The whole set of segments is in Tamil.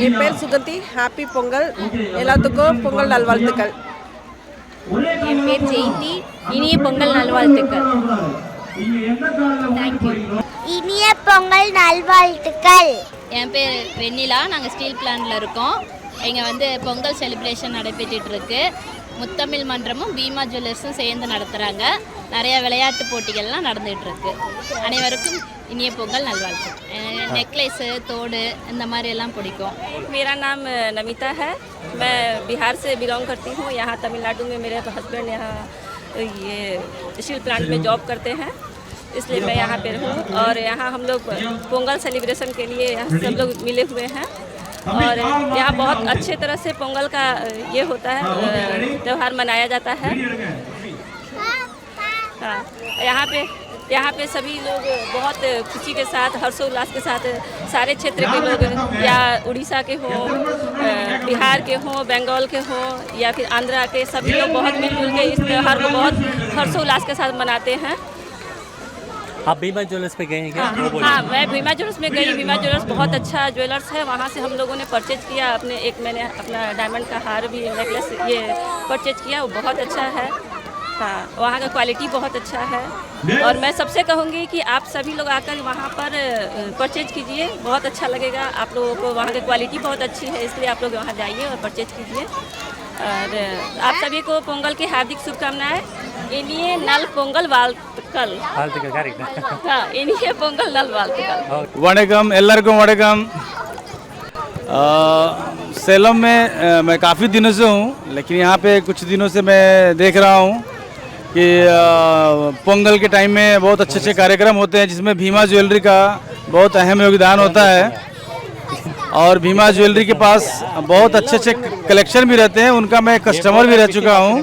என் பேர் சுகந்தி. ஹாப்பி பொங்கல். எல்லாத்துக்கும் பொங்கல் நல்வாழ்த்துக்கள். என் பேர் ஜெயந்தி. இனிய பொங்கல் நல்வாழ்த்துக்கள். தேங்க்யூ. இனிய பொங்கல் நல்வாழ்த்துக்கள். என் பேர் வெண்ணிலா. நாங்கள் ஸ்டீல் பிளான்ட்டில் இருக்கோம். இங்கே பொங்கல் செலிப்ரேஷன் நடைபெற்றுட்டு இருக்கு. முத்தமிழ் மன்றமும் பீமா ஜுவல்லர்ஸும் சேர்ந்து நடத்துகிறாங்க. நிறைய விளையாட்டு போட்டிகள்லாம் நடந்துகிட்டு இருக்கு. அனைவருக்கும் இனிய பொங்கல் நல்வாழ்த்து. நெக்லேஸு தோடு இந்த மாதிரி எல்லாம் பிடிக்கும். मेरा नाम नमिता है। मैं बिहार से बिलोंग करती हूँ। यहाँ तमिलनाडु में मेरे हस्बैंड यहाँ ये स्टील प्लांट में जॉब करते हैं, इसलिए मैं यहाँ पे हूँ। और यहाँ हम लोग पोंगल सेलिब्रेशन के लिए सब लोग मिले हुए हैं और यहाँ बहुत अच्छे तरह से पोंगल का ये होता है, त्यौहार मनाया जाता है। हाँ, यहाँ पे सभी लोग बहुत खुशी के साथ, हर्षोल्लास के साथ, सारे क्षेत्र के लोग या उड़ीसा के हों, बिहार के हों, बंगाल के हों या फिर आंध्रा के, सभी लोग बहुत मिलजुल के इस त्यौहार को बहुत हर्षोल्लास के साथ मनाते हैं। आप भीमा ज्वेलर्स पे गए हैं क्या? हाँ, मैं भीमा ज्वेलर्स में गई। भीमा ज्वेलर्स बहुत अच्छा ज्वेलर्स है। वहाँ से हम लोगों ने परचेज किया। मैंने अपना डायमंड का हार भी, नेकलेस ये परचेज किया। वो बहुत अच्छा है। हाँ, वहाँ का क्वालिटी बहुत अच्छा है। और मैं सबसे कहूँगी कि आप सभी लोग आकर वहाँ पर परचेज कीजिए, बहुत अच्छा लगेगा आप लोगों को। वहाँ की क्वालिटी बहुत अच्छी है, इसलिए आप लोग वहाँ जाइए और परचेज कीजिए। और आप सभी को पोंगल की हार्दिक शुभकामनाएं। इनिए नल पोंगल வாழ்த்துக்கள். हाँ, इनिए पोंगल नल வாழ்த்துக்கள். वणकम एल्लर्कुम वणकम. सेलम में मैं काफ़ी दिनों से हूँ, लेकिन यहाँ पे कुछ दिनों से मैं देख रहा हूँ कि पोंगल के टाइम में बहुत अच्छे अच्छे कार्यक्रम होते हैं, जिसमें भीमा ज्वेलरी का बहुत अहम योगदान होता है। और भीमा ज्वेलरी के पास बहुत अच्छे अच्छे कलेक्शन भी रहते हैं। उनका मैं कस्टमर भी रह चुका हूँ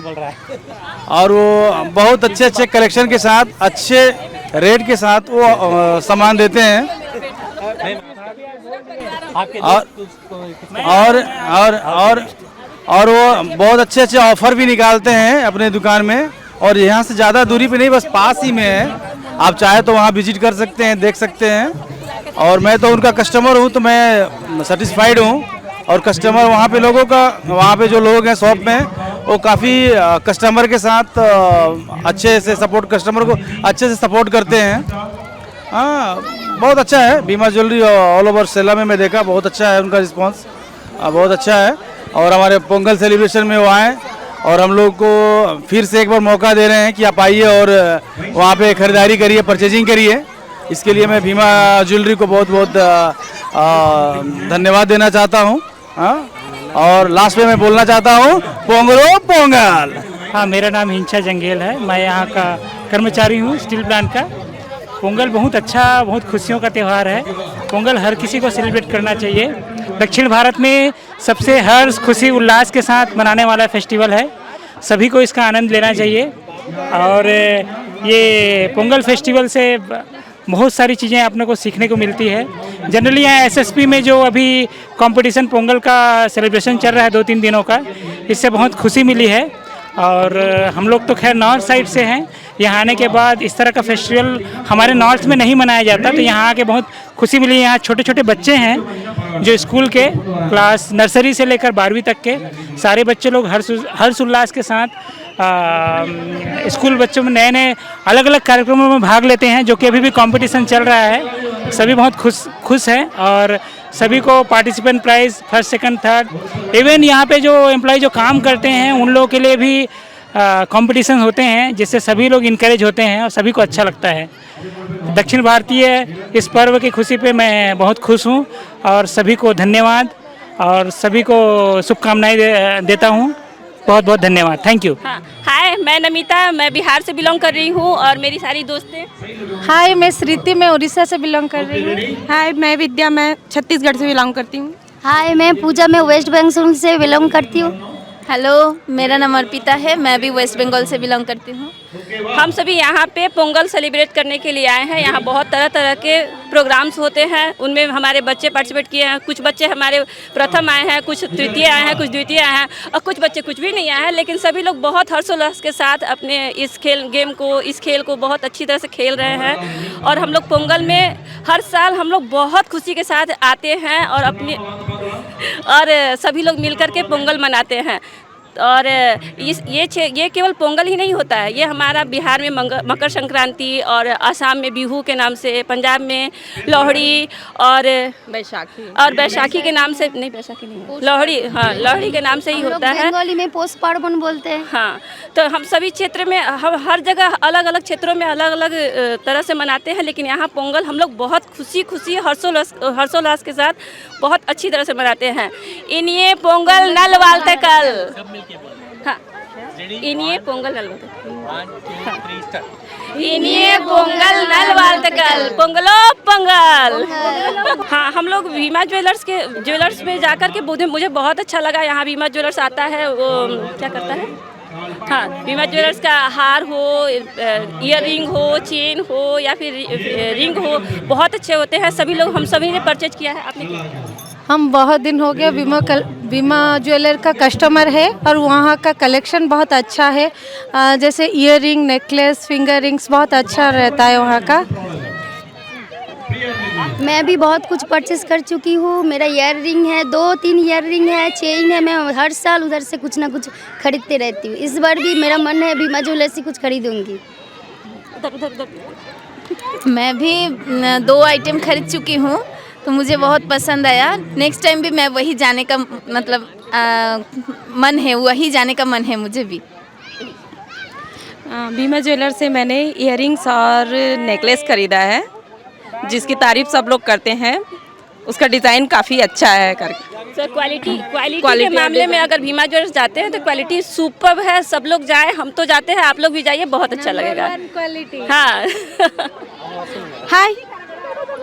और वो बहुत अच्छे अच्छे कलेक्शन के साथ, अच्छे रेट के साथ वो सामान देते हैं। और वो बहुत अच्छे अच्छे ऑफर भी निकालते हैं अपने दुकान में। और यहाँ से ज़्यादा दूरी पे नहीं, बस पास ही में है। आप चाहे तो वहाँ विजिट कर सकते हैं, देख सकते हैं। और मैं तो उनका कस्टमर हूँ, तो मैं सेटिस्फाइड हूँ। और कस्टमर वहाँ पे लोगों का, वहाँ पे जो लोग हैं शॉप में, वो काफ़ी कस्टमर के साथ अच्छे से सपोर्ट, कस्टमर को अच्छे से सपोर्ट करते हैं। हाँ, बहुत अच्छा है। भीमा ज्वेलरी ऑल ओवर सेला में मैं देखा, बहुत अच्छा है उनका रिस्पांस, बहुत अच्छा है। और हमारे पोंगल सेलिब्रेशन में वो आए और हम लोग को फिर से एक बार मौका दे रहे हैं कि आप आइए और वहाँ पे खरीदारी करिए, परचेजिंग करिए। इसके लिए मैं भीमा ज्वेलरी को बहुत बहुत धन्यवाद देना चाहता हूँ। हाँ, और लास्ट में मैं बोलना चाहता हूँ, पोंगलो पोंगल। हाँ, मेरा नाम हिंसा जंगेल है। मैं यहाँ का कर्मचारी हूँ स्टील प्लांट का। पोंगल बहुत अच्छा, बहुत खुशियों का त्यौहार है। पोंगल हर किसी को सेलिब्रेट करना चाहिए। दक्षिण भारत में सबसे हर्ष, खुशी, उल्लास के साथ मनाने वाला फेस्टिवल है। सभी को इसका आनंद लेना चाहिए। और ये पोंगल फेस्टिवल से बहुत सारी चीज़ें अपने को सीखने को मिलती है। जनरली यहाँ एसएसपी में जो अभी कंपटीशन पोंगल का सेलिब्रेशन चल रहा है 2-3 दिनों का, इससे बहुत खुशी मिली है। और हम लोग तो खैर नॉर्थ साइड से हैं। यहाँ आने के बाद इस तरह का फेस्टिवल हमारे नॉर्थ में नहीं मनाया जाता, तो यहाँ आके बहुत खुशी मिली। यहाँ छोटे छोटे बच्चे हैं जो स्कूल के क्लास नर्सरी से लेकर 12वीं तक के सारे बच्चे लोग हर्ष उल्लास के साथ स्कूल बच्चों में नए नए अलग अलग कार्यक्रमों में भाग लेते हैं, जो कि अभी भी कंपटीशन चल रहा है। सभी बहुत खुश हैं और सभी को participant prize first, second, third, even यहाँ पे जो एम्प्लॉय जो काम करते हैं उन लोगों के लिए भी कंपटीशन होते हैं, जिससे सभी लोग इनकरेज होते हैं और सभी को अच्छा लगता है। दक्षिण भारतीय इस पर्व की खुशी पे मैं बहुत खुश हूँ और सभी को धन्यवाद और सभी को शुभकामनाएं देता हूँ। बहुत बहुत धन्यवाद, थैंक यू। हाँ, हाय, मैं नमिता, मैं बिहार से बिलोंग कर रही हूँ और मेरी सारी दोस्तें। हाय, मैं श्रीति, मैं उड़ीसा से बिलोंग कर रही हूँ। हाय, मैं विद्या, मैं छत्तीसगढ़ से बिलोंग करती हूँ। हाय, मैं पूजा, मैं वेस्ट बंगाल से बिलोंग करती हूँ। हेलो, मेरा नाम अर्पिता है। मैं भी वेस्ट बंगाल से बिलोंग करती हूँ। हम सभी यहाँ पे पोंगल सेलिब्रेट करने के लिए आए हैं। यहाँ बहुत तरह तरह के प्रोग्राम्स होते हैं, उनमें हमारे बच्चे पार्टिसिपेट किए हैं। कुछ बच्चे हमारे प्रथम आए हैं, कुछ तृतीय आए हैं, कुछ द्वितीय आए हैं और कुछ बच्चे कुछ भी नहीं आए हैं, लेकिन सभी लोग बहुत हर्षोल्लास के साथ अपने इस खेल को बहुत अच्छी तरह से खेल रहे हैं। और हम लोग पोंगल में हर साल हम लोग बहुत खुशी के साथ आते हैं और सभी लोग मिलकर के पोंगल मनाते हैं। और ये केवल पोंगल ही नहीं होता है, ये हमारा बिहार में मकर संक्रांति और असम में बिहू के नाम से, पंजाब में लोहड़ी और बैसाखी के नाम से, नहीं बैसाखी नहीं, लोहड़ी, हाँ लोहड़ी के नाम से ही होता है। बंगाली में पोष पार्वण बोलते हैं। हाँ, तो हम सभी क्षेत्र में, हम हर जगह अलग अलग क्षेत्रों में अलग अलग तरह से मनाते हैं, लेकिन यहाँ पोंगल हम लोग बहुत खुशी हर्षोल्लास के साथ बहुत अच्छी तरह से मनाते हैं। इन्हें पोंगल नल वालते कल, हाँ इन्हें पोंगल नल इन्हें पोंगल नल वालतकल, पोंगलो पोंगल। हाँ, हम लोग भीमा ज्वेलर्स में जाकर के मुझे बहुत अच्छा लगा। यहाँ भीमा ज्वेलर्स आता है, वो क्या करता है, हाँ भीमा ज्वेलर्स का हार हो, ईयर रिंग हो, चेन हो या फिर रिंग हो, बहुत अच्छे होते हैं। हम सभी ने परचेज किया है। आपने किया? हम बहुत दिन हो गए बीमा ज्वेलर का कस्टमर है और वहाँ का कलेक्शन बहुत अच्छा है। जैसे ear ring, necklace, finger rings बहुत अच्छा रहता है वहाँ का। मैं भी बहुत कुछ परचेस कर चुकी हूँ। मेरा ईयर रिंग है, 2-3 ईयर रिंग है, चेन है। मैं हर साल उधर से कुछ ना कुछ खरीदते रहती हूँ। इस बार भी मेरा मन है बीमा ज्वेलर से कुछ खरीदूँगी। मैं भी 2 आइटम खरीद चुकी हूँ, तो मुझे बहुत पसंद आया। नेक्स्ट टाइम भी मैं वही जाने का मतलब मन है, वही जाने का मन है मुझे भी। बीमा ज्वेलर से मैंने इयररिंग्स और नेकलेस ख़रीदा है, जिसकी तारीफ़ सब लोग करते हैं। उसका डिज़ाइन काफ़ी अच्छा है करके। सर क्वालिटी के मामले में अगर भीमा ज्वेलर्स जाते हैं तो क्वालिटी सुपर्ब है। सब लोग जाए, हम तो जाते हैं, आप लोग भी जाइए, बहुत अच्छा लगेगा। हाँ ஹாய்,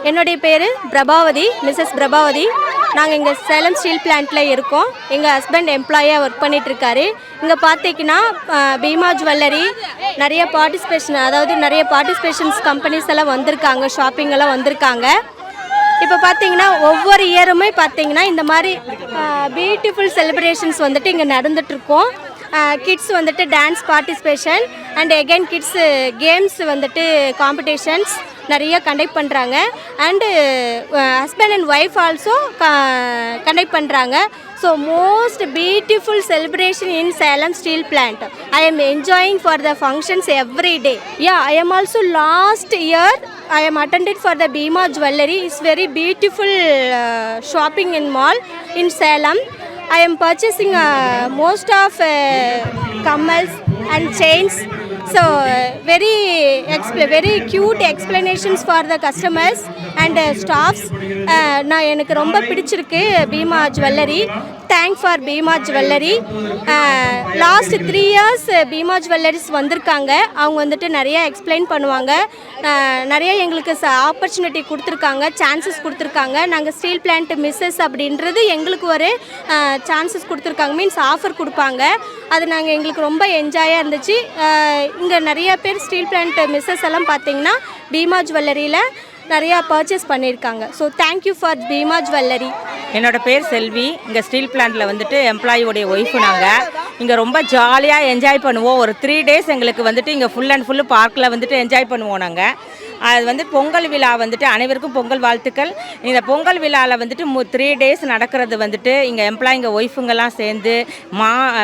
என்னுடைய பேர் பிரபாவதி, மிஸ்ஸஸ் பிரபாவதி. நாங்கள் இங்கே சேலம் ஸ்டீல் பிளான்ட்டில் இருக்கோம். எங்கள் ஹஸ்பண்ட் எம்ப்ளாயாக ஒர்க் பண்ணிகிட்ருக்காரு. இங்கே பார்த்தீங்கன்னா பீமா ஜுவல்லரி நிறைய பார்ட்டிசிபேஷன்ஸ் கம்பெனிஸ் எல்லாம் வந்திருக்காங்க, ஷாப்பிங் எல்லாம் வந்திருக்காங்க. இப்போ பார்த்தீங்கன்னா ஒவ்வொரு இயருமே பார்த்தீங்கன்னா இந்த மாதிரி பியூட்டிஃபுல் செலிப்ரேஷன்ஸ் வந்துட்டு இங்கே நடந்துகிட்ருக்கோம். கிட்ஸ் வந்துட்டு dance participation and again kids games வந்துட்டு காம்படிஷன்ஸ் நிறைய கண்டக்ட் பண்ணுறாங்க. And husband and wife also conduct பண்ணுறாங்க. So most beautiful celebration in Salem steel plant. I am enjoying for the functions every day. Yeah, I am also last year I am attended for the Bima Jewellery. It's very beautiful shopping in mall in Salem. I am purchasing most of kammals and chains. So very cute explanations for the customers and staffs. நான் எனக்கு ரொம்ப பிடிச்சிருக்கு Bhima jewellery. Thank for Bhima jewellery. Last 3 years Bhima jewelleries வந்திருக்காங்க. அவங்க வந்துட்டு நிறைய எக்ஸ்பிளைன் பண்ணுவாங்க, நிறைய எங்களுக்கு ஆப்பர்ச்சுனிட்டி கொடுத்துருக்காங்க, சான்சஸ் கொடுத்துருக்காங்க. நாங்கள் ஸ்டீல் பிளான்ட் மிஸ்ஸஸ் அப்படின்றது எங்களுக்கு ஒரு சான்சஸ் கொடுத்துருக்காங்க, மீன்ஸ் ஆஃபர் கொடுப்பாங்க. அது நாங்கள் எங்களுக்கு ரொம்ப என்ஜாயாக இருந்துச்சு. இங்கே நிறைய பேர் ஸ்டீல் பிளான்ட் மிஸ்ஸஸ் எல்லாம் பார்த்தீங்கன்னா பீமா ஜுவல்லரியில் நிறையா பர்ச்சேஸ் பண்ணியிருக்காங்க. So thank you for Bhima jewellery. என்னோடய பேர் செல்வி. இங்கே ஸ்டீல் பிளான்ட்டில் வந்துட்டு எம்ப்ளாயியோடைய ஒய்ஃபு. நாங்கள் இங்கே ரொம்ப ஜாலியாக என்ஜாய் பண்ணுவோம். ஒரு 3 days எங்களுக்கு வந்துட்டு இங்கே ஃபுல் அண்ட் ஃபுல்லு பார்க்கில் வந்துட்டு என்ஜாய் பண்ணுவோம். நாங்கள் அது வந்து பொங்கல் விழா வந்துட்டு அனைவருக்கும் பொங்கல் வாழ்த்துக்கள். இந்த பொங்கல் விழாவில் வந்துட்டு 3 days நடக்கிறது வந்துட்டு இங்கே எம்ப்ளாயிங்க ஒய்ஃபுங்கெல்லாம் சேர்ந்து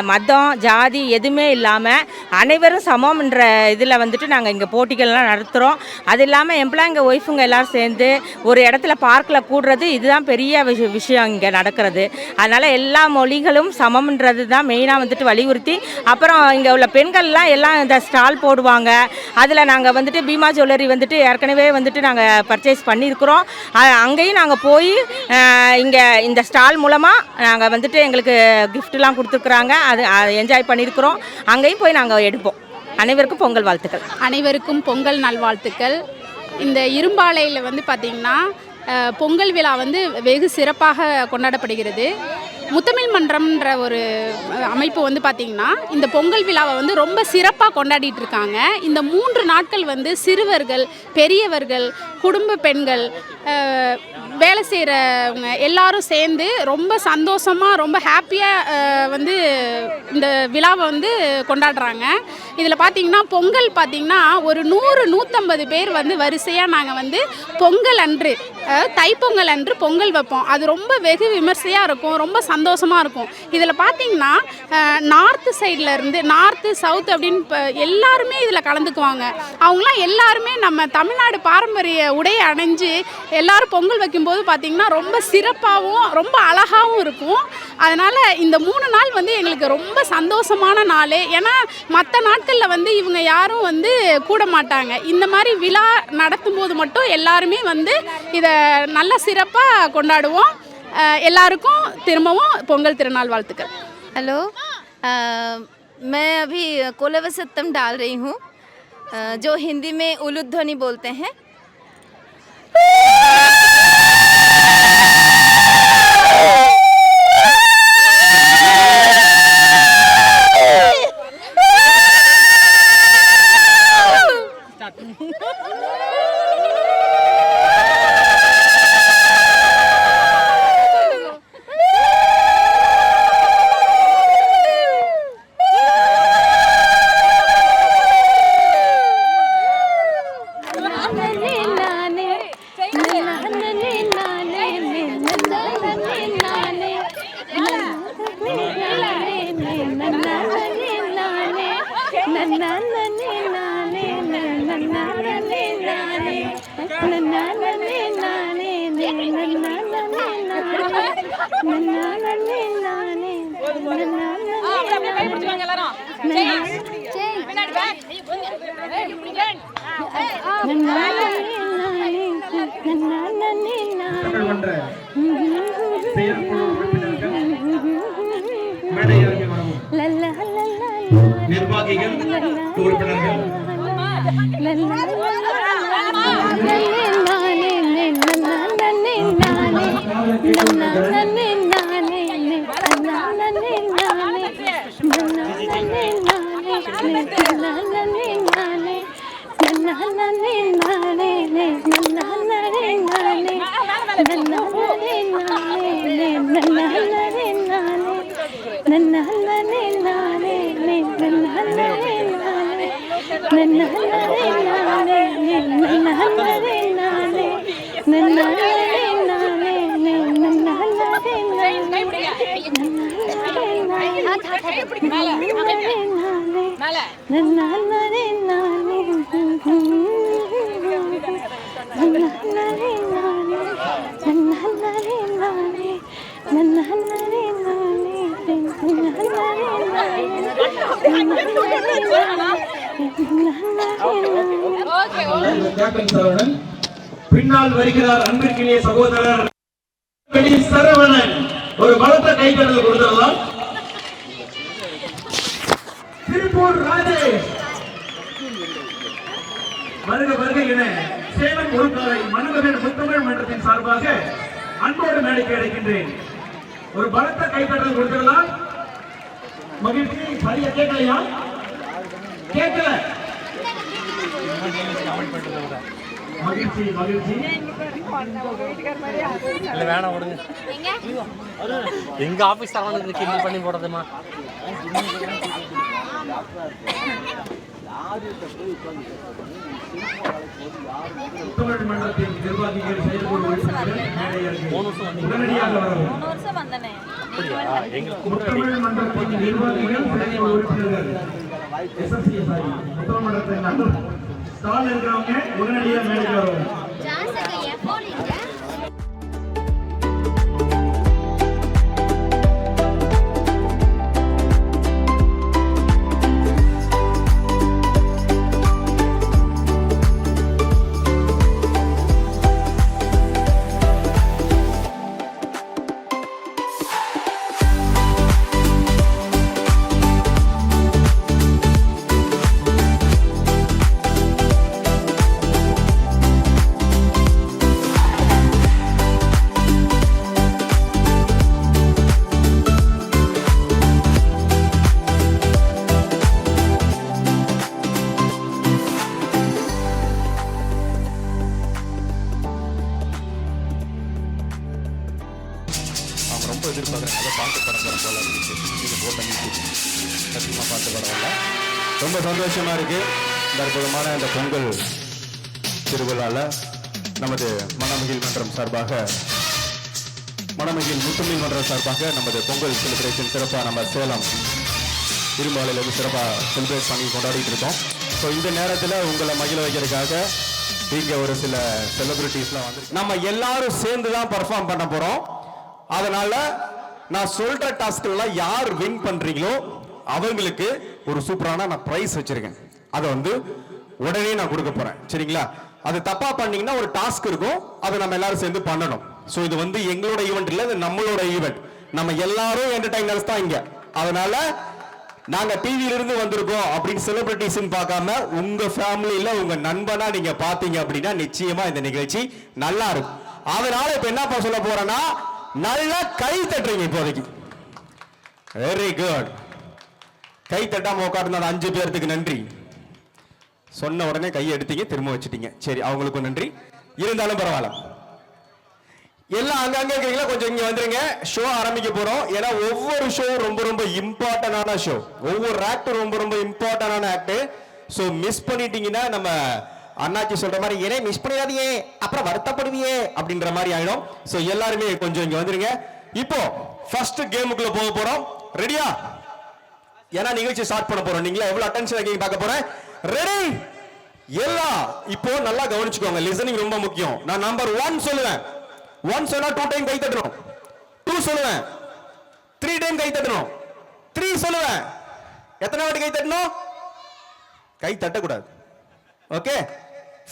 மதம் ஜாதி எதுவுமே இல்லாமல் அனைவரும் சமம்ன்ற இதில் வந்துட்டு நாங்கள் இங்கே போட்டிகள்லாம் நடத்துகிறோம். அது இல்லாமல் எம்ப்ளாயிங்க ஒய்ஃபுங்க எல்லோரும் சேர்ந்து ஒரு இடத்துல பார்க்கில் கூடுறது இதுதான் பெரிய விஷயம் இங்கே நடக்கிறது. அதனால் எல்லா மொழிகளும் சமம்ன்றது தான் மெயினாக வந்துட்டு வலியுறுத்தி, அப்புறம் இங்கே உள்ள பெண்கள்லாம் எல்லாம் இந்த ஸ்டால் போடுவாங்க. அதில் நாங்கள் வந்துட்டு பீமா ஜுவல்லரி வந்துட்டு ஏற்கனவே வந்துட்டு நாங்கள் பர்ச்சேஸ் பண்ணியிருக்கிறோம். அங்கேயும் நாங்கள் போய் இங்கே இந்த ஸ்டால் மூலமாக நாங்கள் வந்துட்டு எங்களுக்கு கிஃப்ட்லாம் கொடுத்துருக்குறாங்க. அது என்ஜாய் பண்ணியிருக்கிறோம். அங்கேயும் போய் நாங்கள் எடுப்போம். அனைவருக்கும் பொங்கல் வாழ்த்துக்கள். அனைவருக்கும் பொங்கல் நல்வாழ்த்துக்கள். இந்த இரும்பாலையில் வந்து பார்த்திங்கன்னா பொங்கல் விழா வந்து வெகு சிறப்பாக கொண்டாடப்படுகிறது. முத்தமிழ் மன்றம்ன்ற ஒரு அமைப்பு வந்து பார்த்திங்கன்னா இந்த பொங்கல் விழாவை வந்து ரொம்ப சிறப்பாக கொண்டாடிட்டு இருக்காங்க. இந்த 3 நாட்கள் வந்து சிறுவர்கள், பெரியவர்கள், குடும்ப பெண்கள், வேலை செய்கிறவங்க எல்லாரும் சேர்ந்து ரொம்ப சந்தோஷமாக ரொம்ப ஹாப்பியாக வந்து இந்த விழாவை வந்து கொண்டாடுறாங்க. இதில் பார்த்திங்கன்னா பொங்கல் பார்த்திங்கன்னா ஒரு 100-150 பேர் வந்து வரிசையாக நாங்கள் வந்து பொங்கல் அன்று, தைப்பொங்கல் அன்று பொங்கல் வைப்போம். அது ரொம்ப வெகு விமர்சையாக இருக்கும், ரொம்ப சந்தோஷமாக இருக்கும். இதில் பார்த்திங்கன்னா நார்த்து சைடில் இருந்து, நார்த்து சவுத் அப்படின்னு எல்லாருமே இதில் கலந்துக்குவாங்க. அவங்களாம் எல்லாருமே நம்ம தமிழ்நாடு பாரம்பரிய உடையை அணிஞ்சு எல்லாரும் பொங்கல் வைக்கும்போது பார்த்திங்கன்னா ரொம்ப சிறப்பாகவும் ரொம்ப அழகாகவும் இருக்கும். அதனால் இந்த 3 நாள் வந்து எங்களுக்கு ரொம்ப சந்தோஷமான நாள். ஏன்னா மற்ற நாட்களில் வந்து இவங்க யாரும் வந்து கூட மாட்டாங்க. இந்த மாதிரி விழா நடத்தும் போது மட்டும் எல்லாருமே வந்து இதை நல்ல சிறப்பாக கொண்டாடுவோம். எல்லாருக்கும் திரும்பவும் பொங்கல் திருநாள் வாழ்த்துக்கள். हेलो, मैं अभी कोलवसत्तम डाल रही हूँ, जो हिंदी में उलुध्वनि बोलते हैं. நிர்வாகிகள், உறுப்பினர்கள் பின்னால் வருகிறார் அன்பிற்கினிய சகோதரர் சரவணன். ஒரு பலத்த கைத்தட்டல் கொடுத்துடலாம். திருப்பூர் ராஜேஷ் வருக வருக என சேலம் உறுப்பினரை மணமகன் முத்தமிழ் மன்றத்தின் சார்பாக அன்போடு மேடைக்கு அழைக்கின்றேன். ஒரு பலத்த கைத்தட்டல் கொடுத்துடலாம். மகிழ்ச்சி. சரியா கேட்கலையா? கேட்கல. மகிழ்ச்சி மகிழ்ச்சி. இல்ல வேணாம் விடுங்க. எங்க ஆபீஸ் அவனுக்கு கிண்டல் பண்ணி போடுறதுமா. முத்தமிழ் மன்றத்தின் நிர்வாகிகள், செயற்குழு உறுப்பினர்கள் உடனடியாக வரவும். முத்தமிழ் மன்றத்தின் நிர்வாகிகள், செயற்குழு உறுப்பினர்கள், முத்தமிழ் மன்றத்தின் ஸ்டால் இருக்கிறவங்க உடனடியாக மேடைக்கு வரவும். பாட்டு படம் போல இருந்துச்சு. நீங்கள் போட்ட மியூசிக் சத்தியமாக பாட்டு படம் இல்லை. ரொம்ப சந்தோஷமாக இருக்குது. இந்த அற்புதமான இந்த பொங்கல் திருவிழாவில் நமது மணமகிழ் மன்றம் சார்பாக, மணமகிழ் முத்தமிழ் மன்றம் சார்பாக நமது பொங்கல் செலிப்ரேஷன் சிறப்பாக நம்ம சேலம் இரும்பாலையிலேருந்து சிறப்பாக செலிப்ரேட் பண்ணி கொண்டாடிட்டு இருக்கோம். ஸோ இந்த நேரத்தில் உங்களை மகிழ வைக்கிறதுக்காக இங்கே ஒரு சில செலிபிரிட்டிஸ்லாம் வந்து நம்ம எல்லாரும் சேர்ந்து தான் பர்ஃபார்ம் பண்ண போகிறோம். அதனால நான் சொல்கிற டாஸ்க்லாம் யார் வின் பண்ணுறீங்களோ அவங்களுக்கு ஒரு சூப்பரான நான் ப்ரைஸ் வச்சுருக்கேன். அதை வந்து உடனே நான் கொடுக்க போகிறேன். சரிங்களா? அது தப்பாக பண்ணீங்கன்னா ஒரு டாஸ்க் இருக்கும், அதை நம்ம எல்லாரும் சேர்ந்து பண்ணணும். ஸோ இது வந்து எங்களோட ஈவெண்ட் இல்லை, இது நம்மளோட ஈவெண்ட். நம்ம எல்லாரும் என்டர்டைனர்ஸ் தான் இங்கே. அதனால நாங்க டிவில இருந்து வந்திருக்கோம் அப்படின்னு செலிபிரிட்டிஸ் பார்க்காம உங்க ஃபேமிலியில உங்க நண்பனா நீங்க பாத்தீங்க அப்படின்னா நிச்சயமா இந்த நிகழ்ச்சி நல்லா இருக்கும். அதனால இப்ப என்ன சொல்ல போறேன்னா, நல்லா கை தட்டுறீங்க இப்போதைக்கு. Very good. கை தட்டாம உட்கார்ந்து 5 பேருக்கு நன்றி. சொன்ன உடனே கையை எடுத்தீங்க, திரும்ப வச்சுட்டீங்க. சரி, அவங்களுக்கும் நன்றி. இருந்தாலும் பரவாயில்ல, எல்லாம் அங்கங்க இருக்கீங்களா, கொஞ்சம் இங்க வந்துருங்க. ஷோ ஆரம்பிக்க போறோம். ஏன்னா ஒவ்வொரு ஷோ ரொம்ப ரொம்ப இம்பார்ட்டன்டான ஷோ, ஒவ்வொரு ஆக்டர் ரொம்ப ரொம்ப இம்பார்ட்டன்டான ஆக்டர். ஸோ மிஸ் பண்ணிட்டீங்கன்னா நம்ம அண்ணாச்சி சொல்ற மாதிரி ஏனே மிஸ் பண்ணிடாதீங்க, அப்புறம் வருத்தப்படுவியே அப்படின்ற மாதிரி ஆயிடும். ஸோ எல்லாருமே கொஞ்சம் இங்க வந்துருங்க. இப்போ ஃபர்ஸ்ட் கேமுக்குள்ள போக போறோம். ரெடியா? ஏன்னா நிகழ்ச்சி ஸ்டார்ட் பண்ண போறோம். நீங்களா எவ்வளவு அட்டென்ஷன் ஆகி பார்க்க போறேன். ரெடி? எல்லாம் இப்போ நல்லா கவனிச்சுக்கோங்க. லிசனிங் ரொம்ப முக்கியம். நான் நம்பர் 1 சொல்லுவேன். 1 சொன்னா 2 டைம் கை தட்டணும். 2 சொல்லுவேன், 3 டைம் கை தட்டணும். 3 சொல்லுவேன், எத்தனை வாட்டி கை தட்டணும்? கை தட்டக்கூடாது. ஓகே?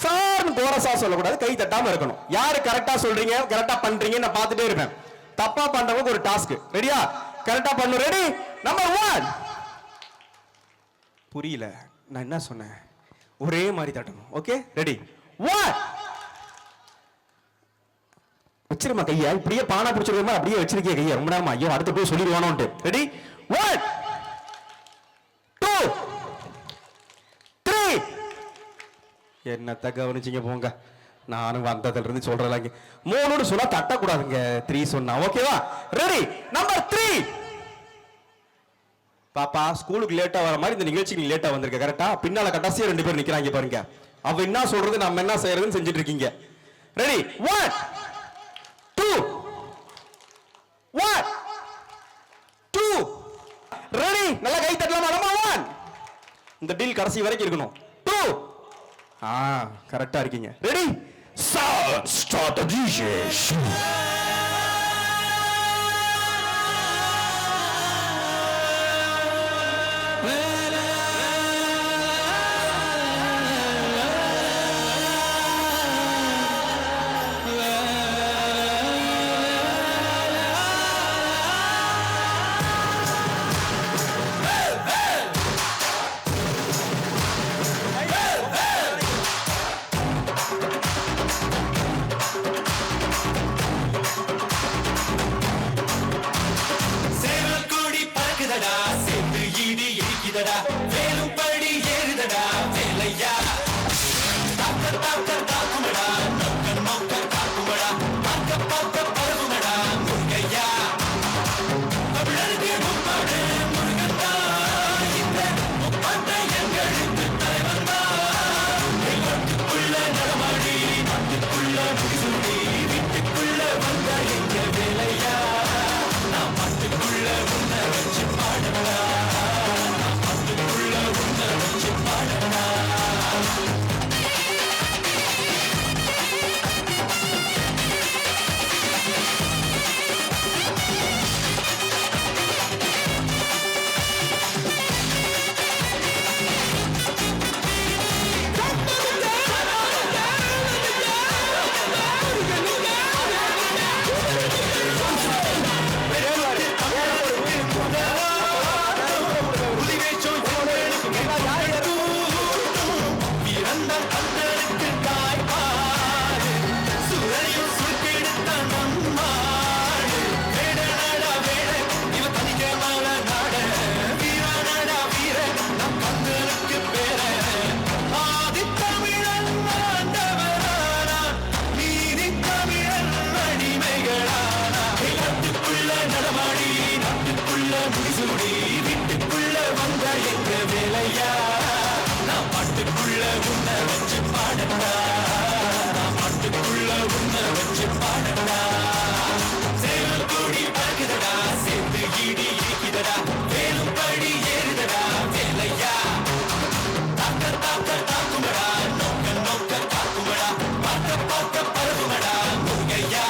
சார் கோரஸா சொல்லக்கூடாது, கை தட்டாம இருக்கணும். யாரு கரெக்டா சொல்றீங்க, கரெக்டா பண்றீங்க நான் பார்த்துட்டே இருப்பேன். தப்பா பண்றவங்க ஒரு டாஸ்க். ரெடியா? கரெக்டா பண்ணு. ரெடி? நம்பர் 1. புரியல நான் என்ன சொன்னேன்? ஒரே மாதிரி தட்டணும். ஓகே? ரெடி? 1. வச்சிருமா கையா, இப்படியே பானா பிடிச்சிருக்கோமா, அப்படியே வச்சிருக்கே கையா ரொம்ப நேரமா. ஐயோ அடுத்த போய் சொல்லிடுவானோன்ட்டு. ரெடி? 1 2 3. என்னத்த கவனிச்சிங்க போங்க, நானும் வந்ததுல இருந்து சொல்றேன். 3 சொன்னா தட்டக்கூடாதுங்க, 3 சொன்னா. ஓகேவா? ரெடி? நம்பர் 3. பாப்பா ஸ்கூலுக்கு லேட்டா வர மாதிரி இந்த நிகழ்ச்சிக்கு லேட்டா வந்திருக்க. கரெக்டா? பின்னால கடைசியா 2 பேர் நிக்கிறாங்க பாருங்க. அவ என்ன சொல்றது நம்ம என்ன செய்யறதுன்னு செஞ்சுட்டு இருக்கீங்க. ரெடி? 1 2 1 2. ரெடி? நல்லா கை தட்டலாமா? நம்பர் 1. இந்த டீல் கடைசி வரைக்கும் இருக்கணும். 2. கரெக்டா இருக்கீங்க. ரெடி? Start the dish. பாடட்டா மாட்டுக்குள்ள உன்னை வச்சு பாடட்டா சேவல் கூடி பறக்குதடா சேர்ந்து இடி இடிக்குதடா வேலும் படி ஏறுதடா வேலையா தாக்க தாக்க தாக்குமடா நோக்க நோக்க தாக்குமடா பார்க்க பார்க்க பரவுமடா முருகையா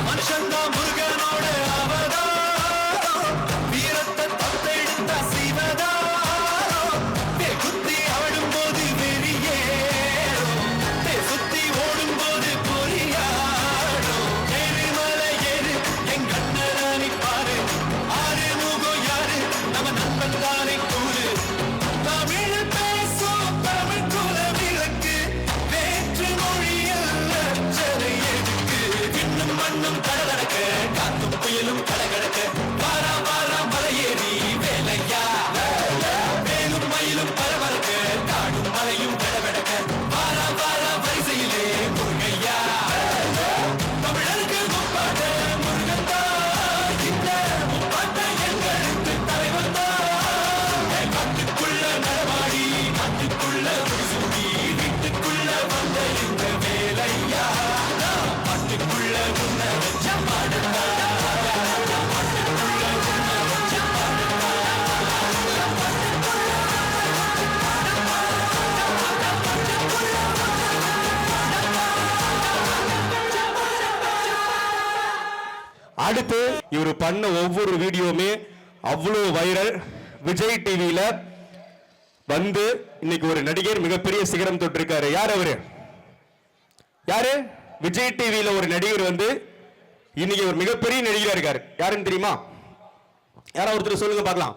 மனுஷன்தான் முருகனோட அவதாரம் வீரத்தை தத்தெடுத்த சிவதாரம் குத்தி ஆடும் போது வெறியேறும் சுத்தி ஓடும் போது பொறியாடும் எரிமலை ஏறு எங்க அண்ணனை பாரு ஆறு முகம் யாரு நம்ம நண்பன் தானே கூறு தமிழ் பேசும் தமிழ் குல விளக்கு வேற்று மொழியில் அச்சனை எதுக்கு விண்ணும் மண்ணும் கடலடக்க காத்தும் புயலும் கடகடக்க வாரா வாரா மலையேறி வேலையா வேலும் மயிலும் பரபரக்க காடும் மலையும் கடவடக்க வாரா வாரா வரிசையிலே முருகையா தமிழருக்கு முப்பாட்ட முருகன் தான் இந்த முப்பாட்ட எங்களுக்கு தலைவன் தான் காட்டுக்குள்ள நடமாடி நாட்டுக்குள்ள முடிசூடி வீட்டுக்குள்ள வந்த இந்த வேலையா பாட்டுக்குள்ள உன்னை வச்ச பாடட்டா பாட்டுக்குள்ள உன்னை வச்ச பாடட்டா அடுத்து இவர் பண்ண ஒவ்வொரு வீடியோவுமே அவ்வளோ வைரல். விஜய் டிவியில வந்து இன்னைக்கு ஒரு நடிகர் மிகப்பெரிய சிகரம் தொட்டிருக்காரு. யார் அவரு? யாரு? விஜய் டிவியில ஒரு நடிகர் வந்து இன்னைக்கு ஒரு மிகப்பெரிய நடிகரா இருக்காரு. யாருன்னு தெரியுமா? யாரா ஒருத்தர் சொல்லுங்க பார்க்கலாம்.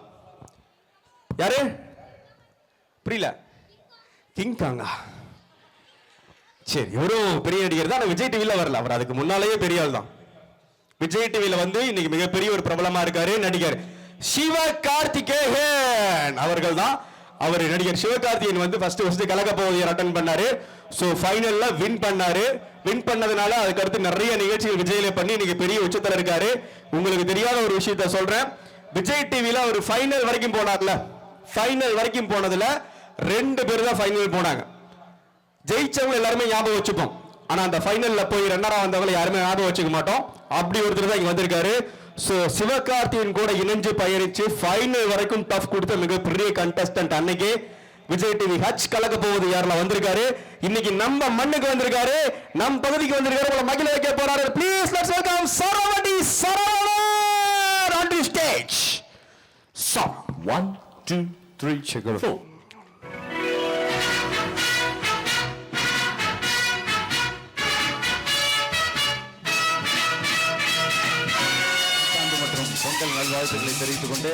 யாரு? புரியல. கிங்காங்கா. சரி, இவரும் பெரிய நடிகர் தான். விஜய் டிவியில வரல, அவர் அதுக்கு முன்னாலேயே பெரிய ஆள் தான். விஜய் டிவியில வந்து இன்னைக்கு மிகப்பெரிய ஒரு பிரபலமா இருக்காரு நடிகர் சிவகார்த்திகேயன் அவர்கள் தான். அவர் நடிகர் சிவகார்த்திகேயன் வந்து ஃபர்ஸ்ட் கலக்க போவதையர் அட்டன் பண்ணாரு. ஸோ ஃபைனல்ல வின் பண்ணாரு. வின் பண்ணதுனால அதுக்கு அடுத்து நிறைய நிகழ்ச்சிகள் விஜயில பண்ணி இன்னைக்கு பெரிய உச்சத்தில் இருக்காரு. உங்களுக்கு தெரியாத ஒரு விஷயத்த சொல்றேன். விஜய் டிவியில ஒரு ஃபைனல் வரைக்கும் போனார்ல, ஃபைனல் வரைக்கும் போனதுல 2 பேர் தான் ஃபைனல் போனாங்க. ஜெயிச்சவங்க எல்லாருமே ஞாபகம் வச்சுப்போம். ஆனா அந்த ஃபைனல்ல போய் ரன்னரா வந்தவங்களை யாருமே ஞாபகம் வச்சுக்க மாட்டோம். அப்படி ஒருத்தர் தான் இங்க வந்திருக்காரு. சோ சிவகார்த்திகேயன் கூட இணைஞ்சு பயணிச்சு ஃபைனல் வரைக்கும் டஃப் கொடுத்த மிகப்பெரிய கண்டஸ்டன்ட் அன்னைக்கு விஜய் டிவி ஹச் கலக்க போவது யாருல வந்திருக்காரு. இன்னைக்கு நம்ம மண்ணுக்கு வந்திருக்காரு, நம் பகுதிக்கு வந்திருக்காரு. உங்களை மகிழ வைக்க போறாரு. Please let's welcome Saravadi Saravanan on the stage. 1 2 3 check it out. Pongal நல்வாழ்த்துக்களை தெரிவித்துக் கொண்டு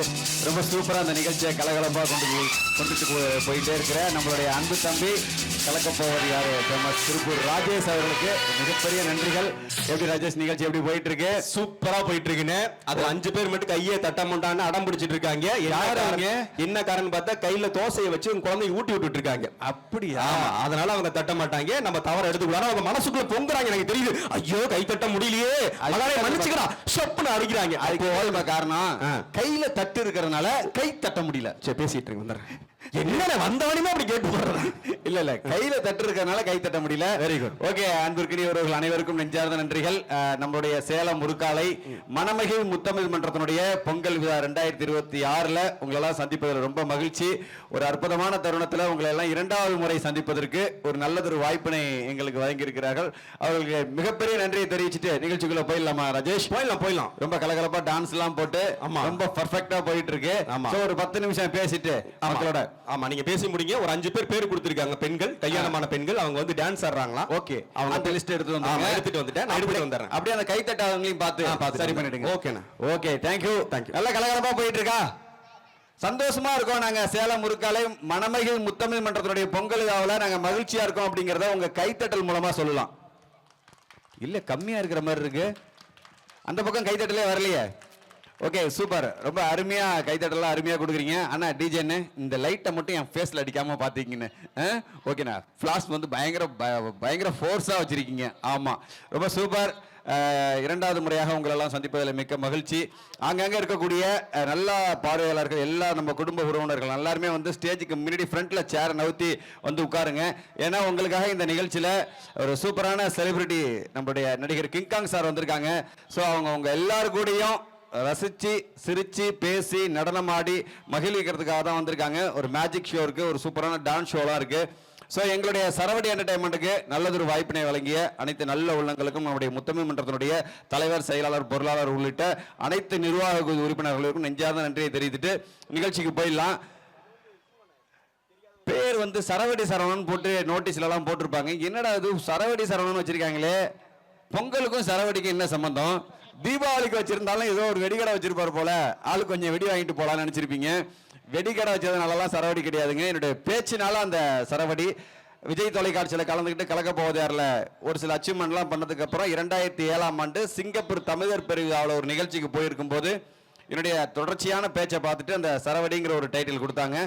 ரொம்ப சூப்பராக அந்த நிகழ்ச்சியை கலகலப்பாக கொண்டுட்டு போயிட்டே இருக்கிற நம்மளுடைய அன்பு தம்பி கலக்கப்போவது யாரு ஃபேமஸ் திருப்பூர் ராஜேஷ் அவர்களுக்கு மிகப்பெரிய நன்றிகள். எப்படி ராஜேஷ் நிகழ்ச்சி எப்படி போயிட்டு இருக்கு? சூப்பரா போயிட்டு இருக்குன்னு. அது 5 பேர் மட்டும் கையை தட்ட மாட்டான்னு அடம் பிடிச்சிட்டு இருக்காங்க. யாரு என்ன காரணம் பார்த்தா கையில தோசையை வச்சு உங்க குழந்தை ஊட்டி விட்டுட்டு இருக்காங்க. அப்படியா? அதனால அவங்க தட்ட மாட்டாங்க. நம்ம தவற எடுத்துக்கூடாது. அவங்க மனசுக்குள்ள பொங்குறாங்க. எனக்கு தெரியுது. ஐயோ கை தட்ட முடியலையே, அதனால மன்னிச்சுக்கிறா ஷப்னு அடிக்கிறாங்க. அதுக்கு காரணம் கையில தட்டு இருக்கிறதுனால கை தட்ட முடியல. சரி பேசிட்டு இருக்கு வந்துடுறேன். என்ன வந்தவனுமே அப்படி கேட்டு போடுறேன். இல்ல கையில தட்டு இருக்கிறதுனால கை தட்ட முடியல. Very good. ஓகே, அன்பிற்குரியவர்கள் அனைவருக்கும் நெஞ்சார்ந்த நன்றிகள். நம்மளுடைய சேலம் முருக்காலை மணமகிழ் முத்தமிழ் மன்றத்தினுடைய பொங்கல் விழா 2026ல உங்களெல்லாம் சந்திப்பதில் ரொம்ப மகிழ்ச்சி. ஒரு அற்புதமான தருணத்தில் உங்களை எல்லாம் 2வது முறை சந்திப்பதற்கு ஒரு நல்லதொரு வாய்ப்பினை எங்களுக்கு வழங்கி இருக்கிறார்கள். அவர்களுக்கு மிகப்பெரிய நன்றியை தெரிவிச்சுட்டு நிகழ்ச்சிக்குள்ள போயிடலாமா ராஜேஷ்? போயிடலாம். ரொம்ப கலகலப்பா டான்ஸ் எல்லாம் போட்டு ரொம்ப பர்ஃபெக்டா போயிட்டு இருக்கு. ஒரு 10 நிமிஷம் பேசிட்டு மக்களோட நீங்க பேசி முடிங்க. ஒரு 5 பேர் கொடுத்திருக்காங்க பெண்கள், கல்யாணமான பெண்கள். அவங்க வந்து டான்ஸ் ஆடுறாங்களா? ஓகே, அவங்க லிஸ்ட் எடுத்துட்டு வந்துட்டேன். நான் எடுத்துட்டு வந்துறேன். அப்படியே அந்த கை தட்டாதவங்களையும் பார்த்து சரி பண்ணிடுங்க. ஓகேண்ணா. Okay, thank you. நல்ல கலகலப்பா போயிட்டு இருக்கா? சந்தோஷமா இருக்கோம். நாங்க சேலம் முருக்காலை மணமகிழ் முத்தமிழ் மன்றத்தினுடைய பொங்கல் விழாவில் நாங்க மகிழ்ச்சியா இருக்கோம் அப்படிங்கறத உங்க கைத்தட்டல் மூலமா சொல்லலாம். இல்ல கம்மியா இருக்கிற மாதிரி இருக்கு. அந்த பக்கம் கைத்தட்டலே வரலையே. ஓகே சூப்பர், ரொம்ப அருமையா கைத்தட்டலாம் அருமையா கொடுக்குறீங்க. அண்ணா டிஜேன்னு இந்த லைட்டை மட்டும் என் ஃபேஸ்ல அடிக்காம பாத்தீங்கன்னு. ஓகேண்ணா, ஃபிளாஷ் வந்து பயங்கர ஃபோர்ஸா வச்சிருக்கீங்க. ஆமா, ரொம்ப சூப்பர். இரண்டாவது முறையாக உங்களெல்லாம் சந்திப்பதில் மிக்க மகிழ்ச்சி. அங்கங்கே இருக்கக்கூடிய நல்ல பார்வையாளர்கள் எல்லா நம்ம குடும்ப உறவினர்கள் எல்லாருமே வந்து ஸ்டேஜுக்கு முன்னாடி ஃப்ரண்ட்ல சேரை நவுத்தி வந்து உட்காருங்க. ஏன்னா உங்களுக்காக இந்த நிகழ்ச்சியில் ஒரு சூப்பரான செலிபிரிட்டி நம்மளுடைய நடிகர் கிங்காங் சார் வந்திருக்காங்க. ஸோ அவங்க எல்லாரு கூடயும் ரசித்து சிரித்து பேசி நடனமாடி மகிழ்விக்கிறதுக்காக தான் வந்திருக்காங்க. ஒரு மேஜிக் ஷோ இருக்குது, ஒரு சூப்பரான டான்ஸ் ஷோலாம் இருக்குது. ஸோ எங்களுடைய சரவடி என்டர்டைன்மெண்ட்டுக்கு நல்லதொரு வாய்ப்பினை வழங்கிய அனைத்து நல்ல உள்ளங்களுக்கும் நம்முடைய முத்தமிழ் மன்றத்தினுடைய தலைவர், செயலாளர், பொருளாளர் உள்ளிட்ட அனைத்து நிர்வாக உறுப்பினர்களுக்கும் நெஞ்சார்ந்த நன்றியை தெரிவித்துட்டு நிகழ்ச்சிக்கு போயிடலாம். பேர் வந்து சரவடி சரவணன் போட்டு நோட்டீஸ்லாம் போட்டிருப்பாங்க. என்னடா இது சரவடி சரவணன் வச்சிருக்காங்களே, பொங்கலுக்கும் சரவடிக்கும் என்ன சம்பந்தம்? தீபாவளிக்கு வச்சிருந்தாலும் ஏதோ ஒரு வெடிக்கடை வச்சிருப்பாரு போல, ஆளு கொஞ்சம் வெடி வாங்கிட்டு போலான்னு நினைச்சிருப்பீங்க. வெடிக்கடை வச்சதுனாலலாம் சரவடி கிடையாதுங்க. என்னுடைய பேச்சினால அந்த சரவடி. விஜய் தொலைக்காட்சியில் கலந்துக்கிட்டு கலக்க போவது யாரில் ஒரு சில அச்சீவ்மெண்ட்லாம் பண்ணதுக்கு அப்புறம் 2007ஆம் ஆண்டு சிங்கப்பூர் தமிழர் பெருவிழாவில் ஒரு நிகழ்ச்சிக்கு போயிருக்கும் போது என்னுடைய தொடர்ச்சியான பேச்சை பார்த்துட்டு அந்த சரவடிங்கிற ஒரு டைட்டில் கொடுத்தாங்க.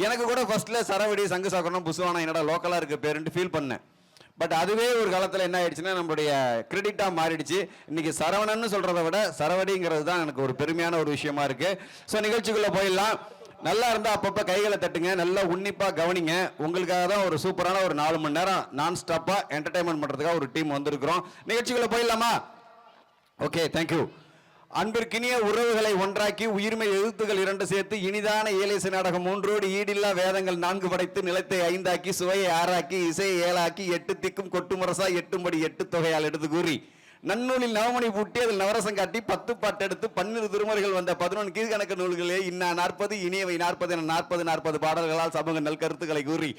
எனக்கு கூட ஃபர்ஸ்ட்ல சரவடி, சங்கு சாக்கணும், புசுவானா என்னடா லோக்கலாக இருக்க பேருன்ட்டு ஃபீல் பண்ணேன். பட் அதுவே ஒரு காலத்தில் என்ன ஆயிடுச்சுன்னா நம்மளுடைய கிரெடிட்டாக மாறிடுச்சு. இன்னைக்கு சரவணன்னு சொல்றதை விட சரவடிங்கிறது தான் எனக்கு ஒரு பெருமையான ஒரு விஷயமா இருக்கு. ஸோ நிகழ்ச்சிக்குள்ள போயிடலாம். நல்லா இருந்தால் அப்பப்போ கைகளை தட்டுங்க, நல்லா உன்னிப்பாக கவனிங்க. உங்களுக்காக தான் ஒரு சூப்பரான ஒரு 4 மணி நேரம் நான் ஸ்டாப்பாக என்டர்டைன்மெண்ட் பண்ணுறதுக்காக ஒரு டீம் வந்திருக்கிறோம். நிகழ்ச்சிக்குள்ள போயிடலாமா? Okay, thank you. அன்பிற்கினிய உறவுகளை ஒன்றாக்கி உயிர்மை எழுத்துகள் 2 சேர்த்து இனிதான ஏலேசு நாடகம் 3 ஈடில்லா வேதங்கள் 4 படைத்து நிலத்தை 5 ஆக்கி சுவையை 6 ஆக்கி இசையை 7 ஆக்கி 8 திக்கும் கொட்டு முரசா 8படி 8 தொகையால் எடுத்து கூறி நன்னூலில் நவமணி பூட்டி அதில் நவரசம் காட்டி 10 பாட்டு எடுத்து 12 திருமுறைகள் வந்த 11 கீழ்கணக்கு நூல்களே இன்னா 40 இனியவை 40 என 40 பாடல்களால் சமூக நல் கருத்துக்களை கூறி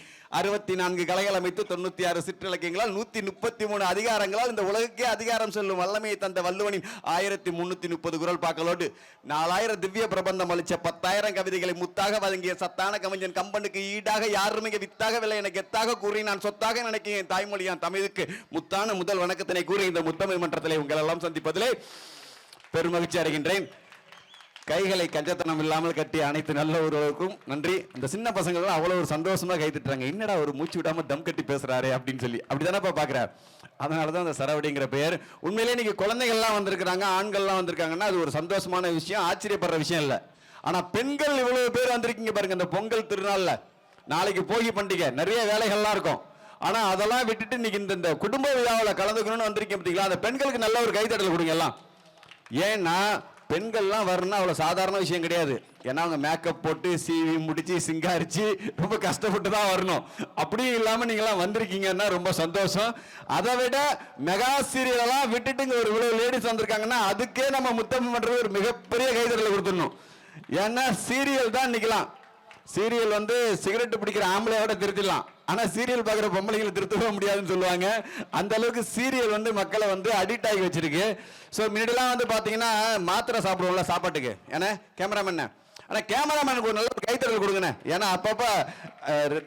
64 கலைகள் அமைத்து 96 சிற்றிலக்கியங்களால் 133 அதிகாரங்களால் இந்த உலகுக்கே அதிகாரம் சொல்லும் வல்லமையை தந்த வள்ளுவனின் 1330 குரல் பாக்களோடு 4000 திவ்ய பிரபந்தம் அளிச்ச 10,000 கவிதைகளை முத்தாக வழங்கிய சத்தான கவிஞன் கம்பனுக்கு ஈடாக யாரும் மிக வித்தாக விலை எனக்கு எத்தாக கூறி நான் சொத்தாக நினைக்கிறேன் தாய்மொழியான் தமிழுக்கு முத்தான முதல் வணக்கத்தினை கூறி இந்த முத்தமிழ் உங்கள் எல்லாம் சந்திப்பதிலே பெருமகிழ்ச்சி அடைகின்றேன். கைகளை கஞ்சத்தனம் இல்லாமல் கட்டிய அனைத்து நல்ல ஒருவருக்கும் நன்றி. இந்த சின்ன பசங்க அவ்வளவு ஒரு சந்தோஷமா கை தட்டுறாங்க. என்னடா ஒரு மூச்சு விடாம தம் கட்டி பேசுறாரு அப்படின்னு சொல்லி அப்படிதானே பாக்குறாரு. அதனாலதான் அந்த சரவடிங்கிற பெயர். உண்மையிலேயே நீங்க குழந்தைகள்லாம் வந்திருக்கிறாங்க, ஆண்கள்லாம் வந்திருக்காங்கன்னா அது ஒரு சந்தோஷமான விஷயம், ஆச்சரியப்படுற விஷயம் இல்லை. ஆனா பெண்கள் இவ்வளவு பேர் வந்திருக்கீங்க பாருங்க. இந்த பொங்கல் திருநாள்ல நாளைக்கு போகி பண்டிகை, நிறைய வேலைகள்லாம் இருக்கும். ஆனா அதெல்லாம் விட்டுட்டு இன்னைக்கு இந்த குடும்ப விழாவில் கலந்துக்கணும்னு வந்திருக்கேன் பார்த்தீங்களா? அந்த பெண்களுக்கு நல்ல ஒரு கைத்தட்டல் கொடுங்க எல்லாம். ஏன்னா பெண்கள்லாம் வரணும்னா அவ்வளோ சாதாரண விஷயம் கிடையாது. ஏன்னா அவங்க மேக்கப் போட்டு சீவி முடிச்சு சிங்காரிச்சு ரொம்ப கஷ்டப்பட்டு தான் வரணும். அப்படியும் இல்லாமல் நீங்களாம் வந்திருக்கீங்கன்னா ரொம்ப சந்தோஷம். அதை விட மெகா சீரியலெல்லாம் விட்டுட்டு இங்கே ஒரு இவ்வளோ லேடிஸ் வந்திருக்காங்கன்னா அதுக்கே நம்ம முத்தமிழ் பண்ணுறது ஒரு மிகப்பெரிய கைத்தட்டல் கொடுத்துடணும். ஏன்னா சீரியல் தான் நிற்கலாம். சீரியல் வந்து சிகரெட் பிடிக்கிற ஆம்பளையோட திருத்திடலாம், ஆனா சீரியல் பார்க்குற பொம்பளைகளை திருத்தவே முடியாதுன்னு சொல்லுவாங்க. அந்த அளவுக்கு சீரியல் வந்து மக்களை வந்து அடிக்ட் ஆகி வச்சிருக்கு. ஸோ முன்னாடிலாம் வந்து பார்த்தீங்கன்னா மாத்திரை சாப்பிடுவோம்ல சாப்பாட்டுக்கு, ஏன்னா கேமராமேன், ஆனால் கேமராமேனுக்கு ஒரு நல்ல கைத்தட்டல் கொடுங்கண்ணே. ஏன்னா அப்பப்போ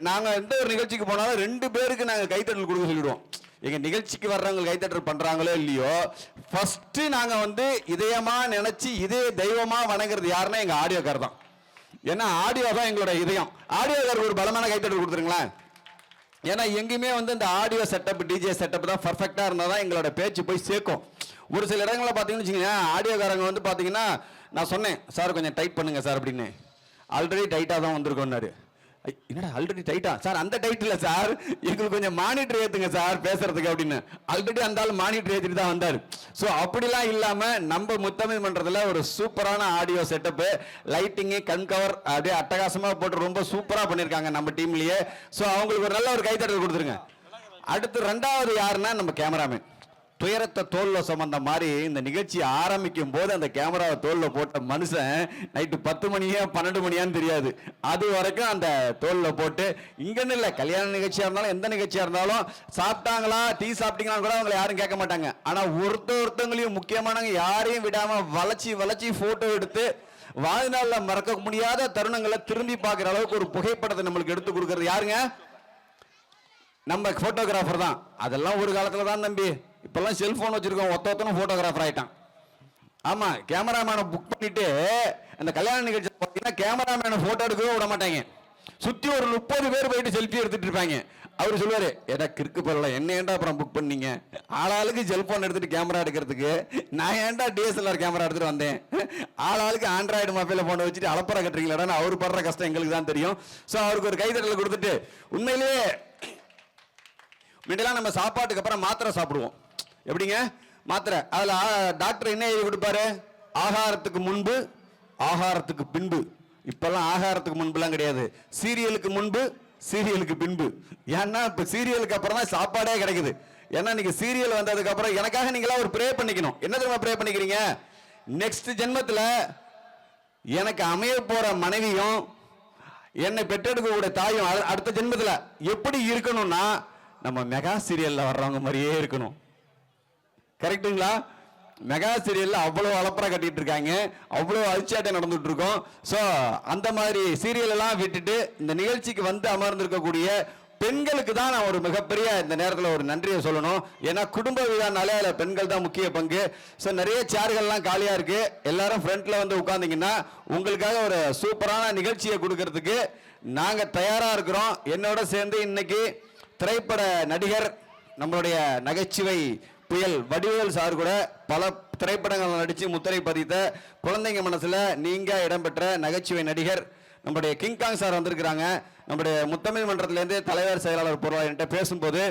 நாங்கள் எந்த ஒரு நிகழ்ச்சிக்கு போனாலும் 2 பேருக்கு நாங்கள் கைத்தட்டல் கொடுக்க சொல்லிடுவோம். எங்கள் நிகழ்ச்சிக்கு வர்றவங்க கைத்தட்டல் பண்ணுறாங்களோ இல்லையோ, ஃபஸ்ட்டு நாங்கள் வந்து இதயமாக நினச்சி இதே தெய்வமாக வணங்குறது யாருன்னா எங்கள் ஆடியோக்கார் தான். ஏன்னா ஆடியோ தான் எங்களோட இதயம். ஆடியோக்காருக்கு ஒரு பலமான கைத்தட்டல் கொடுத்துருங்களேன். ஏன்னா எங்கேயுமே வந்து இந்த ஆடியோ செட்டப், டிஜே செட்டப் தான் பர்ஃபெக்டாக இருந்தால் தான் எங்களோட பேச்சு போய் சேர்க்கும். ஒரு சில இடங்களில் பார்த்தீங்கன்னு வச்சுக்கோங்க, ஆடியோக்காரங்க வந்து பார்த்தீங்கன்னா நான் சொன்னேன் சார் கொஞ்சம் டைட் பண்ணுங்க சார் அப்படின்னு, ஆல்ரெடி டைட்டாக தான் வந்திருக்கோன்னாரு. என்னடா ஆல்ரெடி டைட்டா சார்? அந்த டைட் இல்லை சார், எங்களுக்கு கொஞ்சம் மானிட்டர் ஏற்றுங்க சார் பேசுறதுக்கு அப்படின்னு. ஆல்ரெடி அந்த ஆள் மானிட்டர் ஏற்றிட்டு தான் வந்தார். ஸோ அப்படிலாம் இல்லாமல் நம்ம முத்தமிழ் மன்றத்தில் ஒரு சூப்பரான ஆடியோ செட்டப்பு, லைட்டிங்கு, கண் கவர் அப்படியே அட்டகாசமாக போட்டு ரொம்ப சூப்பராக பண்ணியிருக்காங்க நம்ம டீம்லேயே. ஸோ அவங்களுக்கு ஒரு நல்ல ஒரு கைத்தட்டல் கொடுத்துருங்க. அடுத்து 2வது யாருன்னா நம்ம கேமராமேன். துயரத்தை தோல்ல சுமந்த மாதிரி இந்த நிகழ்ச்சி ஆரம்பிக்கும் போது அந்த கேமராவை தோல்ல போட்ட மனுஷன் நைட்டு 10 மணியா 12 மணியான்னு தெரியாது, அது வரைக்கும் அந்த தோல்ல போட்டு இங்கன்னு இல்லை, கல்யாண நிகழ்ச்சியா இருந்தாலும் எந்த நிகழ்ச்சியா இருந்தாலும் சாப்பிட்டாங்களா டீ சாப்பிட்டீங்களா கூட அவங்களை யாரும் கேட்க மாட்டாங்க. ஆனா ஒருத்தவங்களையும் முக்கியமானவங்க யாரையும் விடாம வளைச்சி போட்டோ எடுத்து வாழ்நாளில் மறக்க முடியாத தருணங்களை திரும்பி பார்க்குற அளவுக்கு ஒரு புகைப்படத்தை நம்மளுக்கு எடுத்து கொடுக்கறது யாருங்க? நம்ம போட்டோகிராஃபர் தான். அதெல்லாம் ஒரு காலத்துல தான் தம்பி. இப்பெல்லாம் செல்போன் வச்சிருக்கோம், ஒருத்தனும் போட்டோகிராஃபர் ஆயிட்டான். ஆமா கேமராமேனை புக் பண்ணிட்டு அந்த கல்யாண நிகழ்ச்சி பார்த்தீங்கன்னா கேமராமேனை போட்டோ எடுக்கவே விட மாட்டாங்க. சுத்தி ஒரு 30 பேர் போயிட்டு செல்ஃபி எடுத்துட்டு இருப்பாங்க. அவர் சொல்லுவாரு, எனக்கு இருக்கு பரவாயில்ல, என்ன ஏன்டா அப்புறம் புக் பண்ணீங்க, ஆளாளுக்கு செல்போன் எடுத்துட்டு கேமரா எடுக்கிறதுக்கு, நான் ஏன்டா டிஎஸ்எல்ஆர் கேமரா எடுத்துட்டு வந்தேன், ஆளாளுக்கு ஆண்ட்ராய்டு மொபைல போன வச்சுட்டு அலப்பற கட்டுறீங்களாடான்னு அவர் படுற கஷ்டம் எங்களுக்கு தான் தெரியும். ஸோ அவருக்கு ஒரு கைதட்டல் கொடுத்துட்டு, உண்மையிலேயே முன்னெல்லாம் நம்ம சாப்பாட்டுக்கு அப்புறம் மாத்திரை சாப்பிடுவோம். எப்படிங்க மாத்திரை, அதில் டாக்டர் என்ன எழுதி கொடுப்பாரு, ஆகாரத்துக்கு முன்பு ஆகாரத்துக்கு பின்பு. இப்பெல்லாம் ஆகாரத்துக்கு முன்புலாம் கிடையாது, சீரியலுக்கு முன்பு சீரியலுக்கு பின்பு. ஏன்னா இப்போ சீரியலுக்கு அப்புறம் தான் சாப்பாடே கிடைக்குது. ஏன்னா நீங்க சீரியல் வந்ததுக்கு அப்புறம் எனக்காக நீங்களா ஒரு ப்ரே பண்ணிக்கணும். என்ன தெரியுமா ப்ரே பண்ணிக்கிறீங்க, நெக்ஸ்ட் ஜென்மத்தில் எனக்கு அமைய போற மனைவியும் என்னை பெற்றெடுக்கக்கூடிய தாயும் அடுத்த ஜென்மத்தில் எப்படி இருக்கணும்னா நம்ம மெகா சீரியல்ல வர்றவங்க மாதிரியே இருக்கணும். கரெக்டுங்களா? மெகா சீரியல்ல அவ்வளோ அலப்பறை கட்டிட்டு இருக்காங்க, அவ்வளோ அழிச்சாட்டை நடந்துட்டு இருக்கோம். ஸோ அந்த மாதிரி சீரியல் எல்லாம் விட்டுட்டு இந்த நிகழ்ச்சிக்கு வந்து அமர்ந்திருக்கக்கூடிய பெண்களுக்கு தான் நான் ஒரு மிகப்பெரிய இந்த நேரத்தில் ஒரு நன்றியை சொல்லணும். ஏன்னா குடும்ப விழானாலே அதில் பெண்கள் தான் முக்கிய பங்கு. ஸோ நிறைய சேர்கள்லாம் காலியாக இருக்கு, எல்லாரும் ஃப்ரண்ட்ல வந்து உட்கார்ந்தீங்கன்னா உங்களுக்காக ஒரு சூப்பரான நிகழ்ச்சியை கொடுக்கறதுக்கு நாங்கள் தயாராக இருக்கிறோம். என்னோட சேர்ந்து இன்னைக்கு திரைப்பட நடிகர் நம்மளுடைய நகைச்சுவை புயல் வடிவேல் சார் கூட பல திரைப்படங்கள் நடித்து முத்திரை பதித்த குழந்தைங்க மனசுல நீங்க இடம்பெற்ற நகைச்சுவை நடிகர் நம்முடைய கிங்காங் சார் வந்திருக்கிறாங்க. நம்முடைய முத்தமிழ் மன்றத்திலேருந்து தலைவர் செயலாளர் பொருளாளர் என்கிட்ட பேசும்போது,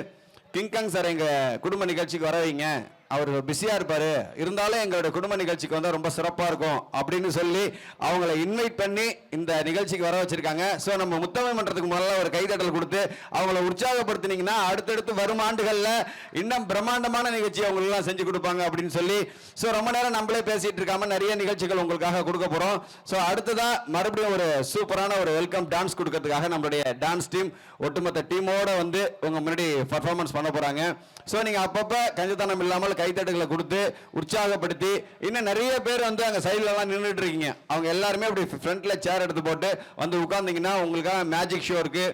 கிங்காங் சார் எங்கள் குடும்ப நிகழ்ச்சிக்கு வர வைங்க, அவர் பிஸியாக இருப்பார், இருந்தாலும் எங்களோட குடும்ப நிகழ்ச்சிக்கு வந்தால் ரொம்ப சிறப்பாக இருக்கும் அப்படின்னு சொல்லி அவங்கள இன்வைட் பண்ணி இந்த நிகழ்ச்சிக்கு வர வச்சிருக்காங்க. ஸோ நம்ம முத்தமிழ் மன்றத்துக்கு முதல்ல ஒரு கைதட்டல் கொடுத்து அவங்கள உற்சாகப்படுத்தினீங்கன்னா அடுத்தடுத்து வரும் ஆண்டுகளில் இன்னும் பிரம்மாண்டமான நிகழ்ச்சி அவங்களெல்லாம் செஞ்சு கொடுப்பாங்க அப்படின்னு சொல்லி. ஸோ ரொம்ப நேரம் நம்மளே பேசிட்டு இருக்காம நிறைய நிகழ்ச்சிகள் உங்களுக்காக கொடுக்க போகிறோம். ஸோ அடுத்ததான் மறுபடியும் ஒரு சூப்பரான ஒரு வெல்கம் டான்ஸ் கொடுக்கறதுக்காக நம்மளுடைய டான்ஸ் டீம் ஒட்டுமொத்த டீமோட வந்து உங்க முன்னாடி பர்ஃபார்மன்ஸ் பண்ண போறாங்க. ஸோ நீங்கள் அப்பப்போ கஞ்சத்தனம் இல்லாமல் கைத்தட்டுகளை கொடுத்து உற்சாகப்படுத்தி, இன்னும் நிறைய பேர் வந்து அங்கே சைட்லலாம் நின்றுட்டு இருக்கீங்க, அவங்க எல்லாருமே அப்படி ஃப்ரண்ட்ல சேர் எடுத்து போட்டு வந்து உட்கார்ந்தீங்கன்னா உங்களுக்காக மேஜிக் ஷோ இருக்கு,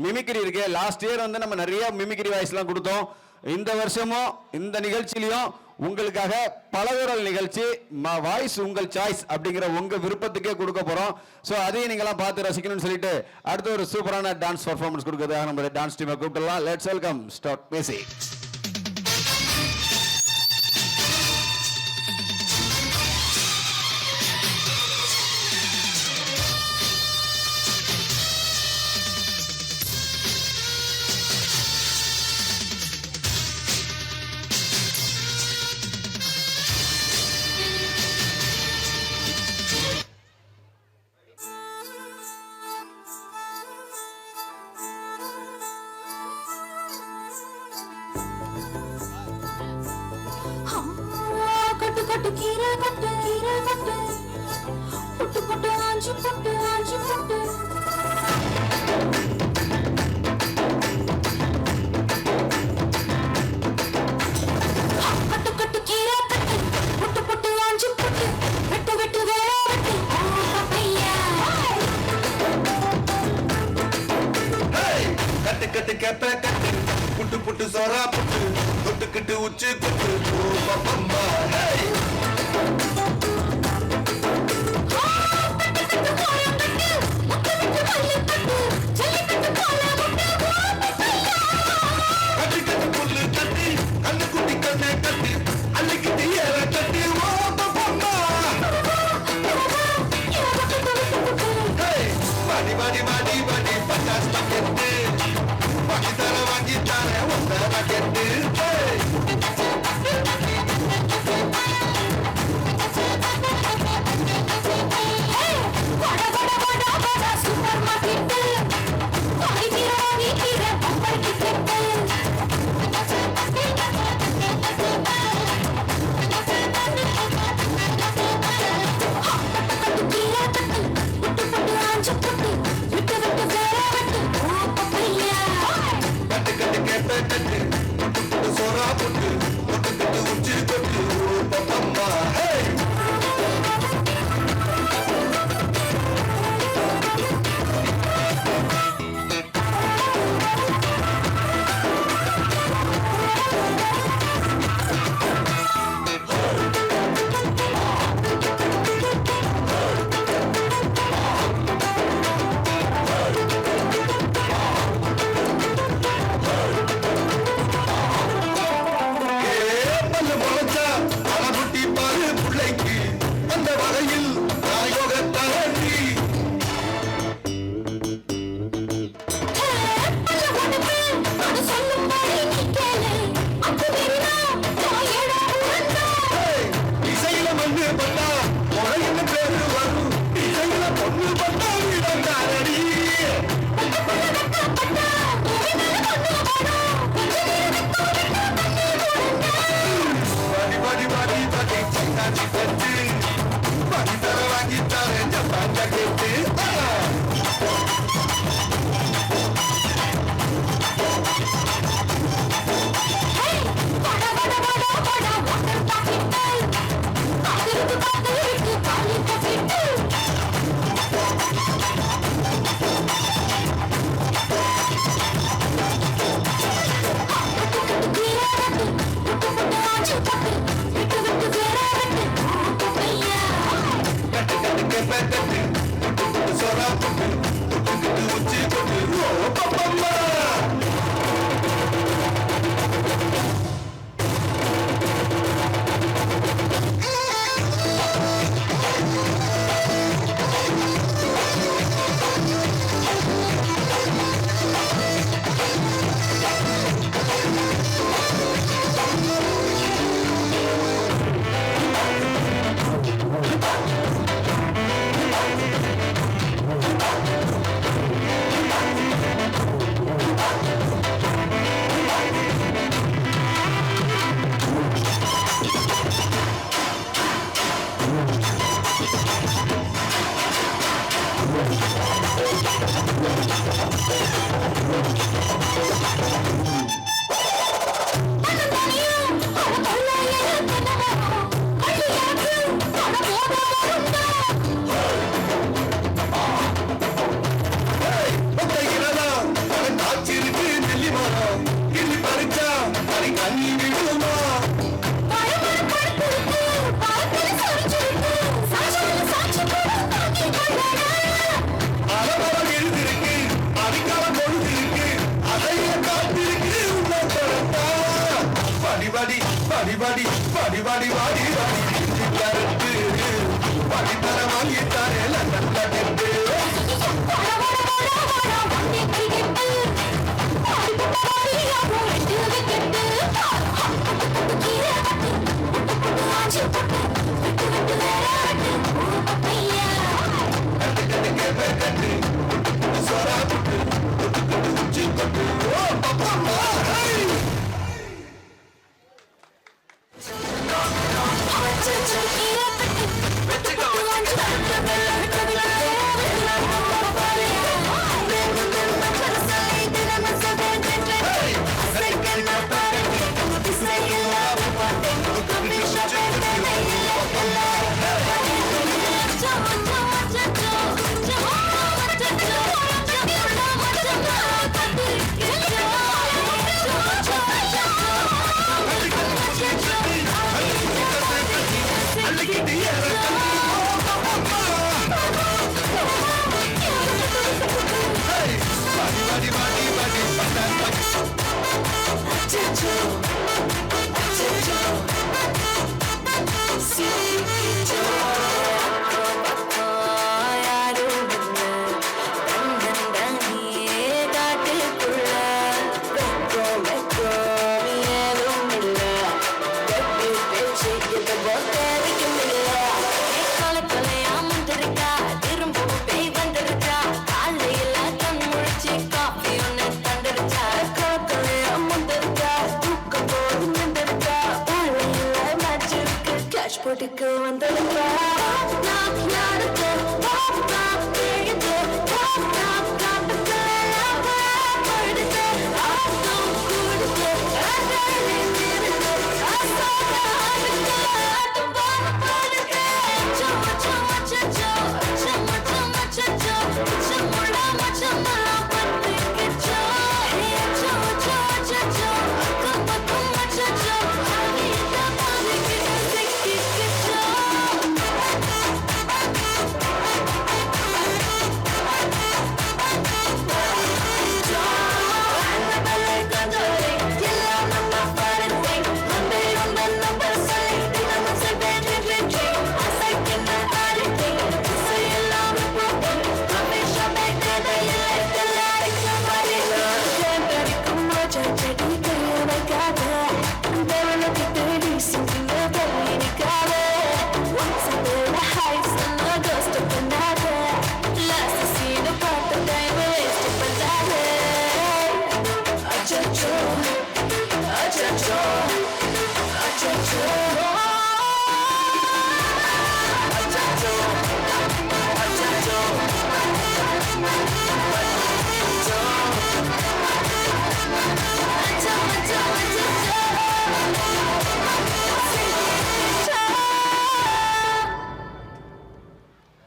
மிமிக்ரி இருக்கு. லாஸ்ட் இயர் வந்து நம்ம நிறைய மிமிக்ரி வாய்ஸ்லாம் கொடுத்தோம். இந்த வருஷமும் இந்த நிகழ்ச்சியிலையும் உங்களுக்காக பலகுரல் நிகழ்ச்சி, வாய்ஸ் உங்கள் சாய்ஸ் அப்படிங்கிற உங்க விருப்பத்துக்கே கொடுக்க போறோம். ஸோ அதையும் நீங்களாம் பார்த்து ரசிக்கணும்னு சொல்லிட்டு அடுத்த ஒரு சூப்பரான டான்ஸ் பர்ஃபார்மன்ஸ் கொடுக்கறதுக்காக நம்ம டான்ஸ் டீமை கூப்பிடலாம். Let's welcome start music. புட்டு புட்டு சோரா புட்டு தொட்டுக்கிட்டு உச்சி குட்டு பப்பம்மா கட்டி புல்லு கட்டி கண்ணு குட்டி கண்ணை கட்டி அள்ளிக்கிட்டு ஏற கட்டி பப்பம்மா வாடி வாடி வாடி வாடி பட்டாஸ் பக்கெட்டு வாங்கி தர ஒத்த பக்கெட்டு சோரா புட்டு தொட்டுக்கிட்டு உச்சி கொட்டு பப்பம்மா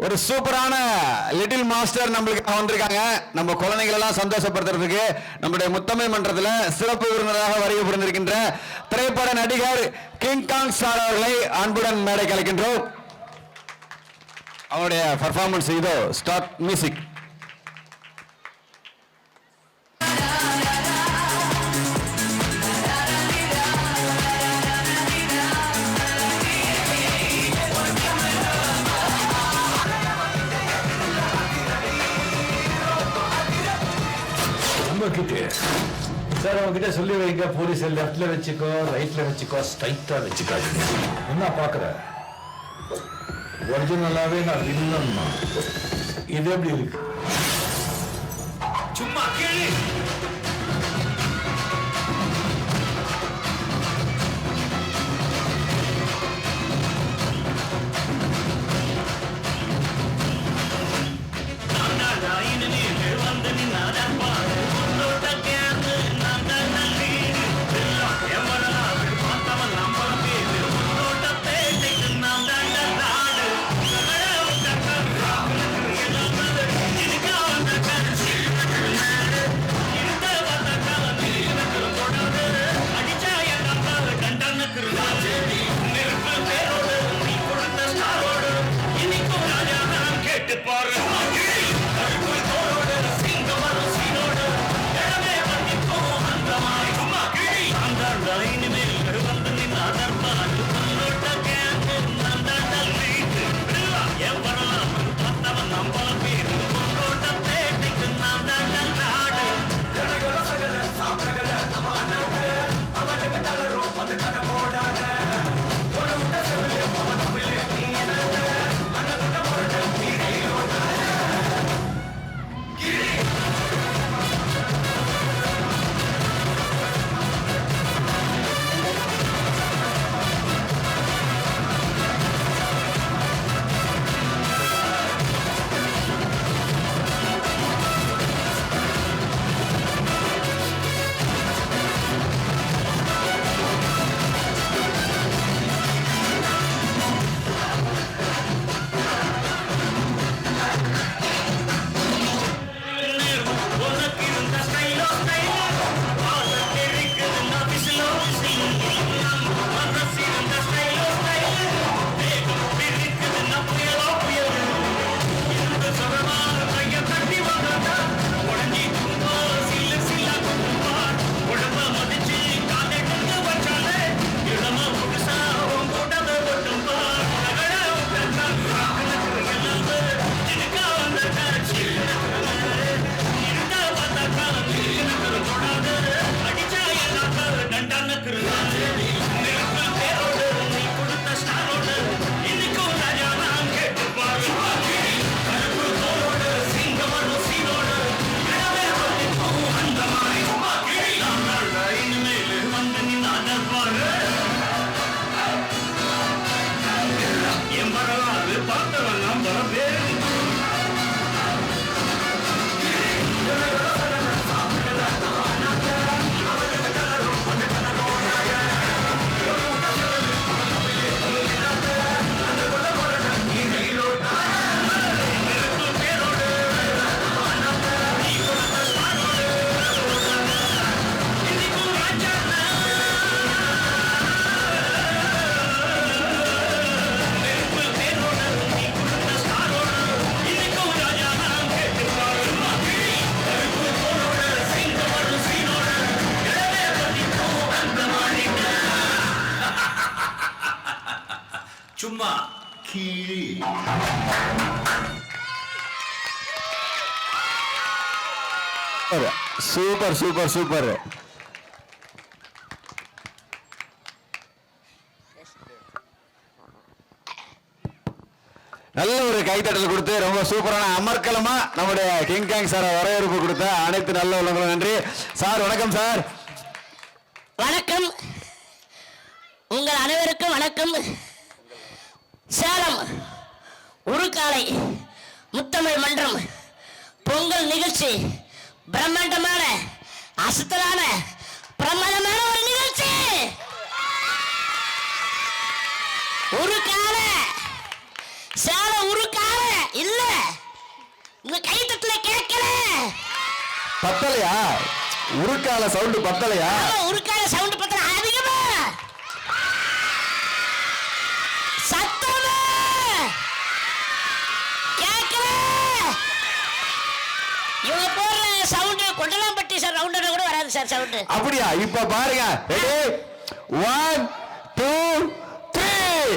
ஒரு சூப்பரான லிட்டில் மாஸ்டர் நம்மளுக்கு வந்திருக்காங்க. நம்ம குழந்தைகள் எல்லாம் சந்தோஷப்படுத்துறதுக்கு நம்முடைய முத்தமிழ் மன்றத்தில் சிறப்பு விருந்தினராக வருகை புரிந்திருக்கின்ற திரைப்பட நடிகர் கிங் காங் ஸ்டார் அவர்களை அன்புடன் மேடைக்கு அழைக்கின்றோம். அவருடைய பர்ஃபார்மன்ஸ் இதோ ஸ்டார்ட் மியூசிக். சார் உங்ககிட்ட சொல்லி வைங்க, போலீஸ் லெஃப்ட்ல வச்சுக்கோ, ரைட்ல வச்சுக்கோ, ஸ்ட்ரைட்டா வச்சுக்காதீங்க. என்ன பாக்குற? ஒரிஜினலாவே நான் வில்லன்னா இது எப்படி இருக்கு? சும்மா கேளு. சும்மா கீழே சூப்பர் சூப்பர் சூப்பர். நல்ல ஒரு கைத்தட்டல் கொடுத்து ரொம்ப சூப்பரான அமர்க்கலமா நம்முடைய கிங்காங் சார் வரவேற்பு கொடுத்த அனைத்து நல்ல உள்ளங்களும் நன்றி சார். வணக்கம் சார். வணக்கம், உங்கள் அனைவருக்கும் வணக்கம். சேலம் உருக்காலை முத்தமிழ் மன்றம் பொங்கல் நிகழ்ச்சி பிரம்மாண்டமான அசத்தலான பிரமாதமான ஒரு நிகழ்ச்சி. உருக்கால சேலம் உருக்கால இல்ல, உங்க கைத்தட்டுல கேட்கல. பத்தலையா? உருக்கால சவுண்ட் பத்தலையா? உருக்கால சவுண்ட் பத்தல, அதிகமா சத்தமா கேட்கல. இவங்க போடுற சவுண்ட் கொண்டலாம்பட்டி சார் ரவுண்டர் கூட வராது சார் சவுண்ட். அப்படியா? இப்ப பாருங்க. ரெடி 1 2 3.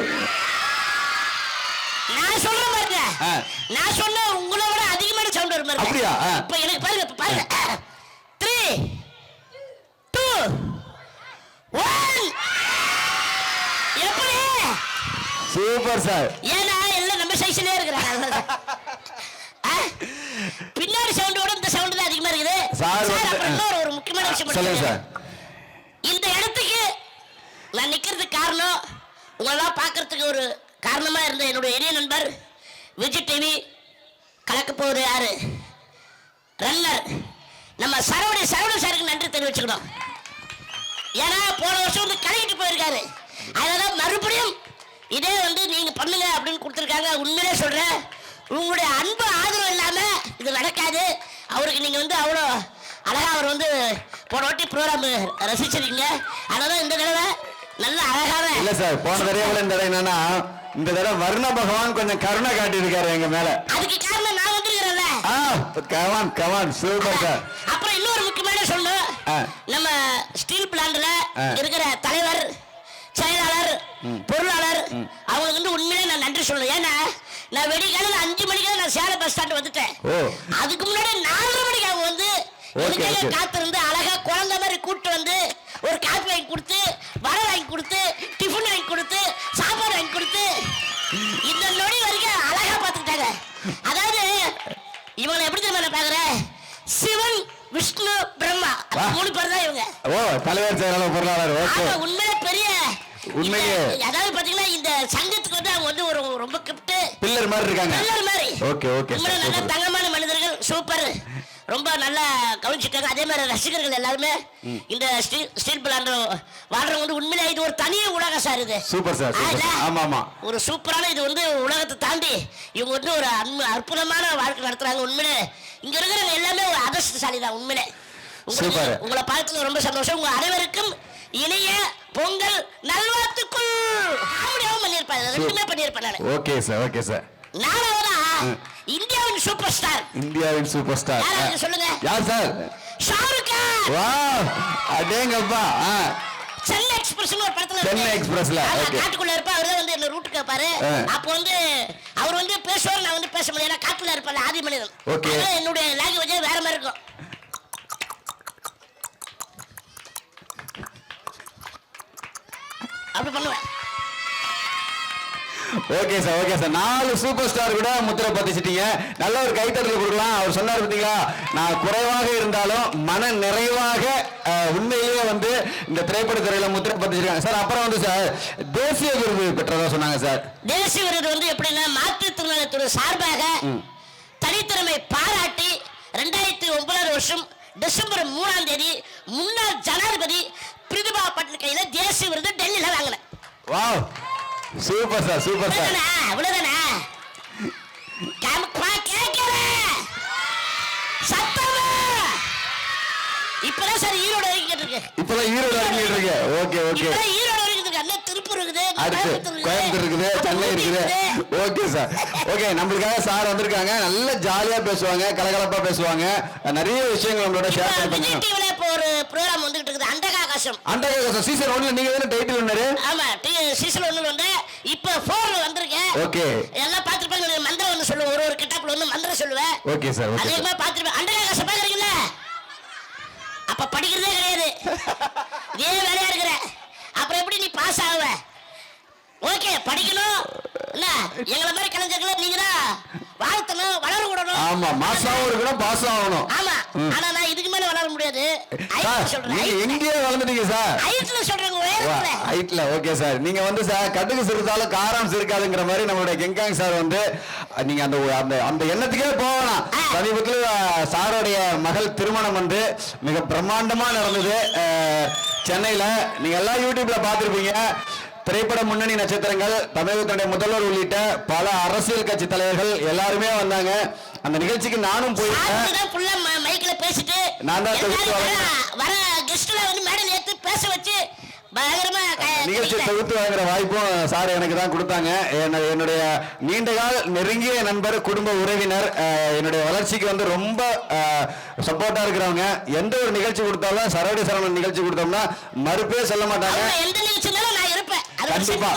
நான் சொல்றேன் பாருங்க, நான் சொன்ன உங்களை விட அதிகமான சவுண்ட் வரும் பாருங்க. அப்படியா? இப்ப எனக்கு பாருங்க, இப்ப பாருங்க 3 2 1. எப்படி? Super sir. ஏன்னா எல்லாம் நம்ம சைஸ்லயே இருக்கிறாங்க. பின்னாடி சவுண்டோட இந்த சவுண்ட் தான் அதிகமா இருக்குது சார். ஒரு முக்கியமான விஷயம் சொல்லுங்க சார். இந்த இடத்துக்கு நான் நிக்கிறதுக்கு காரணம், உங்களெல்லாம் பார்க்கறதுக்கு ஒரு காரணமா இருந்த என்னுடைய இளைய நண்பர் விஜய் டிவி கலக்க போகுது யாரு, ரன்னர் நம்ம சரவணன் சாருக்கு நன்றி தெரிவிச்சுக்கணும். ஏன்னா போன வருஷம் வந்து கலக்கிட்டு போயிருக்காரு. அதனால மறுபடியும் இதே வந்து நீங்க பண்ணுங்க அப்படின்னு கொடுத்துருக்காங்க. உண்மையிலே சொல்றேன், உங்களுடைய அன்பு ஆதரவு இல்லாம இது நடக்காது. அவருக்கு நீங்க வந்து அவ்வளோ அழகா அவர் வந்து போன வாட்டி ப்ரோக்ராம் ரசிச்சிருக்கீங்க. அதனால இந்த தடவை நல்ல அழகான இல்ல சார், போன தடவை இந்த தடவை என்னன்னா இந்த தடவை வர்ண பகவான் கொஞ்சம் கருணை காட்டியிருக்காரு எங்க மேல. அதுக்கு காரணம் நான் வந்துருக்கிறேன்ல. Come on super sir. அப்புறம் இன்னொரு முக்கியமான சொல்லணும், நம்ம ஸ்டீல் பிளான்ட்ல இருக்கிற தலைவர், செயலாளர், பொருளாளர் அவங்களுக்கு வந்து உண்மையிலே நான் நன்றி சொல்லணும். ஏன்னா நான் வெடிக்காலையில் 5 மணிக்கு நான் சேலம் பஸ் ஸ்டாண்ட் வந்துட்டேன். அதுக்கு முன்னாடி 4:30 மணிக்கு அவங்க வந்து காத்திருந்து அழகா குழந்தை மாதிரி கூப்பிட்டு வந்து ஒரு காஃபி வாங்கி கொடுத்து, வடை வாங்கி கொடுத்து, டிஃபன் வாங்கி கொடுத்து, சாப்பாடு வாங்கி கொடுத்து இந்த நொடி வரைக்கும் அழகா பார்த்துக்கிட்டாங்க. அதாவது இவங்களை எப்படி தெரியுமா நான் பாக்குறேன், சிவன், விஷ்ணு, பிரம்மா 3 பேர் தான் இவங்க. தலைவர் செயலாளர் பொருளாளர் உண்மையிலே பெரிய உண்மையே. அதாவது பாத்தீங்கன்னா இந்த சங்கத்துக்கு வந்து அவங்க வந்து ஒரு ரொம்ப கிஃப்ட் பில்லர் மாதிரி இருக்காங்க. பில்லர் மாதிரி. Okay okay. நல்ல தங்கமான மனிதர்கள், சூப்பர், ரொம்ப நல்லா கவனிச்சிருக்காங்க. அதே மாதிரி ரசிகர்கள் எல்லாருமே இந்த ஸ்டீல் பிளான்ட் வாழ்றவங்க வந்து உண்மையிலே இது ஒரு தனிய உலகம் சார். இது சூப்பர் சார். ஆமா ஆமா, ஒரு சூப்பரான இது வந்து உலகத்தை தாண்டி இவங்க வந்து ஒரு அற்புதமான வாழ்க்கை நடத்துறாங்க. உண்மையிலே இங்க இருக்கிறவங்க எல்லாமே ஒரு அதிர்ஷ்டசாலி தான். உண்மையிலே உங்களை பார்த்துல ரொம்ப சந்தோஷம். உங்க அனைவருக்கும் இணைய பொங்கல் நல்வாழ்த்துக்கள். காமெடியாவும் பண்ணியிருப்பாரு, ரெண்டுமே பண்ணியிருப்பாரு. Okay sir, okay sir. நாலாவதா இந்தியாவின் சூப்பர் ஸ்டார். இந்தியாவின் சூப்பர் ஸ்டார் சொல்லுங்க, யார் சார்? ஷாருக் கான். வாவ், அடேங்கப்பா. சென்னை எக்ஸ்பிரஸ் ஒரு படத்துல, சென்னை எக்ஸ்பிரஸ்ல காட்டுக்குள்ள இருப்பா. அவரு வந்து என்ன ரூட் கேட்பாரு. அப்போ வந்து அவர் வந்து பேசுவார், நான் வந்து பேச முடியாது. காட்டுல இருப்பாரு ஆதி மனிதன். ஓகே, என்னுடைய லாங்குவேஜ் வேற மாதிரி இருக்கும். அப்படி பண்ணுவேன். Okay sir, okay sir. 4 super star கூட முத்திரை பதிச்சிட்டீங்க. நல்ல ஒரு கைத்தட்டல் கொடுக்கலாம். அவர் சொன்னார் பார்த்தீங்களா, நான் குறைவாக இருந்தாலும் மன நிறைவாக உண்மையிலேயே வந்து இந்த திரைப்படத்துறையில முத்திரை பதிச்சிருக்காங்க சார். அப்புறம் வந்து சார் தேசிய விருது பெற்றதா சொன்னாங்க சார். தேசிய விருது வந்து எப்படின்னா மாற்றுத்திறனாளித்துறை சார்பாக தனித்திறமை பாராட்டி 2009 வருஷம் டிசம்பர் 3ஆம் தேதி முன்னாள் ஜனாதிபதி பிரதிபா பட்டேல் கையில தேசிய விருது டெல்லியில வாங்கினேன். Wow, super sir, super sir. அவ்வளவுதானே? கேட்கல சத்தமா இப்பதான் சார் ஈரோடு வரைக்கும் இருக்கு. இப்பதான் ஈரோடு வரைக்கும் இருக்கு. Okay okay. இப்பதான் ஈரோடு வரைக்கும் இருக்கு. அண்ணா திருப்பூர் இருக்குது, கோயம்புத்தூர் இருக்குது, சென்னை இருக்குது. Okay sir, okay. நம்மளுக்காக சார் வந்திருக்காங்க. நல்ல ஜாலியா பேசுவாங்க, கலகலப்பா பேசுவாங்க. நிறைய விஷயங்கள் நம்மளோட ஷேர் பண்ணுவாங்க. டிவில இப்போ ஒரு ப்ரோகிராம் வந்துட்டு இருக்குது, அண்டகாகாசம். அண்டகாகாசம் சீசன் 1ல நீங்க தான டைட்டில் வின்னரு? ஆமா, சீசன் 1ல வந்து இப்போ 4ல வந்திருக்கேன். ஓகே, எல்லாம் பாத்துப்பாங்க. மந்திரம் ஒன்னு சொல்லுவேன், ஒரு கிட்டாப்ல ஒன்னு மந்திரம் சொல்லுவேன். Okay sir, okay. அதே மாதிரி பாத்துப்பேன். அண்டகாகாசம் பாக்குறீங்களா? அப்ப படிக்கிறதே கிடையாது, இதே வேலையா இருக்கிற. அப்புறம் எப்படி நீ பாஸ் ஆகுவ? ஓகே, படிக்கணும். என்ன எங்களை மாதிரி கலைஞர்களை நீங்க தான் வாழ்த்தணும், வளர விடணும். ஆமா, மாசாவும் இருக்கணும், பாஸ் ஆகணும். ஆமா, ஆனா நான் இதுக்கு மேல வளர முடியாது. நீங்க எங்கேயே வளர்ந்துட்டீங்க சார். ஹைட்ல சொல்றேங்க, உயரத்துல. ஹைட்ல ஓகே சார். நீங்க வந்து சார் கட்டுக்கு சிறுத்தாலும் காரம் சிறுக்காதுங்கிற மாதிரி நம்மளுடைய கிங்காங் சார் வந்து நீங்க அந்த அந்த அந்த எண்ணத்துக்கே போகலாம். சமீபத்தில் சாரோடைய மகள் திருமணம் வந்து மிக பிரம்மாண்டமா நடந்தது சென்னையில. நீங்க எல்லாம் யூடியூப்ல பார்த்திருப்பீங்க. திரைப்பட முன்னணி நட்சத்திரங்கள், தமிழகத்துடைய முதல்வர் உள்ளிட்ட பல அரசியல் கட்சி தலைவர்கள் எல்லாருமே வந்தாங்க. அந்த நிகழ்ச்சிக்கு நானும் போயிருக்கேன். மைக்ல பேசிட்டு நான் தான் வர கெஸ்ட்ல வந்து மேடையில ஏத்து பேச வச்சு நிகழ்ச்சி தொகுத்து வழங்குற வாய்ப்பும் சார் எனக்கு தான் கொடுத்தாங்க. என்னுடைய நீண்டகால நெருங்கிய நண்பர், குடும்ப உறவினர், என்னுடைய வளர்ச்சிக்கு வந்து ரொம்ப சப்போர்ட்டா இருக்கிறவங்க. எந்த ஒரு நிகழ்ச்சி கொடுத்தாலும் சரவடி சரவணன் நிகழ்ச்சி கொடுத்தோம்னா மறுப்பே சொல்ல மாட்டாங்க. கண்டிப்பா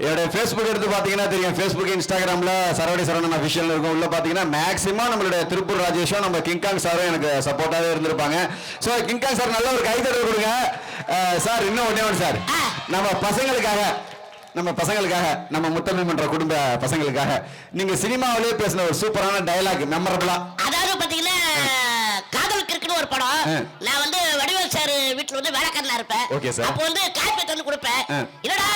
என்னுடைய Facebook எடுத்து பாத்தீங்கன்னா தெரியும். Facebook, இன்ஸ்டாகிராம்ல சரவடி சரவணன் அபிஷியல் இருக்கும். உள்ள பாத்தீங்கன்னா மேக்ஸிமம் நம்மளுடைய திருப்பூர் ராஜேஷும் நம்ம கிங்காங் சாரும் எனக்கு சப்போர்ட்டாவே இருந்திருப்பாங்க. சோ கிங்காங் சார் நல்ல ஒரு கைத்தட்டல் கொடுங்க சார். இன்னும் ஒண்ணே ஒன்று சார், நம்ம பசங்களுக்காக நம்ம முத்தமிழ் மன்ற குடும்ப பசங்களுக்காக நீங்க சினிமாவிலே பேசின ஒரு சூப்பரான டயலாக் மெமரபிளா. அதாவது பாத்தீங்கன்னா காதல் கிறுக்குன்னு ஒரு படம். நான் வந்து வடிவேல் சார் வீட்டுல வந்து வேலைக்காரனா இருப்பேன். அப்போ வந்து காப்பி தந்து கொடுப்பேன். இல்லடா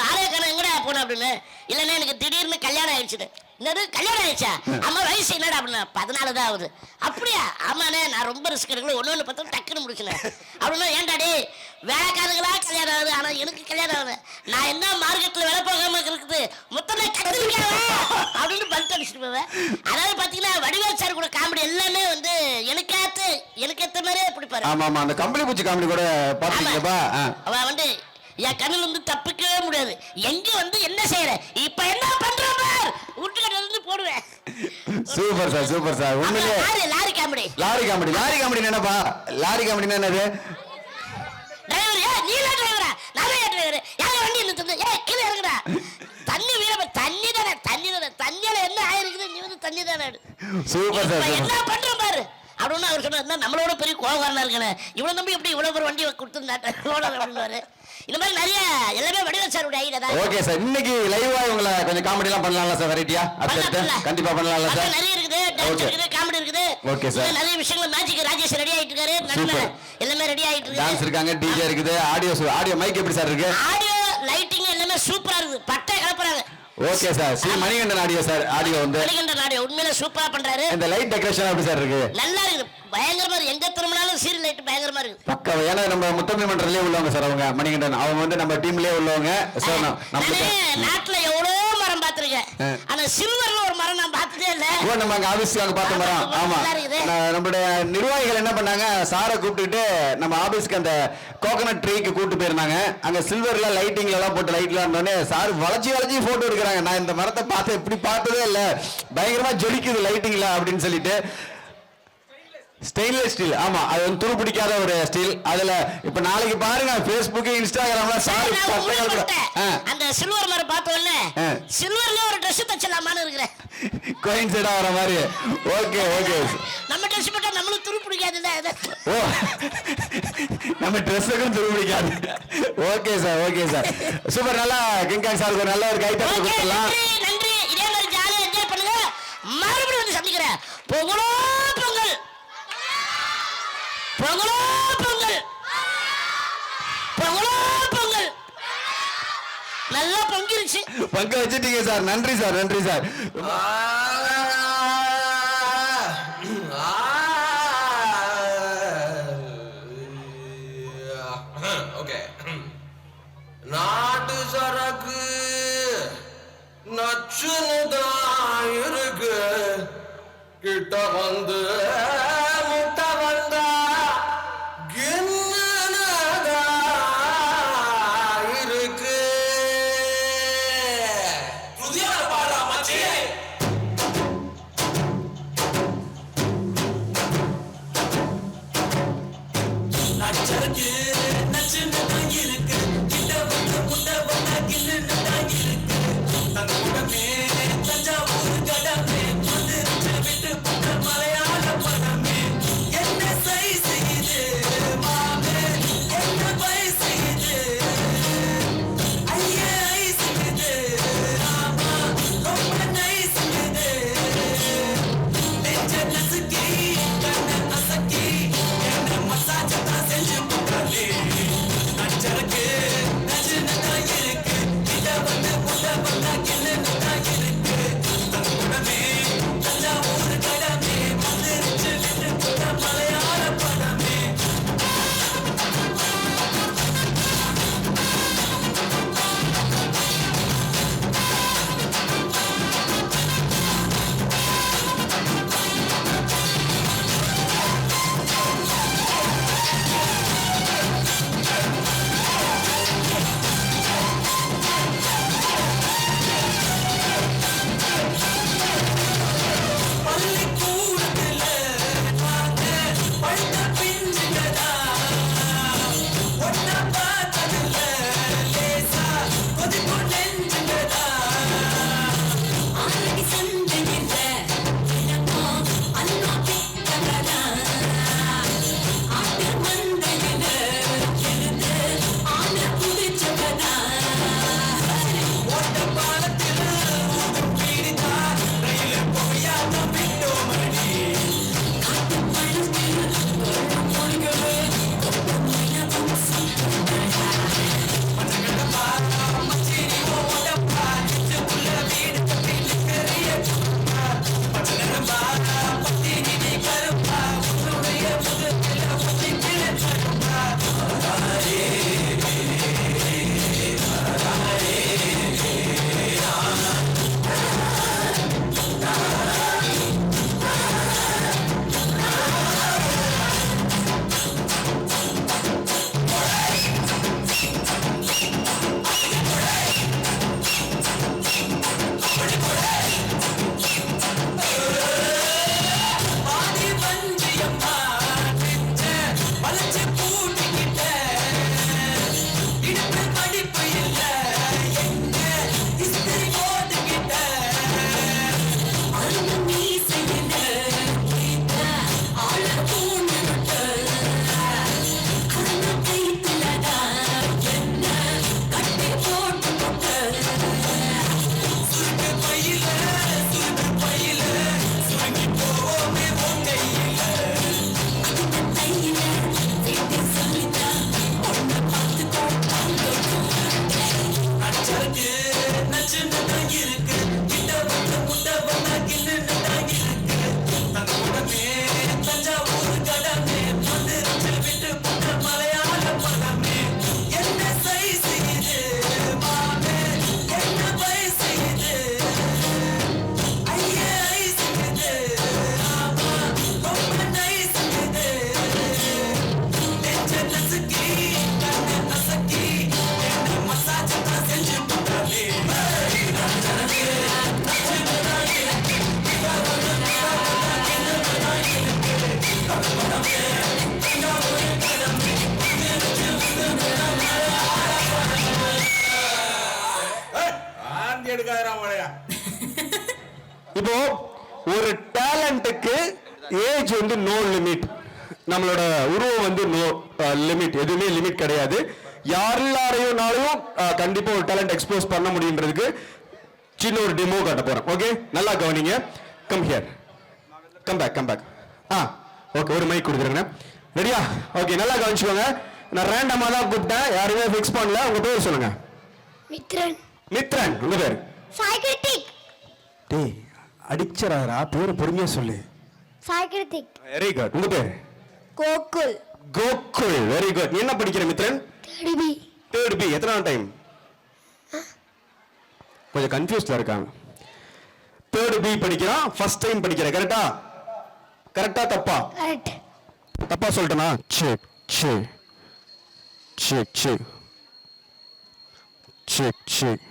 ஆலயக்காரன் எங்கடா போன அப்படின்னு. இல்லைன்னா எனக்கு திடீர்னு கல்யாணம் ஆயிடுச்சு. என்னது கல்யாணம் ஆயிடுச்சா? அம்மா வயசு என்னடா அப்படின்னா 14 தான் ஆகுது. அப்படியா? ஆமாண்ணே நான் ரொம்ப ரிஸ்க் எடுக்கல, ஒன்று பார்த்தா டக்குன்னு முடிச்சுனேன் அப்படின்னா. ஏன்டாடி வேலைக்காரங்களா கல்யாணம் ஆகுது, ஆனால் எனக்கு கல்யாணம் ஆகுது, நான் என்ன மார்க்கெட்டில் வேலை போகாம இருக்குது மொத்தமே கத்துருக்கேன் அப்படின்னு பல்ட் அடிச்சுட்டு போவேன். அதாவது பார்த்தீங்கன்னா வடிவேல் சார் கூட காமெடி எல்லாமே வந்து எனக்கு ஏற்ற மாதிரியே பிடிப்பாரு. ஆமா ஆமா, அந்த கம்பளி பூச்சி காமெடி கூட பாத்தீங்கப்பா. அவன் வந்து என் கண்ணில் வந்து தப்பிக்கவே முடியாது. எங்க வந்து என்ன செய்யற இப்ப என்ன பண்ற பார் வீட்டுக்கிட்ட இருந்து போடுவேன். Super sir super sir. உண்மையிலே லாரி காமெடி என்னப்பா? லாரி காமெடி என்னது? டிரைவர் நீல டிரைவரா? நானே டிரைவர். யார வண்டி நிறுத்துங்க. கீழே இறங்குடா. தண்ணி வீர தண்ணி தானே தண்ணியில என்ன ஆயிருக்குது, நீ வந்து தண்ணி தானே. Super sir. என்ன பண்ற பாரு அப்படின்னு அவர் சொன்னார். நம்மளோட பெரிய கோபக்காரனா இருக்கேன், இவ்வளவு நம்பி எப்படி இவ்வளவு பேர் வண்டி கொடுத்துருந்தாரு. இந்த மாதிரி நிறைய எல்லாமே வடிவேல் சாருடைய ஐடியா தான். ஓகே சார், இன்னைக்கு லைவா இவங்கள கொஞ்சம் காமெடி எல்லாம் பண்ணலாம்ல சார்? வெரைட்டியா கண்டிப்பா பண்ணலாம்ல சார்? நிறைய இருக்குது, டான்ஸ் இருக்குது, காமெடி இருக்குது. ஓகே சார், நிறைய விஷயங்கள். மேஜிக் ராஜேஷ் ரெடி ஆயிட்டு இருக்காரு, நடுவுல எல்லாமே ரெடி ஆயிட்டு இருக்கு. டான்ஸ் இருக்காங்க, டிஜே இருக்குது, ஆடியோ மைக் எப்படி சார் இருக்கு? ஆடியோ லைட்டிங் எல்லாமே சூப்பரா இருக்குது, பட்டை கலப்புறாங்க. Okay sir. Manikandan audio sir, audio வந்து மணிகண்டன் ஆடியோ உண்மையில சூப்பரா பண்றாரு. இந்த லைட் டெக்கரேஷன் எப்படி சார் இருக்கு? நல்லா இருக்குது, பயங்கரமா இருக்கு. எங்க திரும்பினாலும் சீரியல் லைட் பயங்கரமா இருக்கு. பக்கா. ஏன்னா நம்ம முத்தமிழ் மன்றத்திலே உள்ளவங்க சார் அவங்க மணிகண்டன், அவங்க வந்து நம்ம டீம்லயே உள்ளவங்க. நாட்டுல எவ்வளவு மரம் பாத்துருக்கேன், ஆனா சில்வர்ல ஒரு மரம் நான் பார்த்ததே இல்ல. ஓ, நம்ம அங்க ஆபீஸ்க்கு அங்க பார்த்த மரம். ஆமா, நம்மளுடைய நிர்வாகிகள் என்ன பண்ணாங்க, சாரை கூப்பிட்டுட்டு நம்ம ஆபீஸ்க்கு அந்த கோகனட் ட்ரீக்கு கூப்பிட்டு போயிருந்தாங்க. அங்க சில்வர்ல லைட்டிங்ல எல்லாம் போட்டு லைட்லாம் இருந்தோடனே சார் வளைச்சி போட்டோ எடுக்கிறாங்க. நான் இந்த மரத்தை பார்த்து இப்படி பார்த்ததே இல்ல, பயங்கரமா ஜொலிக்குது லைட்டிங்ல அப்படின்னு சொல்லிட்டு. Stainless steel. ஆமா, அது வந்து துரு பிடிக்காத ஒரு ஸ்டீல். அதுல இப்ப நாளைக்கு பாருங்க Facebook இன்ஸ்டாகிராம்ல சாரி அந்த சில்வர் மரம் பார்த்தோம்ல, சில்வர்ல ஒரு Dress தச்சலாமான்னு இருக்கறேன். கோயின்சைடா வர மாதிரி. Okay okay. நம்ம Dress போட்டா நம்மளுக்கு துரு பிடிக்காதுல. ஓ, நம்ம Dressக்கும் துரு பிடிக்காது. Okay sir okay sir. Super. நல்லா கிங்காங் சார் ஒரு நல்ல ஒரு கைத்தட்டல் கொடுக்கலாம். நன்றி. இதே மாதிரி ஜாலியா என்ஜாய் பண்ணுங்க. மறுபடியும் வந்து சந்திக்கிறேன். பொங்கலோ பொங்கல், பொங்கலோ பொங்கல், பொங்கலோ பொங்கல். நல்லா பொங்கிருச்சு. பங்க வச்சிட்டீங்க சார். நன்றி சார், நன்றி சார். ஓகே. நாட்டு சரக்கு நச்சுன்னு தான் இருக்கு, கிட்ட வந்து முட்டை வந்தா இருக்கு. புதிய பாடா மச்சி. நச்சருக்கு நச்சுன்னு தான் இருக்கு, கிட்ட வந்து முட்டை வந்தா கிண்ணுன்னு தான் இருக்கு. தங்கமே தஞ்சாவூர் கடமே வந்துருச்சு விட்டு புட்ட மலையாள படமே. என்ன சைஸ் இது மாமே, என்ன வயசு இது, ஐயா ஐஸ் இது, ஆமா ரொம்ப நைஸ் இது. நெஞ்ச நசுக்கி கண்ண அசக்கி என்ன மசாஜ் தான் செஞ்சு முட்டாளே. இப்போ ஒரு டேலண்ட்டுக்கு ஏஜ் வந்து நோ லிமிட். நம்மளோட உருவம் வந்து நோ லிமிட், எதுவுமே லிமிட் கிடையாது. எல்லாரையும் கண்டிப்பா ஒரு டேலண்ட் எக்ஸ்போஸ் பண்ண முடியுன்றதுக்கு சின்ன ஒரு டெமோ காட்ட போறேன். ஓகே, நல்லா கவனிங்க. Come here, come back. Okay, ஒரு மைக் கொடுத்துருங்க. ரெடியா? ஓகே, நல்லா கவனிச்சுக்கோங்க. நான் ரேண்டமா தான் கூப்பிட்டேன், யாருமே ஃபிக்ஸ் பண்ணல. உங்க பேர் சொல்லுங்க. மித்ரன். உங்க பேர்? சாய்கிருத்திக். டேய், அடிச்சறாரா, பேர் பொறுமையா சொல்லு. சாய்கிருத்திக். Very good. உங்க பேர்? கோகுல். Gokul, very good. நீ என்ன படிக்கிற மித்ரன்? Third B. எத்தனாவது டைம்? கொஞ்சம் கன்ஃபியூஸ்ல இருக்காங்க. தேர்ட் பி படிக்கிறான், ஃபர்ஸ்ட் டைம் படிக்கிற. கரெக்டா? கரெக்டா தப்பா? கரெக்ட். தப்பா சொல்லிட்டேனா? Check check check check check check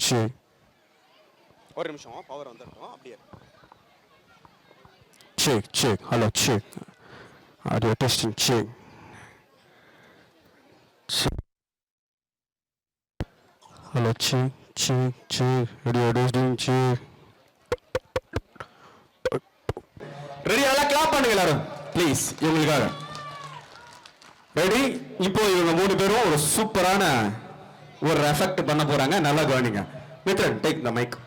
check. ஒரு நிமிஷம், பவர் வந்துட்டோம். அப்படியே check. Hello, check. Audio testing. Check. Hello, check. Audio testing. Check. Ready? எல்லாம் கிளாப் பண்ணுங்க எல்லாரும் ப்ளீஸ், இவங்களுக்காக. ரெடி? இப்போ இவங்க 3 பேரும் ஒரு சூப்பரான ஒரு எஃபெக்ட் பண்ண போறாங்க. நல்லா கவனிங்க. Mithran, take the mike.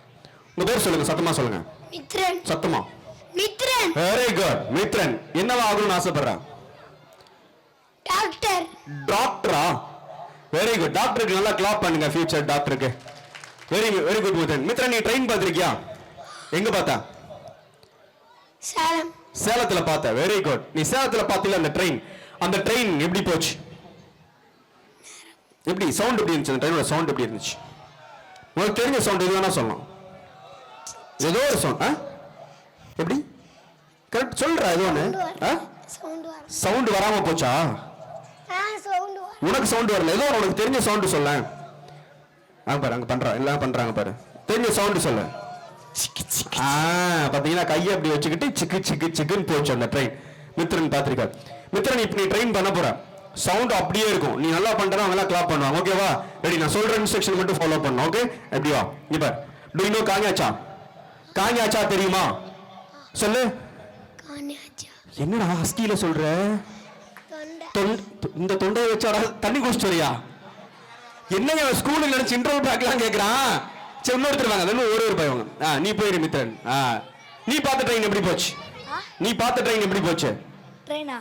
உங்க பேர் சொல்லுங்க, சத்தமா சொல்லுங்க. மித்ரன். சத்தமா. மித்ரன். Very good. மித்ரன் என்னவா ஆகணும்னு ஆசைப்படுறா? டாக்டர். டாக்டரா? Very good. டாக்டருக்கு நல்லா கிளாப் பண்ணுங்க, ஃபியூச்சர் டாக்டருக்கு. Very good Mithran. மித்ரன், நீ ட்ரெயின் பார்த்திருக்கியா? எங்க பார்த்தா? சேலம். சேலத்துல பார்த்த. Very good. நீ சேலத்துல பார்த்தில அந்த ட்ரெயின் எப்படி போச்சு? எப்படி சவுண்ட் எப்படி இருந்துச்சு? அந்த ட்ரெயினோட சவுண்ட் எப்படி இருந்துச்சு? உங்களுக்கு தெரிஞ்ச சவுண்ட் எது வேணா சொல்லலாம். ஏதோ ஒரு சவுண்ட். எப்படி? கரெக்ட் சொல்றா. ஏதோ ஒன்று சவுண்ட் வராம போச்சா? உனக்கு சவுண்ட் வரல. ஏதோ உனக்கு தெரிஞ்ச சவுண்ட் சொல்ல. பாரு, அங்க பண்றா, எல்லாம் பண்றாங்க பாரு. தெரிஞ்ச சவுண்ட் சொல்லு. பாத்தீங்கன்னா கையை அப்படி வச்சுக்கிட்டு சிக்குன்னு போச்சு அந்த ட்ரெயின். மித்ரன் பார்த்திருக்காரு. மித்ரன், இப்ப நீ ட்ரெயின் பண்ண போற, சவுண்ட் அப்படியே இருக்கும். நீ நல்லா பண்றா, அவங்க எல்லாம் கிளாப் பண்ணுவாங்க. ஓகேவா? ரெடி? நான் சொல்ற இன்ஸ்ட்ரக்ஷன் மட்டும் ஃபாலோ பண்ணணும். ஓகே? எப்படி வா? இங்க பாரு. டு யூ நோ காஞ்சாச்சா தெரியுமா? சொல்லு. என்னடா ஹஸ்கில சொல்ற? இந்த தொண்டையை வச்சாடா தண்ணி குடிச்சிட்டு வரியா? என்னங்க ஸ்கூல்ல நினைச்சு இன்டர்வல் பேக்லாம் கேக்குறான். சரி, இன்னொருத்தர் வாங்க. அதெல்லாம் ஒரு பையன். நீ போயிரு மித்ரன். நீ பார்த்த ட்ரெயின் எப்படி போச்சு? ட்ரெயினா?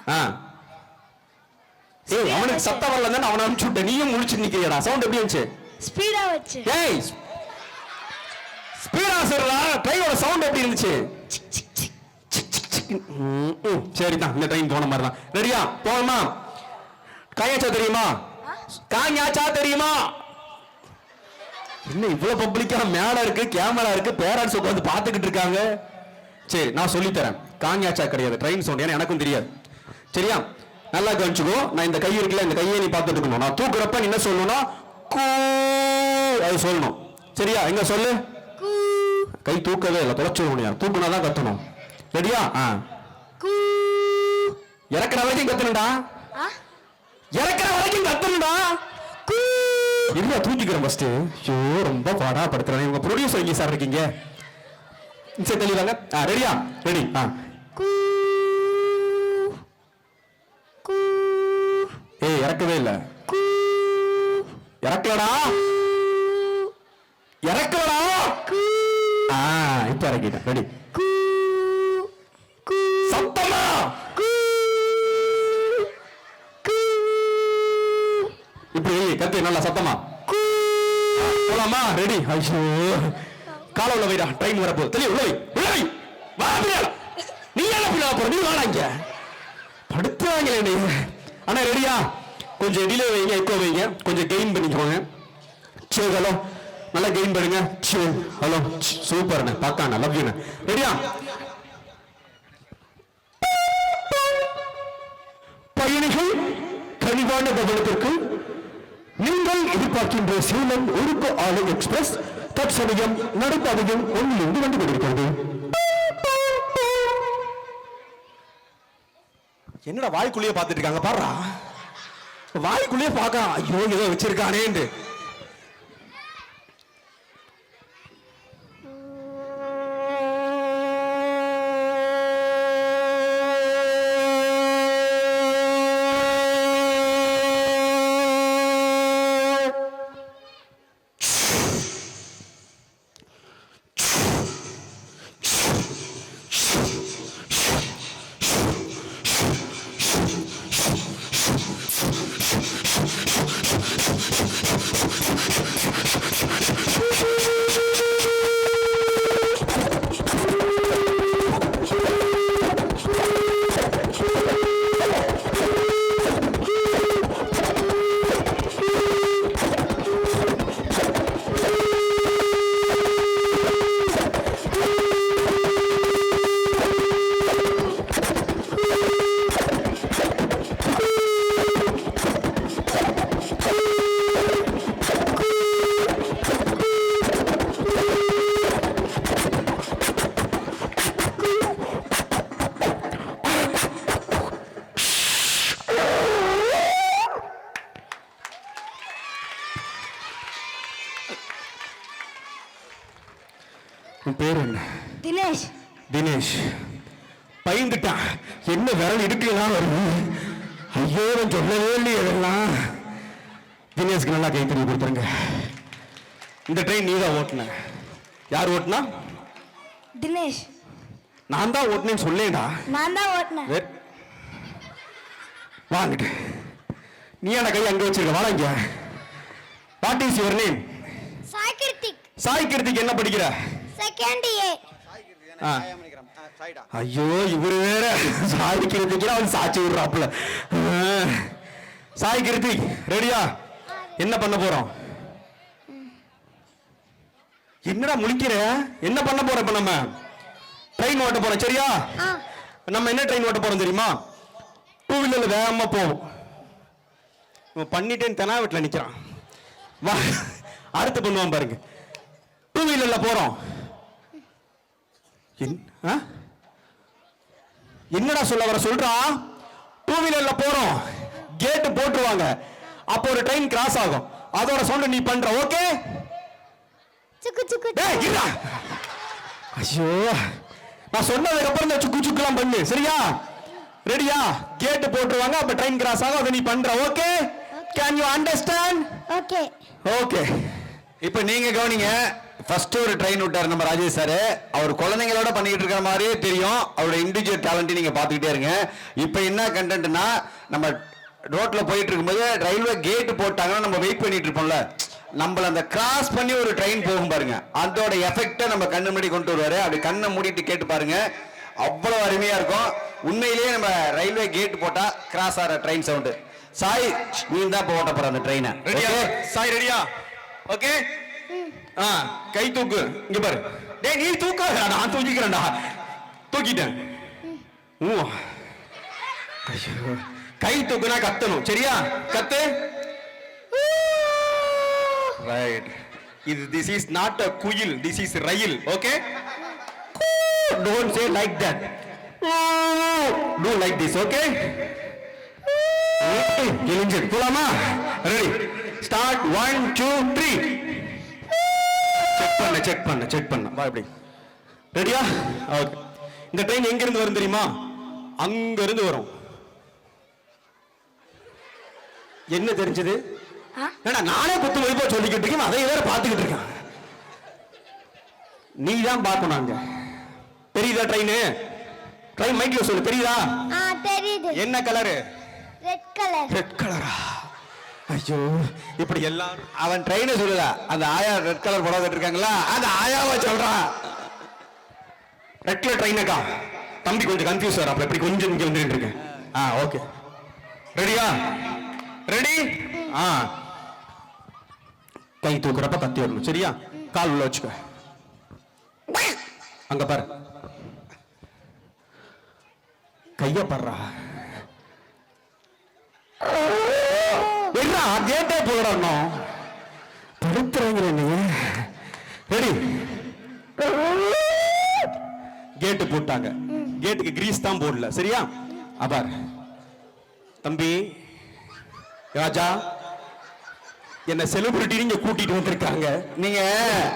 ஏய், அவனுக்கு சத்தம் வரல தானே அவனை அனுப்பிச்சு விட்ட. நீயும் முழிச்சு நிக்கிறியடா. சவுண்ட் எப்படி இருந்துச்சு? ஸ்பீடா வச்சு. ஏய், ஸ்பீடா சொல்றா. ட்ரெயினோட சவுண்ட் எப்படி இருந்துச்சு? சரிதான், இந்த ட்ரெயின் போன மாதிரி தான். ரெடியா? போகணுமா? காஞ்சாச்சா தெரியுமா? என்ன இவ்வளவு பப்ளிக்கா மேல இருக்கு, கேமரா இருக்கு, பேரண்ட்ஸ் உட்கார்ந்து பாத்துக்கிட்டு இருக்காங்க. சரி, நான் சொல்லி தரேன். காஞ்சாச்சா கிடையாது, ட்ரெயின் சவுண்ட். ஏன்னா எனக்கும் தெரியாது. சரியா? நல்லா கவனிச்சுக்கோ. நான் இந்த கை இருக்குல்ல, இந்த கையை நீ பார்த்துட்டு இருக்கணும். நான் தூக்குறப்ப நீ என்ன சொல்லணும்னா அது சொல்லணும். சரியா? எங்க சொல்லு. கை தூக்கவே இல்லை, தொலைச்சிடணும். தூக்குனாதான் கத்தணும். ரெடியா? இறக்குற வரைக்கும் கத்தணும்டா. இல்ல, தூக்கிக்கிறேன் ஃபர்ஸ்ட். ஐயோ, ரொம்ப பாடா படுத்துறேன். உங்க ப்ரொடியூசர் எங்க சார் இருக்கீங்க? சரி, தெளிவாங்க. ரெடியா? ரெடி. ஏய், இறக்கவே இல்ல. இறக்கலடா. இப்ப இறக்கிட்டேன். ரெடி? சத்தமா இப்படி கத்து, நல்லா சத்தமா போலாமா? ரெடி? ஐயோ, கால உள்ள வைடா, ட்ரெயின் வரப்போகுது. தெளிவு. உள்ள வை. வா, நீ என்ன பிள்ளை போற? நீ வாடா இங்க. படுத்துவாங்களே நீ. ஆனா ரெடியா? கொஞ்சம் டிலே வைங்க, எக்கோ வைங்க, கொஞ்சம் கெயின் பண்ணிக்கோங்க. சரி, ஹலோ, நல்லா கெயின் பண்ணுங்க. ஹலோ, சூப்பர்ண்ணே, பார்த்தாண்ணே, லவ் யூண்ணே. ரெடியா? பயணிகள் கனிவான கவனத்திற்கு நீங்கள் எதிர்பார்க்கின்ற சேலம் உருக்கு ஆலை எக்ஸ்பிரஸ் தற்சமயம் நடைபாதையில் ஒன்றிலிருந்து வந்து கொண்டிருக்கிறது. என்னடா வாய்க்குள்ளேயே பார்த்துட்டு இருக்காங்க பாருடா, வாய்க்குள்ளேயே பார்க்க ஐயோ ஏதோ வச்சிருக்கானே. பேர் என்ன? தினேஷ். தினேஷ் பயந்துட்டான். என்ன விரல் இடுக்கலாம் வருது. ஐயோ நான் சொல்லவே இல்லையே இதெல்லாம். தினேஷ்க்கு நல்லா கை தண்ணி கொடுத்துருங்க. இந்த ட்ரெயின் நீ தான் ஓட்டுன. யார் ஓட்டுனா? தினேஷ். நான் தான் ஓட்டுனேன்னு சொல்லேடா. நான் தான் ஓட்டுனேன். வாங்கிட்டு நீ என்ன கை அங்க வச்சிருக்க? வாடா இங்க. What is your name? Sai Hrithik. Sai Hrithik என்ன படிக்கிற? செகண்ட் ஏ. ஐயோ இவரு வேற சாய் கிருத்திக் அவன் சாட்சி விடுறாப்புல. சாய் கிருத்திக் ரெடியா? என்ன பண்ண போறோம்? என்னடா முழிக்கிற? என்ன பண்ண போறோம்? இப்ப நம்ம ட்ரெயின் ஓட்ட போறோம் சரியா? நம்ம என்ன ட்ரெயின் ஓட்ட போறோம் தெரியுமா? டூ வீலர்ல வேகமா போவோம். பண்ணிட்டேன்னு தெனா வீட்டுல நிக்கிறான். வா அடுத்து பண்ணுவான் பாருங்க. டூ வீலர்ல போறோம். என்னடா சொல்ல வர சொல்றா? டூ வீலர்ல போறோம், கேட் போட்டுருவாங்க, அப்போ ஒரு ட்ரெயின் கிராஸ் ஆகும், அதோட சவுண்ட் நீ பண்ற. ஓகே? சுக்கு சுக்கு. டேய் இருடா. ஐயோ நான் சொன்னதுக்கு அப்புறம் இந்த சுக்கு சுக்குலாம் பண்ணு சரியா? ரெடியா? கேட் போட்டுருவாங்க, அப்ப ட்ரெயின் கிராஸ் ஆகும், அதை நீ பண்ற. Okay? Can you understand? Okay. Okay. இப்போ நீங்க கவனிங்க. ஃபர்ஸ்ட் ஒரு ட்ரெயின் விட்டார் நம்ம ராஜேஷ் சார். அவர் குழந்தைங்களோட பண்ணிட்டு இருக்கிற மாதிரியே தெரியும். அவரோட இண்டிவிஜுவல் டேலண்ட் நீங்க பாத்துக்கிட்டே இருங்க. இப்போ என்ன கண்டென்ட்னா, நம்ம ரோட்ல போயிட்டு இருக்கும்போது ரயில்வே கேட் போட்டாங்கன்னா நம்ம வெயிட் பண்ணிட்டு இருப்போம்ல, நம்மள அந்த கிராஸ் பண்ணி ஒரு ட்ரெயின் போகும் பாருங்க, அதோட எஃபெக்டை நம்ம கண்ணு மூடி கொண்டு வருவாரு. அப்படி கண்ணை மூடிட்டு கேட்டு பாருங்க, அவ்வளவு அருமையா இருக்கும். உண்மையிலேயே நம்ம ரயில்வே கேட் போட்டா கிராஸ் ஆகிற ட்ரெயின் சவுண்டு. சாய் நீ தான் இப்போ ஓட்ட போற அந்த ட்ரெயினை. ரெடியா சாய்? ரெடியா? ஓகே. கை தூக்கு. இங்க பாரு. டேய் நீ தூக்காதடா, நான் தூக்கிக்கிறேன்டா. தூக்கிட்டேன். கை தூக்குனா கத்தணும் சரியா? கத்து. ரைட். இது திஸ் இஸ் நாட் a குயில், this is rail. Okay? Don't say like that. Do like this. Okay? இளைஞர் போலாமா? Ready start. 1 2 3. செக் பண்ண வா. இப்படி ரெடியா? ஓகே. இந்த ட்ரெயின் எங்க இருந்து வரும் தெரியுமா? அங்க இருந்து வரும். என்ன தெரிஞ்சது? நானே குத்து மதிப்பா சொல்லிக்கிட்டு இருக்கேன், அதை வேற பாத்துக்கிட்டு இருக்கேன். நீ தான் பார்க்கணும். அங்க தெரியுதா ட்ரெயின்? ட்ரெயின் மைக்ல சொல்லு. தெரியுதா? தெரியுது. என்ன கலரு? Red colour. ரெட் கலரா? ஐயோ இப்படி எல்லாரும் அவன் ட்ரெயினை சொல்லல, அந்த ஆயா ரெட் கலர் புடவை கட்டிருக்காங்களா அந்த ஆயாவை சொல்றான். ரெட் கலர் ட்ரெயினக்கா? தம்பி கொஞ்சம் கன்ஃபியூஸ் வர, அப்படி கொஞ்சம் இங்க வந்துட்டு இருக்கேன். ஓகே. ரெடியா? ரெடி? கை தூக்குறப்ப கத்தி வரணும் சரியா? கால் உள்ள வச்சுக்க. அங்க பாரு, கைய படுறா. என்ன கேட்டே போடணும் படுத்துறீங்க நீங்க. ரெடி? கேட்டு போட்டாங்க. கேட்டுக்கு கிரீஸ் தான் போடல. சரியா? அபார் தம்பி ராஜா, என்ன செலிபிரிட்டி நீங்க கூட்டிட்டு வந்திருக்காங்க. நீங்க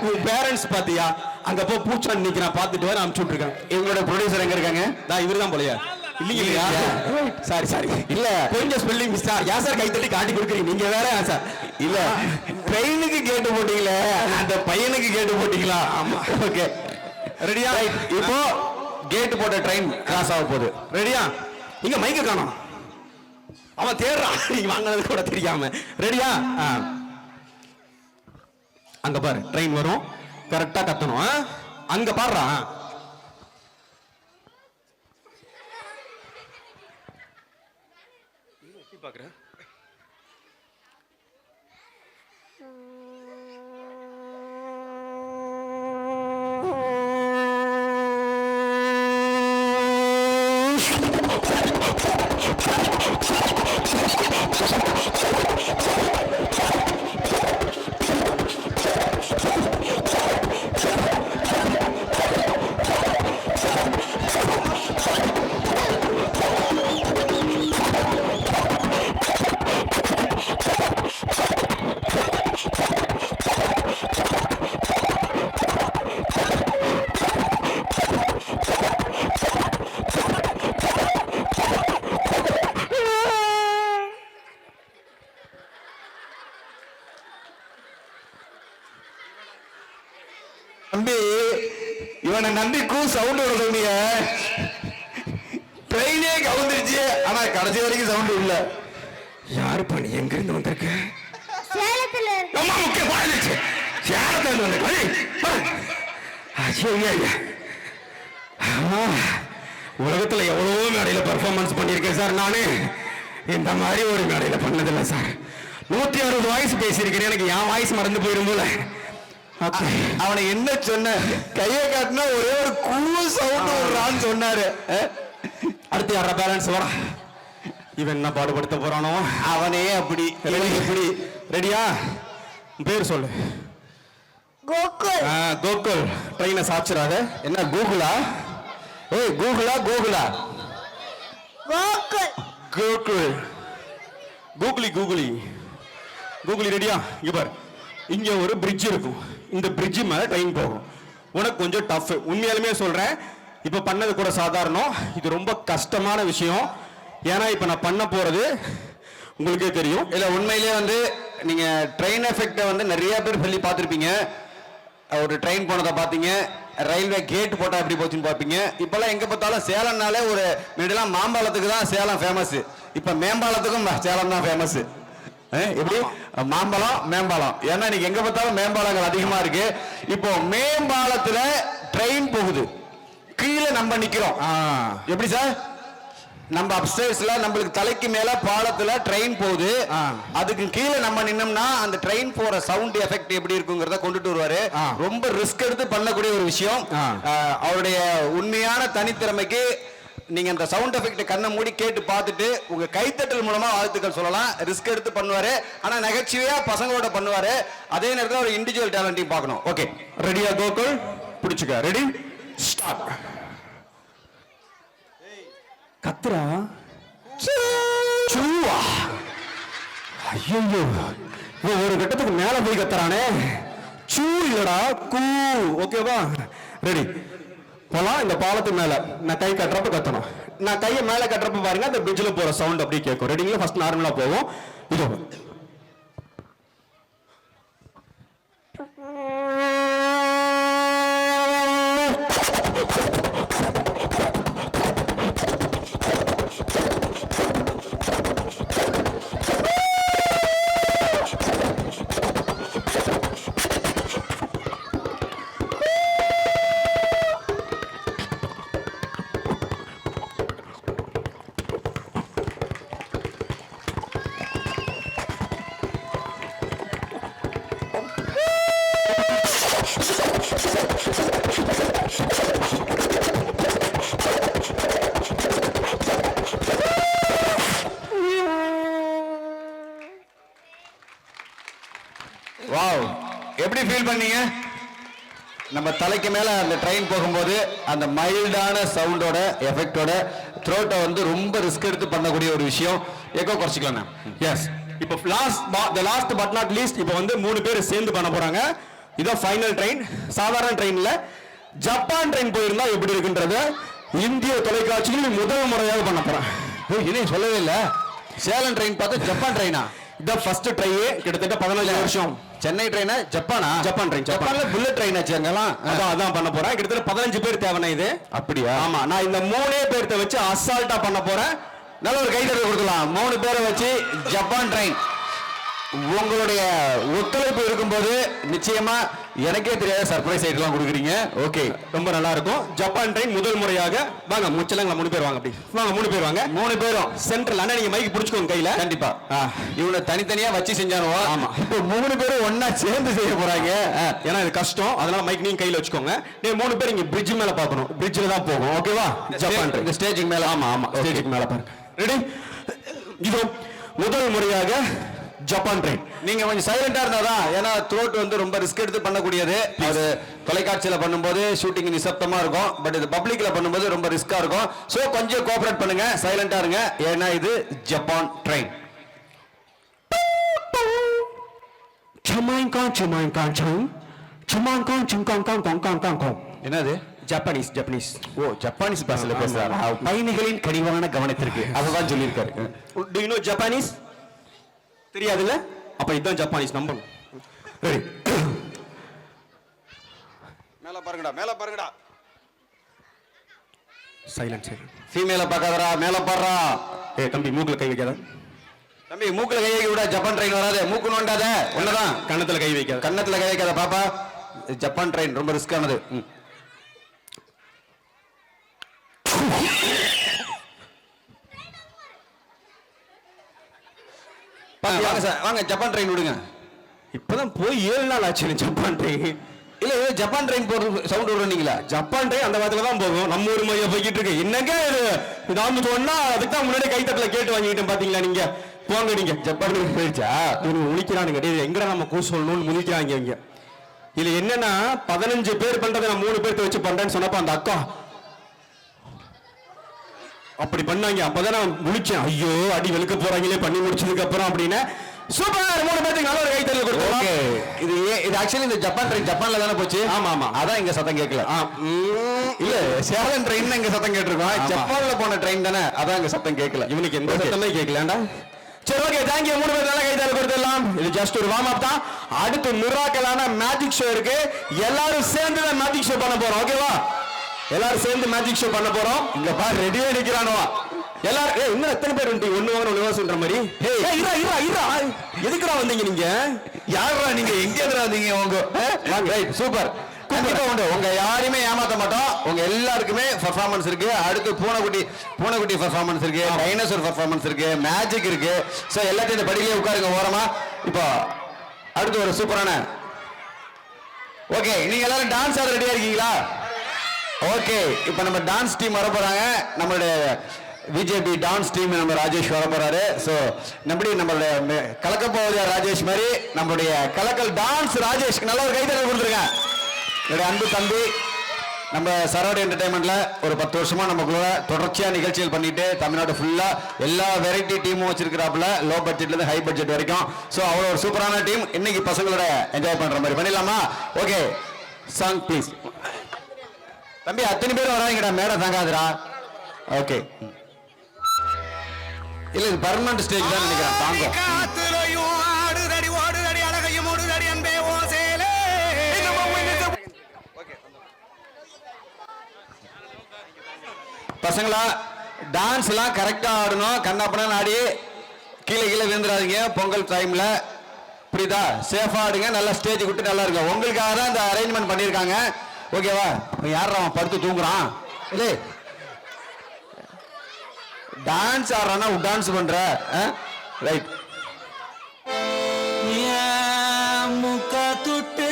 உங்க பேரண்ட்ஸ் பாத்தியா? அங்க போ பூச்சான் நிக்கிறான், பாத்துட்டு வர அனுப்பிச்சு விட்டுருக்காங்க. இவங்களோட ப்ரொடியூசர் எங்க இருக்காங்க? நான் இவரு தான் போலையா? இல்லையா? சாரி சாரி, இல்ல கொஞ்சம் ஸ்பெல்லிங் மிஸ். யார் சார் கை தட்டி காட்டி கொடுக்குறீங்க? நீங்க வேற சார். இல்ல ட்ரெயினுக்கு கேட்டு போட்டீங்களே, அந்த பையனுக்கு கேட்டு போட்டீங்களா? ஆமா. ஓகே ரெடியா? இப்போ கேட்டு போட்ட ட்ரெயின் கிராஸ் ஆக போகுது. ரெடியா? இங்க மைக்க காணோம், அவன் தேடுறான், நீங்க வாங்கினது கூட தெரியாம. ரெடியா? அங்க பாரு ட்ரெயின் வரும், கரெக்டா கத்தணும். அங்க பாடுறான். பாக்குறேன் தம்பி. இவனை நம்பிக்கும் சவுண்ட் விடுறீங்க. ட்ரெயினே கவுந்துருச்சு, ஆனா கடைசி வரைக்கும் சவுண்ட் இல்ல. யாரு பண்ணி எங்க இருந்து வந்திருக்க? சேலத்துல. அம்மா முக்கிய பாருச்சு. சேலத்துல வந்து உலகத்துல எவ்வளவோ மேடையில பெர்ஃபார்மன்ஸ் பண்ணியிருக்கேன் சார். நானு இந்த மாதிரி ஒரு மேடையில பண்ணதில்லை சார். 160 வாய்ஸ் பேசியிருக்கிறேன். எனக்கு என் வாய்ஸ் மறந்து போயிடும் போல. அவனை என்ன சொன்ன? கையை காட்டினா ஒரே ஒரு கூ சவுண்ட் விடுறான்னு சொன்னாரு. அடுத்து யாரா பேலன்ஸ் வர? இவன் என்ன பாடுபடுத்த போறானோ? அவனே அப்படி எப்படி. ரெடியா? பேர் சொல்லு. கோகுல். கோகுல். ட்ரெயினை சாச்சிராத. என்ன கூகுளா? ஏய் கூகுளா கோகுலா? கோகுல். கோகுல். கூகுளி கூகுளி கூகுளி. ரெடியா? இங்க பாரு, இங்க ஒரு பிரிட்ஜ் இருக்கும். இந்த பிரிட்ஜ் மேல ட்ரெயின் போகும். உனக்கு கொஞ்சம் டஃப், உண்மையாலுமே சொல்றேன். இப்ப பண்ணது கூட சாதாரணம், இது ரொம்ப கஷ்டமான விஷயம். ஏன்னா இப்ப நான் பண்ண போறது உங்களுக்கே தெரியும். இல்ல உண்மையிலேயே வந்து நீங்க ட்ரெயின் எஃபெக்டை வந்து நிறைய பேர் சொல்லி பார்த்துருப்பீங்க. ஒரு ட்ரெயின் போனதை பார்த்தீங்க, ரயில்வே கேட் போட்டா எப்படி போச்சுன்னு பார்ப்பீங்க. இப்பெல்லாம் எங்க பார்த்தாலும் சேலம்னாலே ஒரு முன்னாடிலாம் மாம்பாலத்துக்கு தான் சேலம் ஃபேமஸ். இப்ப மேம்பாலத்துக்கும் சேலம் தான் ஃபேமஸ். எப்படி? மாம்பழம் மேம்பாலம். ஏன்னா இன்னைக்கு எங்க பார்த்தாலும் மேம்பாலங்கள் அதிகமா இருக்கு. இப்போ மேம்பாலத்துல ட்ரெயின் போகுது, கீழே நம்ம நிக்கிறோம். எப்படி சார்? நம்ம அப்ஸ்டேர்ஸ்ல நம்மளுக்கு தலைக்கு மேல பாலத்துல ட்ரெயின் போகுது. அதுக்கு கீழே நம்ம நின்னோம்னா அந்த ட்ரெயின் போற சவுண்ட் எஃபெக்ட் எப்படி இருக்குங்கிறத கொண்டுட்டு வருவாரு. ரொம்ப ரிஸ்க் எடுத்து பண்ணக்கூடிய ஒரு விஷயம். அவருடைய உண்மையான தனித்திறமைக்கு நீங்க அந்த சவுண்ட் எஃபெக்ட் கண்ணை மூடி கேட்டு பார்த்துட்டு உங்க கைத்தட்டல் மூலமா வாழ்த்துக்கள் சொல்லலாம். ரிஸ்க் எடுத்து பண்ணுவாரு, ஆனா நகைச்சுவையா பசங்களோட பண்ணுவாரு. அதே நேரத்தில் ஒரு இண்டிவிஜுவல் டேலண்டையும் பார்க்கணும். ஓகே ரெடியா கோகுல்? பிடிச்சுக்க. Ready start. கத்துறா சூவா. ஐயோ ஒரு கட்டத்துக்கு மேல போய் கத்துறானே. சூ இல்லடா கூ. ஓகேவா? ரெடி போலாம். இந்த பாலத்துக்கு மேல நான் கை கட்டுறப்ப கத்தணும். நான் கையை மேல கட்டுறப்ப பாருங்க அந்த பிரிட்ஜில் போற சவுண்ட் அப்படியே கேட்கும். ரெடிங்களா? ஃபர்ஸ்ட் நார்மலா போவோம். இதோ வாவ், எப்படி ஃபீல் பண்ணீங்க? நம்ம தலைக்கு மேல அந்த ட்ரெயின் போகும்போது அந்த மைல்டான சவுண்டோட எஃபெக்டோட த்ரோட்டை வந்து ரொம்ப ரிஸ்க் எடுத்து பண்ணக்கூடிய ஒரு விஷயம். எக்கோ குறைச்சிக்கலாம். எஸ், இப்போ லாஸ்ட் பட் நாட் லீஸ்ட் இப்போ வந்து 3 பேர் சேர்ந்து பண்ண போறாங்க. இதோ ஃபைனல் ட்ரெயின். சாதாரண ட்ரெயின்ல ஜப்பான் ட்ரெயின் போயிருந்தா எப்படி இருக்குன்றது இந்திய தொலைக்காட்சியில் முதல் முறையாக பண்ண போறேன். இன்னும் சொல்லவே இல்லை. சேலம் ட்ரெயின் பார்த்தா ஜப்பான் ட்ரெயினா? இதான் ஃபர்ஸ்ட் ட்ரெயின். கிட்டத்தட்ட 15 வருஷம். சென்னை ட்ரெயினா? ஜப்பானா? Japan train. ஜப்பான்ல புல்லட் ட்ரெயின் ஆச்சு அங்கெல்லாம். அதான் பண்ண போறேன். கிட்டத்தட்ட 15 பேர் தேவைன்னா இது. அப்படியா? ஆமா, நான் இந்த 3 பேர்த்த வச்சு அசால்ட்டா பண்ண போறேன். நல்ல ஒரு கைதட்டல் கொடுக்கலாம். 3 பேரை வச்சு ஜப்பான் ட்ரெயின். உங்களுடைய ஒத்துழைப்பு இருக்கும்போது நிச்சயமா எனக்கே தெரியாத சர்ப்ரைஸ் ஐட்டெல்லாம் கொடுக்குறீங்க. ஓகே, ரொம்ப நல்லா இருக்கும். ஜப்பான் ட்ரெயின் முதல் முறையாக. வாங்க முச்சலங்களா 3 பேர் வாங்க. அப்படி வாங்க 3 பேர் வாங்க. 3 பேரும் சென்ட்ரல். அண்ணா நீங்க மைக் பிடிச்சுக்கோங்க கையில. கண்டிப்பா. இவனை தனித்தனியா வச்சு செஞ்சானுவோ. ஆமா, இப்போ 3 பேரும் ஒன்னா சேர்ந்து செய்ய போறாங்க. ஏன்னா இது கஷ்டம், அதனால மைக் நீங்க கையில வச்சுக்கோங்க. நீங்க 3 பேர் இங்க பிரிட்ஜ் மேல பாக்கணும். பிரிட்ஜ்ல தான் போகும். ஓகேவா? ஜப்பான் ட்ரெயின் இந்த ஸ்டேஜுக்கு மேல. ஆமா ஆமா, ஸ்டேஜுக்கு மேல பாருங்க. ரெடி? இது முதல் முறையாக ஜப்பான் ட்ரெயின். நீங்க கொஞ்சம் சைலண்டா இருந்தாதான், ஏன்னா த்ரோட் வந்து ரொம்ப ரிஸ்க் எடுத்து பண்ணக்கூடியது. அது தொலைக்காட்சியில பண்ணும்போது ஷூட்டிங் நிசப்தமா இருக்கும். பட் இது பப்ளிக்ல பண்ணும்போது ரொம்ப ரிஸ்கா இருக்கும். சோ கொஞ்சம் கோஆபரேட் பண்ணுங்க, சைலண்டா இருங்க. ஏன்னா இது ஜப்பான் ட்ரெயின். என்னது? ஜப்பானீஸ். ஜப்பானீஸ். ஓ, ஜப்பானீஸ் பாஷையில பேசுறாரு. பயணிகளின் கனிவான கவனத்திற்கு அதுதான் சொல்லியிருக்காரு. To you know Japanese? தெரியாதுல்ல? அப்ப இதுதான் ஜப்பானீஸ். நம்பணும். ரெடி? மேல பாருங்கடா, மேல பாருங்கடா. Silent silent. ஃபீமேல பார்க்காதடா, மேல பாடுறா. ஏய் தம்பி, மூக்குல கை வைக்காத. தம்பி, மூக்குல கை வைக்க விட ஜப்பான் ட்ரெயின் வராது. மூக்கு நோண்டாத. ஒண்ணுதான். கன்னத்துல கை வைக்காத. கன்னத்துல கை வைக்காத பாப்பா. ஜப்பான் ட்ரெயின் ரொம்ப ரிஸ்கானது. வாங்க சார், வாங்க ஜப்பான் ட்ரெயின் விடுங்க. இப்பதான் போய் 7 நாள் ஆச்சு ஜப்பான் ட்ரெயின். இல்ல, ஜப்பான் ட்ரெயின் போறது சவுண்ட் விடுறீங்களா? ஜப்பான் ட்ரெயின் அந்த வாரத்துல தான் போகும். நம்ம ஊர் மைய போய்கிட்டு இருக்கு. என்னங்க இது நான் சொன்னா அதுக்கு தான் முன்னாடி கைத்தட்டல கேட்டு வாங்கிட்டேன். பாத்தீங்களா நீங்க? போங்க நீங்க. ஜப்பான் போயிடுச்சா? இவங்க முழிக்கிறானுங்க. எங்கடா நம்ம கூ சொல்லணும்னு முழிக்கிறாங்க இவங்க. இதுல என்னன்னா 15 பேர் பண்றதை நான் 3 பேர்த்த வச்சு பண்றேன்னு சொன்னப்ப அந்த அக்கா அப்படி பண்ணாங்க. அப்பதான் நான் முழிச்சேன். ஐயோ, அடி வெளுக்க போறாங்களே பண்ணி முடிச்சதுக்கு அப்புறம் அப்படின்னு. சூப்பர். 3 பேருக்கு நல்ல ஒரு கைத்தட்டல் கொடுத்தோம். ஓகே, இது ஆக்சுவலி இந்த ஜப்பான் ட்ரெயின் ஜப்பான்ல தானே போச்சு. ஆமா ஆமா, அதான் இங்க சத்தம் கேட்கல. இல்ல, சேலம் ட்ரெயின் இங்க சத்தம் கேட்டிருக்கோம். ஜப்பான்ல போன ட்ரெயின் தானே, அதான் இங்க சத்தம் கேட்கல. இவனுக்கு எந்த சத்தமே கேட்கலடா. சரி, ஓகே, தேங்க்யூ. 3 பேர் நல்ல கைத்தட்டல் கொடுத்துடலாம். இது ஜஸ்ட் ஒரு வார்ம் அப் தான். அடுத்து மிராக்கலான மேஜிக் ஷோ இருக்கு. எல்லாரும் சேர்ந்து தான் மேஜிக் ஷோ பண்ண போறோம். ஓகேவா? எல்லாரும் சேர்ந்து மேஜிக் ஷோ பண்ண போறோம். இங்க பாரு, ரெடியா நிக்கிறானோ எல்லாரும். இன்னும் எத்தனை பேர் வந்து ஒண்ணு வாங்க ஒண்ணு சொல்ற மாதிரி. எதுக்குடா வந்தீங்க நீங்க? யாரா நீங்க? எங்க வந்தீங்க? உங்க சூப்பர். கண்டிப்பா உண்டு. உங்க யாரையுமே ஏமாத்த மாட்டோம். உங்க எல்லாருக்குமே பெர்ஃபார்மன்ஸ் இருக்கு. அடுத்து பூனைக்குட்டி பெர்ஃபார்மன்ஸ் இருக்கு, டைனோசர் பெர்ஃபார்மன்ஸ் இருக்கு, மேஜிக் இருக்கு. சோ எல்லாத்தையும் இந்த படியிலே உட்காருங்க ஓரமா. இப்போ அடுத்து ஒரு சூப்பரான. ஓகே, நீங்க எல்லாரும் டான்ஸ் ஆட ரெடியா இருக்கீங்களா? ஓகே, இப்போ நம்ம டான்ஸ் டீம் வர போறாங்க. நம்மளுடைய பிஜேபி டான்ஸ் டீம் நம்ம ராஜேஷ் வர போறாரு. ஸோ நம்மளுடைய கலக்க போவதியா ராஜேஷ் மாதிரி நம்மளுடைய கலக்கல் டான்ஸ் ராஜேஷ்க்கு நல்ல ஒரு கைத்தட்டல் கொடுத்துருங்க. என்னுடைய அன்பு தம்பி, நம்ம சரவடி என்டர்டைன்மெண்ட்ல ஒரு 10 வருஷமா நமக்குள்ள தொடர்ச்சியா நிகழ்ச்சிகள் பண்ணிட்டு தமிழ்நாடு ஃபுல்லா எல்லா வெரைட்டி டீமும் வச்சிருக்கிறாப்புல. லோ பட்ஜெட்ல இருந்து ஹை பட்ஜெட் வரைக்கும். ஸோ அவ்வளோ ஒரு சூப்பரான டீம். இன்னைக்கு பசங்களோட என்ஜாய் பண்ற மாதிரி பண்ணிடலாமா? Okay, song please. தம்பி, அத்தனை பேர் வராங்கடா, மேடம் தாங்காதுடா. ஓகே, இல்ல இது பர்மனன்ட் ஸ்டேஜ் தான் நினைக்கிறேன். தாங்க. பசங்களா, டான்ஸ் எல்லாம் கரெக்டா ஆடணும். கண்ணாப்பண்ணா ஆடி கீழே விழுந்துடாதீங்க. பொங்கல் டைம்ல புரியுதா? சேஃபா ஆடுங்க. நல்லா ஸ்டேஜ் விட்டு நல்லா இருங்க. உங்களுக்காக தான் இந்த அரேஞ்ச்மெண்ட் பண்ணிருக்காங்க. ஓகேவா? யார் அவன் படுத்து தூங்குறான்? இல்ல, டான்ஸ் ஆடுறானா டான்ஸ் பண்ற? ரைட். முக்கா துட்டு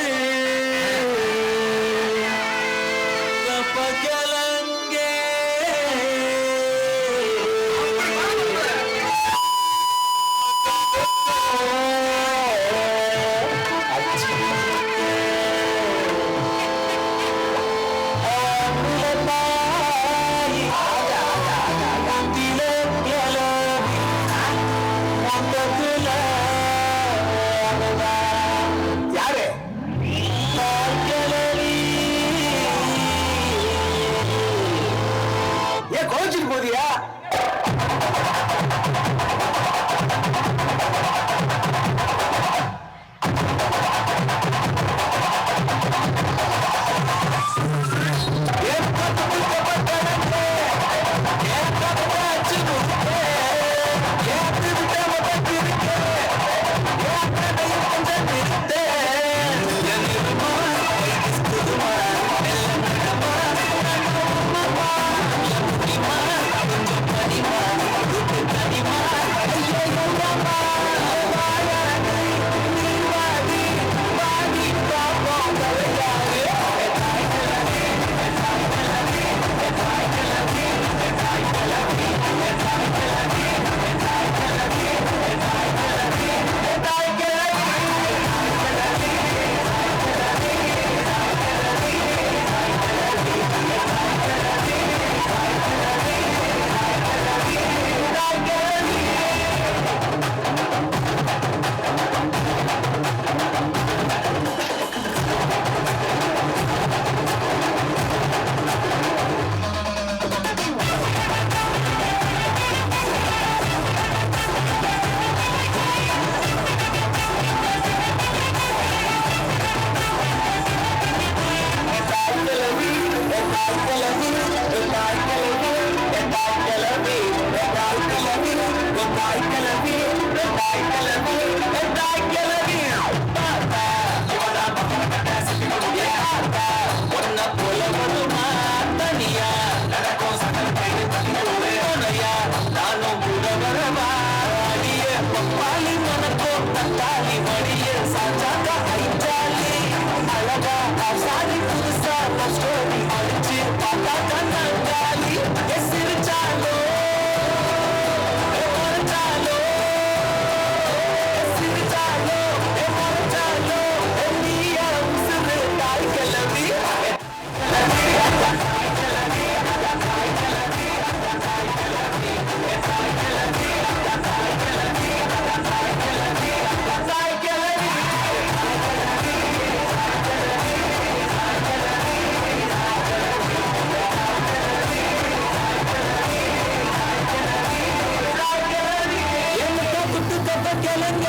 கிழங்க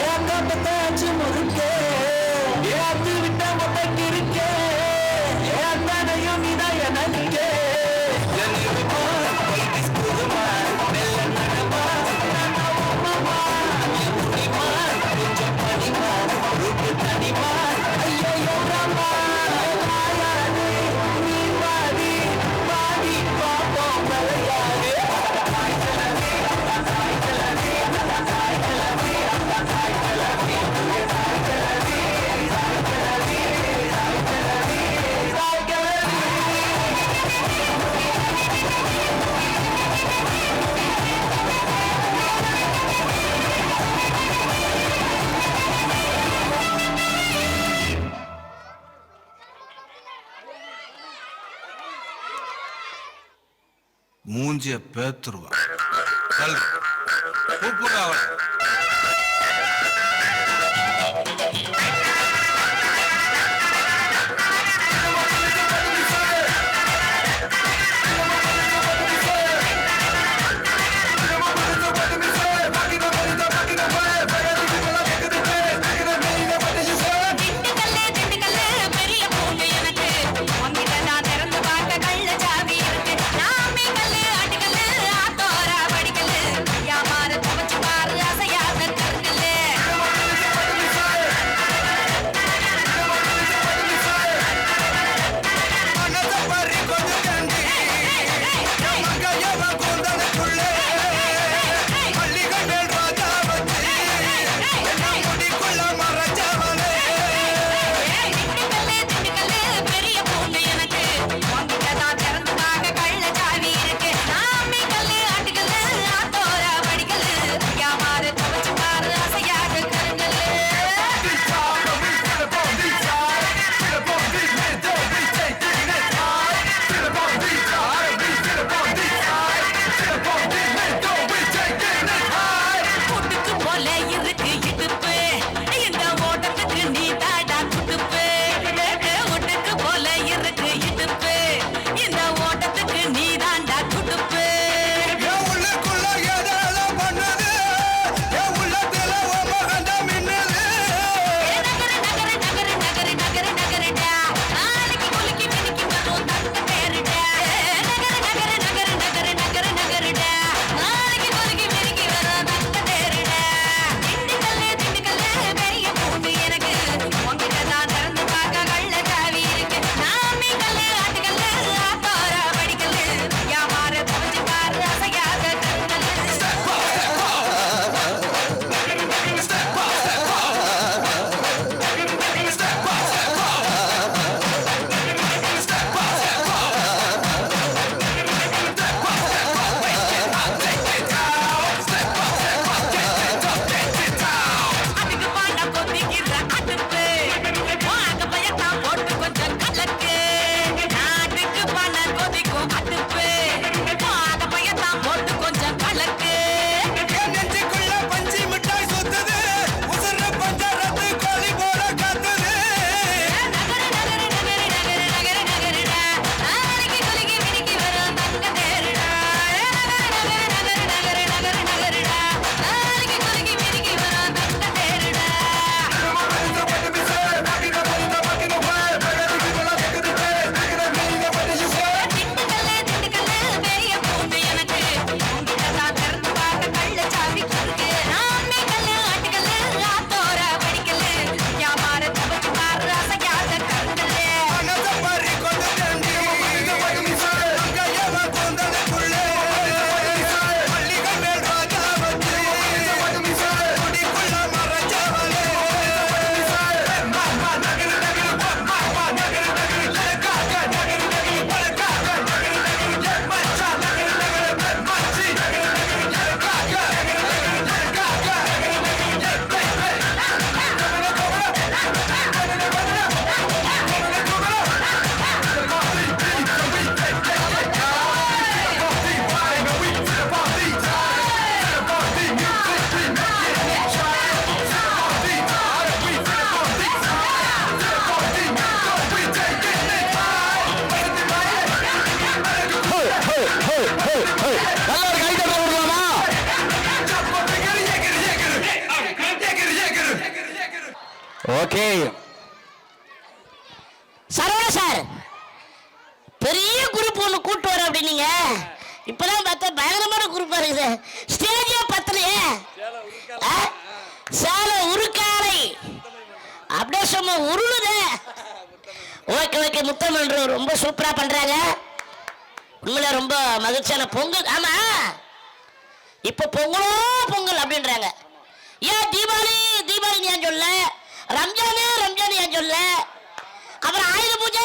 ஏன் காப்பத்தாச்சு முறுக்க ஏத்து விட்ட மொட்டைக்கு இருக்க ஏன் தானையும் நீதான் எனக்கு மூஞ்சிய பேத்துருவான் கூப்பிடுறா அவன் ஆசை ஓகே சரவணா சார் பெரிய குரூப் ஒன்று கூட்டு வர அப்படின்னீங்க. இப்பதான் பார்த்தா பயங்கரமான குரூப்பா இருக்குது. ஸ்டேஜே பத்தலையே. சேலை உருக்காலை அப்படியே சும்மா உருளுது. ஓகே ஓகே முத்தமிழ் ரொம்ப சூப்பரா பண்றாங்க. உண்மையில ரொம்ப மகிழ்ச்சியான பொங்கல். ஆமா இப்ப பொங்கலோ பொங்கல் அப்படின்றாங்க. ஏன் தீபாவளி தீபாவளி ஏன் சொல்ல, ரம்ஜானு ரம்ஜான் ஏன் சொல்ல, அப்புறம் ஆயுத பூஜை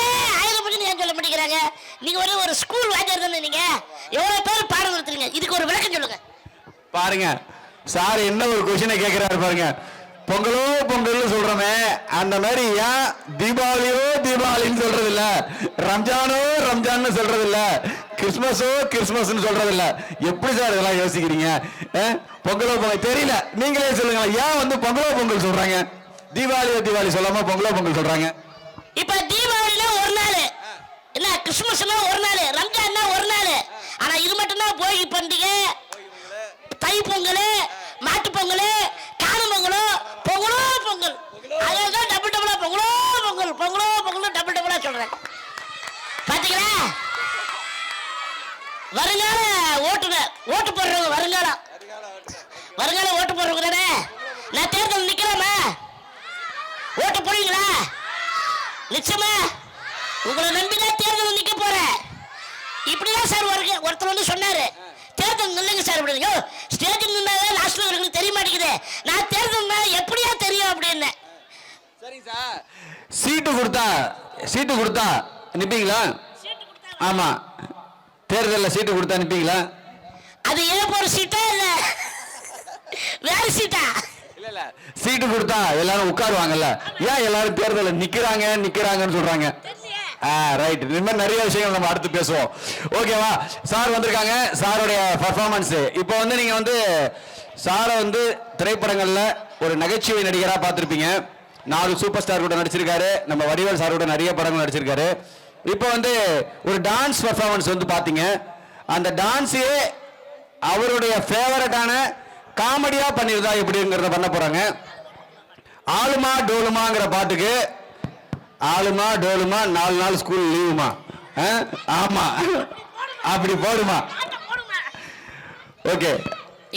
ஏன் சொல்ல மாட்டேங்கிறாங்க? நீங்க ஒரு ஸ்கூல் வாத்தியார் தானே, நீங்க எவ்வளவு பேர் பாடம் நடத்துறீங்க, இதுக்கு ஒரு விளக்கம் சொல்லுங்க. பாருங்க சார் என்ன ஒரு கொஸ்டினை கேட்கிறாரு பாருங்க. பொங்கலோ பொங்கல் சொல்றோமே, அந்த மாதிரி ஏன் தீபாவளியோ தீபாவளின்னு சொல்றது இல்ல, ரம்ஜானோ ரம்ஜான்னு சொல்றது இல்ல, கிறிஸ்மஸோ கிறிஸ்மஸ்ன்னு சொல்றது இல்ல? எப்படி சார் இதெல்லாம் யோசிக்கிறீங்க? பொங்கலோ பொங்கல் தெரியல, நீங்களே சொல்லுங்க. ஏன் பொங்கலோ பொங்கல் சொல்றாங்க, தீபாவளியோ தீபாவளி சொல்லாம பொங்கலோ பொங்கல் சொல்றாங்க? இப்ப தீபாவளினா ஒரு நாள், என்ன கிறிஸ்துமஸ்னா ஒரு நாள், ரம்ஜான்னா ஒரு நாள். ஆனா இது மட்டும் தான் போகி பண்டிகை, தை பொங்கல், மாட்டு பொங்கல், காணும் பொங்கலோ பொங்கலோ பொங்கல். அதான் டபுள் டபுளா பொங்கலோ பொங்கல் பொங்கலோ பொங்கல் டபுள் டபுளா சொல்றேன். பாத்தீங்களா? வருங்கால ஓட்டுநர் ஓட்டு போடுறவங்க வருங்கால ஓட்டு போடுறவங்க தானே. நான் தேர்தல் நிக்கிறேமா, ஓட்டு போடுவீங்களா? நிச்சயமா உங்களை நம்பிதான் தேர்தல் நிக்க போறேன். இப்படிதான் சார் ஒருத்தர் வந்து சொன்னாரு, தேர்தல் நில்லுங்க சார் அப்படின்னு. ஸ்டேஜ் நின்னாலே லாஸ்ட்ல இருக்கு தெரிய மாட்டேங்குது, நான் தேர்தல் எப்படியா தெரியும் அப்படின்னு. சரி சார், சீட்டு கொடுத்தா நிப்பீங்களா? ஆமா, தேர்தலில் சீட்டு கொடுத்தா நிப்பீங்களா? அது ஏன் போற சீட்டா இல்ல வேற சீட்டா? இல்ல சீட்டு கொடுத்தா எல்லாரும் உட்காருவாங்கல்ல, ஏன் எல்லாரும் தேர்தலில் நிக்கிறாங்கன்னு சொல்றாங்க? ரைட், இந்த மாதிரி நிறைய விஷயங்கள் நம்ம அடுத்து பேசுவோம். ஓகேவா? சார் வந்திருக்காங்க, சாருடைய பர்ஃபார்மன்ஸ். இப்போ நீங்க சாரை திரைப்படங்கள்ல ஒரு நகைச்சுவை நடிகராக பார்த்துருப்பீங்க. 4 சூப்பர் ஸ்டார் கூட நடிச்சிருக்காரு, நம்ம வடிவேல் சார் கூட நிறைய படங்கள் நடிச்சிருக்காரு. இப்போ ஒரு டான்ஸ் பர்ஃபார்மன்ஸ் பார்த்தீங்க. அந்த டான்ஸே அவருடைய ஃபேவரட்டான காமெடியா பண்ணிருந்தா எப்படிங்கிறத பண்ண போறாங்க. ஆளுமா டோலுமாங்கிற பாட்டுக்கு ஆளுமா டோலுமா 4 நாள் ஸ்கூல் லீவுமா, ஆமா அப்படி போடுமா? ஓகே,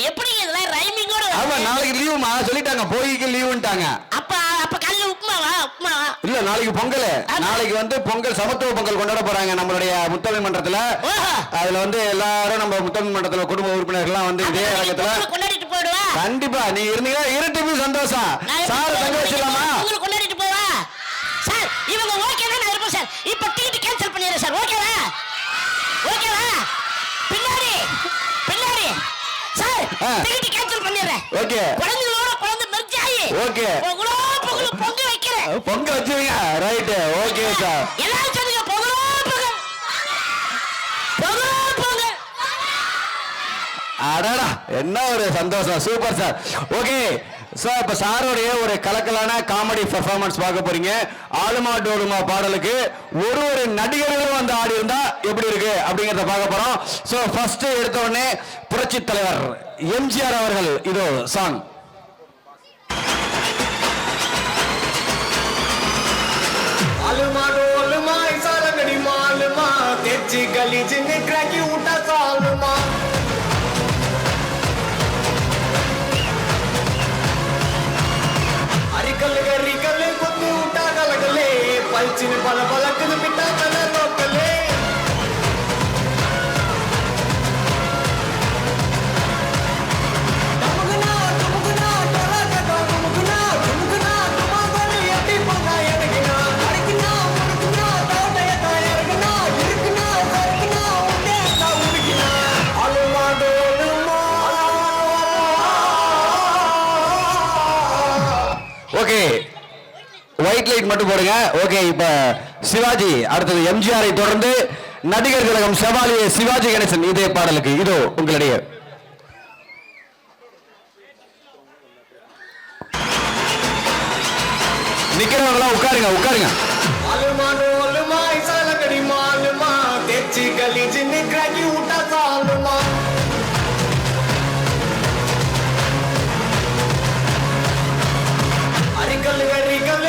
எப்படி இதெல்லாம் ரைமிங்கோட? ஆமா, நாளைக்கு லீவுமா சொல்லிட்டாங்க, போய்க்கு லீவுன்ட்டாங்க. அப்ப காலையில உப்புமாவா? இல்ல, நாளைக்கு பொங்கல். நாளைக்கு பொங்கல், சமத்துவ பொங்கல் கொண்டாட போறாங்க நம்மளுடைய முத்தமிழ் மன்றத்துல. அதுல எல்லாரும் நம்ம முத்தமிழ் மன்றத்துல குடும்ப உறுப்பினர்கள்லாம் இதே அரங்கத்துல கொண்டாடிட்டு போயிடுவா. கண்டிப்பா நீங்க இருந்தீங்கன்னா இருட்டுமே சந்தோஷம். சார் தங்க வச்சிடலாமா? கொண்டாடிட்டு போவா சார். இவங்க ஓகேவா? நான் இருப்பேன் சார். இப்ப டிக்கெட் கேன்சல் பண்ணிடுறேன் சார். ஓகேவா? பின்னாடி சார் டிக்கெட் கேன்சல் பண்ணிடுறேன். ஓகே, குழந்தை மெர்ஜாயி. ஓகே, பொங்க வைக்கிறேன். பொங்க வச்சுருங்க. Right, okay sir. எல்லாரும் சொல்லுங்க, பொங்கலோ பொங்கல். அடடா, என்ன ஒரு சந்தோஷம். Super sir. ஓகே சார், இப்ப சாரோடைய ஒரு கலக்கலான காமெடி பெர்ஃபார்மன்ஸ் பார்க்க போறீங்க. ஆளுமா டோலுமா பாடலுக்கு ஒரு நடிகர்களும் ஆடி இருந்தா எப்படி இருக்கு அப்படிங்கறத பார்க்க போறோம். சோ ஃபர்ஸ்ட் எடுத்த உடனே புரட்சி தலைவர் எம்ஜிஆர் அவர்கள் இதோ சாங். आलमा डोलमा ऐसा लगड़ी मालमा तेजी गली जिन्ने क्रैकी उठा सालमा अरिकल कुत्ती उठा गलगले पलचिन पल पलक मिटा कल लोकले ஓகே, ஒயிட் லைட் மட்டும் போடுங்க. ஓகே, இப்ப சிவாஜி, அடுத்தது எம்ஜிஆரை தொடர்ந்து நடிகர் கழகம் செவாலியே சிவாஜி கணேசன் இதே பாடலுக்கு இதோ உங்களுடைய நிக்கிறவங்களா உட்காருங்க. अरिकल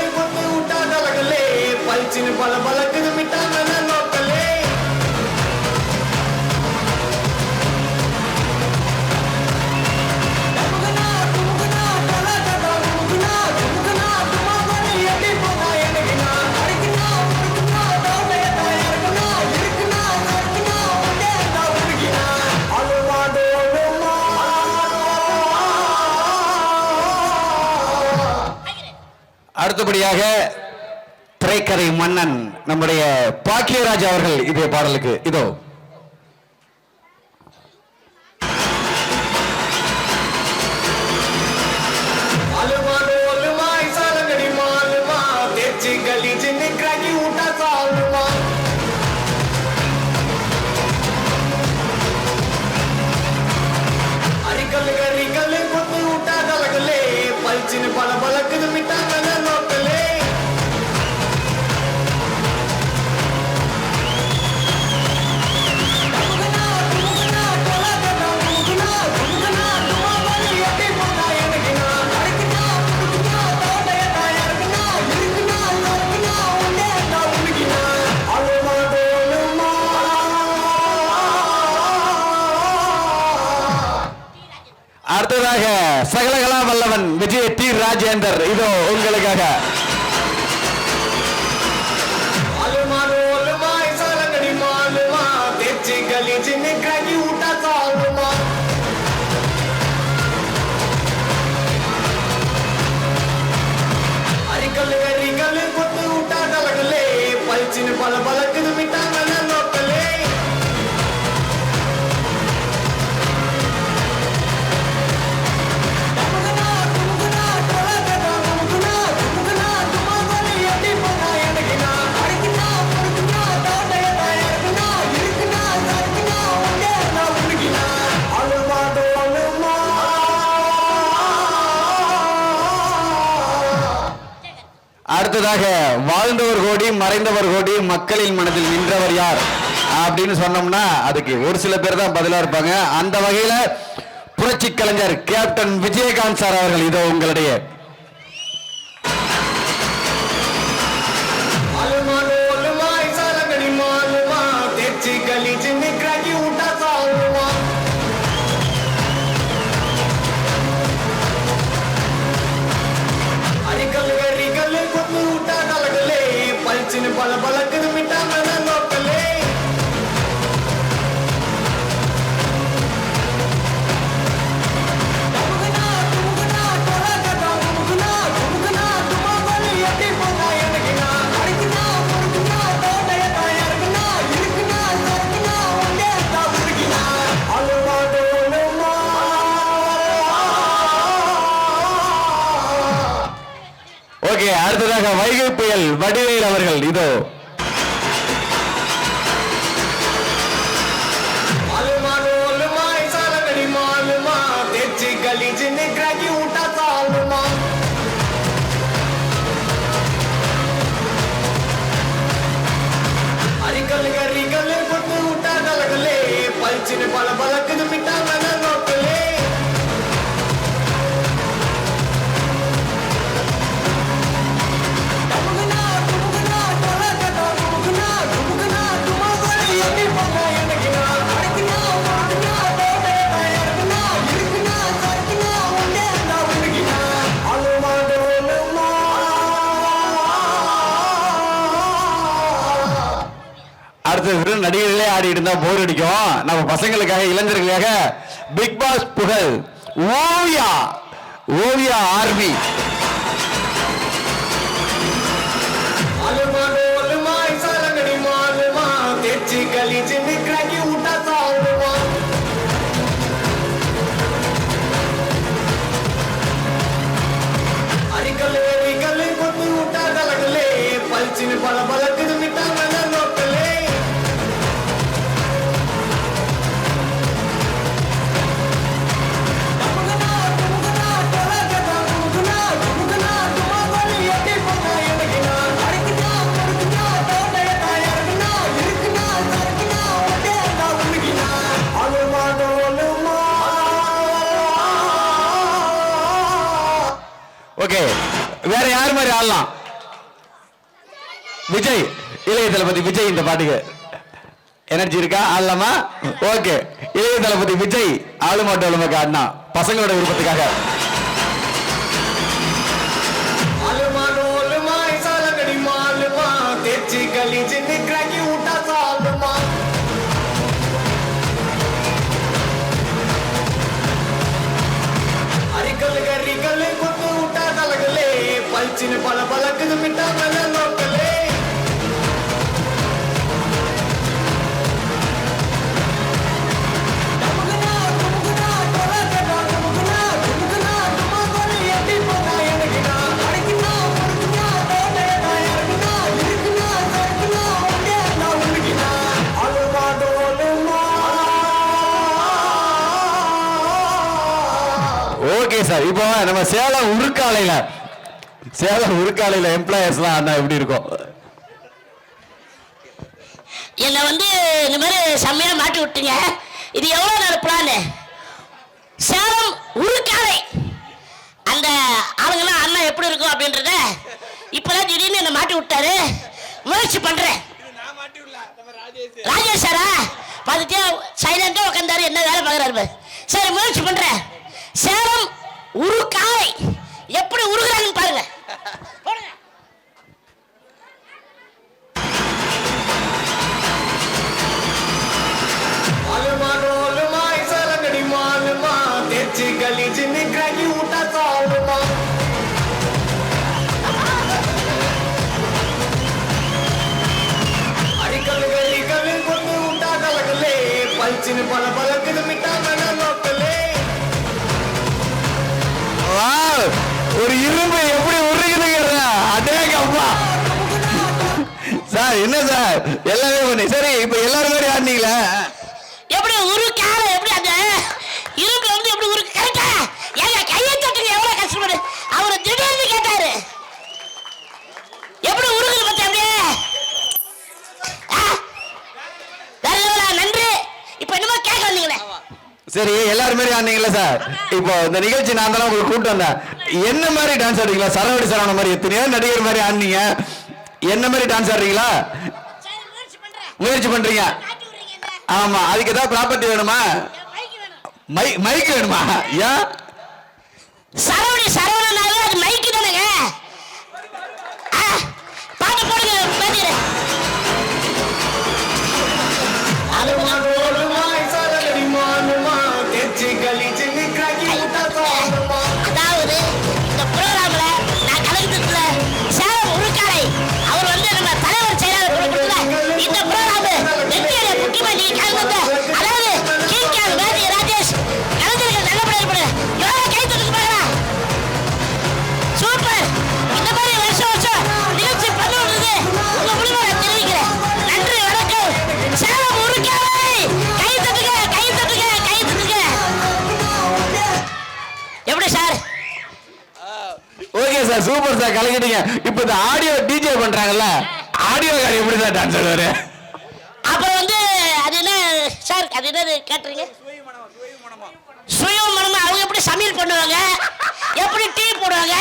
அடுத்தபடியாக திரைக்கதை மன்னன் நம்முடைய பாக்கியராஜ் அவர்கள் இதே பாடலுக்கு இதோ. அடுத்ததாக சகலகலா வல்லவன் விஜய் டி ராஜேந்தர் இதோ உங்களுக்காக. அடுத்ததாக வாழ்ந்தவர் கோடி மறைந்தவர் கோடி மக்களின் மனதில் நின்றவர் யார் அப்படின்னு சொன்னோம்னா அதுக்கு ஒரு சில பேர் தான் பதிலா இருப்பாங்க. அந்த வகையில புரட்சி கலைஞர் கேப்டன் விஜயகாந்த் சார் அவர்கள் இதோ உங்களுடைய. அடுத்ததாக வைகை புயல் வடிவேல் அவர்கள் இதோ. அடுத்த நடிகர்களே ஆடிட்டு இருந்தா போர் அடிக்கும். நம்ம பசங்களுக்காக இளைஞர்களுக்காக பிக் பாஸ் புகழ் ஓவியா ஓவியா ஆர்மி ஓகே. வேற யார் மாதிரி ஆடலாம்? விஜய், இளைய தளபதி விஜய் இந்த பாட்டுக்கு எனர்ஜி இருக்கா? ஆடலாமா? ஓகே. இளைய தளபதி விஜய் ஆளுமாட்டு ஆளுமாக்கு ஆடினா பசங்களோட விருப்பத்துக்காக. பல பல ஓகே சார். இப்போ நம்ம சேலம் உருக்காலையில எம்ப்ளாயர்ஸ்லாம் அண்ணா எப்படி இருக்கும்? என்னை வந்து இந்த மாதிரி செம்மையா மாட்டி விட்டீங்க. இது எவ்வளோ நாள் பிளான்? சேலம் உருக்காலை அந்த ஆளுங்கெல்லாம் அண்ணா எப்படி இருக்கும் அப்படின்றத இப்பதான் திடீர்னு என்னை மாட்டி விட்டாரு. முயற்சி பண்றேன். ராஜேஷ் சாரா பார்த்துட்டே சைலண்டா உட்காந்தாரு, என்ன வேலை பார்க்குறாரு. சரி முயற்சி பண்றேன். சேலம் உருக்காலை எப்படி உருகுறாங்கன்னு பாருங்க. ஒரு இரும்பு எப்படி உருகுதுங்க. அதேங்கப்பா சார். என்ன சார் எல்லாமே பண்ணி சரி. இப்ப எல்லாரும் மாதிரி ஆடினீங்களா? எப்படி உருக்கால எப்படி அந்த இரும்பு வந்து எப்படி உருக்கு கரெக்டா? ஏங்க கையை தட்டுங்க. எவ்வளவு கஷ்டப்படு. அவரு திடீர்னு கேட்டாரு எப்படி உருகுது பத்தி அப்படியே. நன்றி. இப்ப என்னமோ கேட்க வந்தீங்களே. சரி எல்லாரும் மாதிரி ஆடினீங்களா சார்? இப்போ இந்த நிகழ்ச்சி நான் தான் உங்களுக்கு கூப்பிட்டு வந்தேன். என்ன மாதிரி டான்ஸ் ஆடுறீங்களா? சரவடி சரவண மாதிரி எத்தனையோ நடிகர் மாதிரி ஆடினீங்க. என்ன மாதிரி டான்ஸ் ஆடுறீங்களா? முயற்சி பண்றீங்க. ஆமா. அதுக்கு ஏதாவது ப்ராப்பர்ட்டி வேணுமா? மைக் வேணுமா? ஏன் சரவடி சரவணனாவே அது மைக்கு தானேங்க. பாட்டு போடுங்க. பாத்தீங்க அதாவது இந்த ப்ரோகிராம்ல நான் கலந்துட்டுல சேலம் உருக்காலை அவர் வந்து நம்ம தலைவர் செயலாளர் இந்த ப்ரோகிராம் வெற்றியை முக்கியமா நீ கலந்து அதாவது கீழ்கால் வேதி ராஜேஷ் கலந்துருக்க நல்லபடியா எவ்வளவு கை தட்டுக்கு பாக்கலாம். சூப்பர். இந்த மாதிரி வருஷம் வருஷம் நிகழ்ச்சி பண்ணுவது உங்க மூலியமா நான் தெரிவிக்கிறேன். நன்றி வணக்கம். சேலம் உருக்காலை கை தட்டுங்க கை தட்டுங்க கை தட்டுங்க. எப்படி sir? Okay sir. Super sir. கலக்கிட்டீங்க. இப்போ இந்த ஆடியோ டிஜே பண்றாங்கல்ல, ஆடியோ கார் எப்படி சார் டான்ஸ் ஆடுவாரு? அப்புறம் வந்து அது என்ன சார்? அது என்ன கேட்டுறீங்க? சுயமனமா அவங்க எப்படி சமையல் பண்ணுவாங்க, எப்படி டீ போடுவாங்க,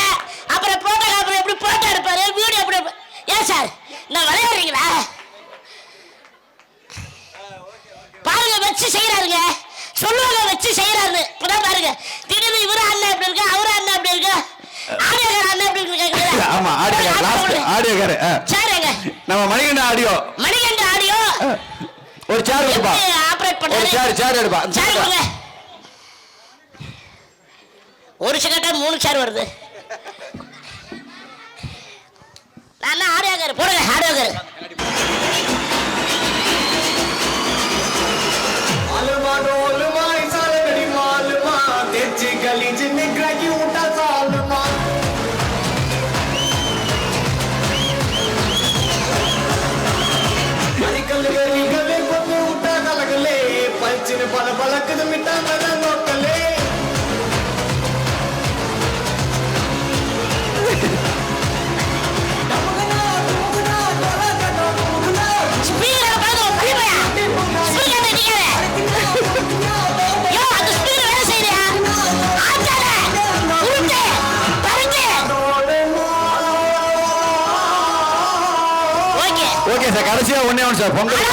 அப்புறம் போட்டோகிராஃபர் எப்படி போட்டோ எடுப்பாரு, வீடியோ எப்படி. ஏன் சார் நான் விளையாடுறீங்களா? பாருங்க வச்சு செய்யறாருங்க. சொல்லுவாங்க வச்சு செய்யறாரு. இப்பதான் பாருங்க திடீர்னு இவரு அண்ணன் எப்படி இருக்கு, அவரு அண்ணன் எப்படி இருக்கு, ஆடியோ அண்ணன் எப்படி இருக்கு. ஆமா ஆடியோ லாஸ்ட் ஆடியோ கார். சரிங்க. நம்ம மணிகண்ட ஆடியோ ஒரு சேர் எடுப்பா. ஆபரேட் பண்றாரு. ஒரு சேர் எடுப்பா. சேர் கொடுங்க. ஒரு செகண்டா 3 சேர் வருது. நான் ஆடியோ கார் போடுங்க. ஆடியோ கார் கடைசியா ஒண்ணே ஒன்று சார். பொங்கல்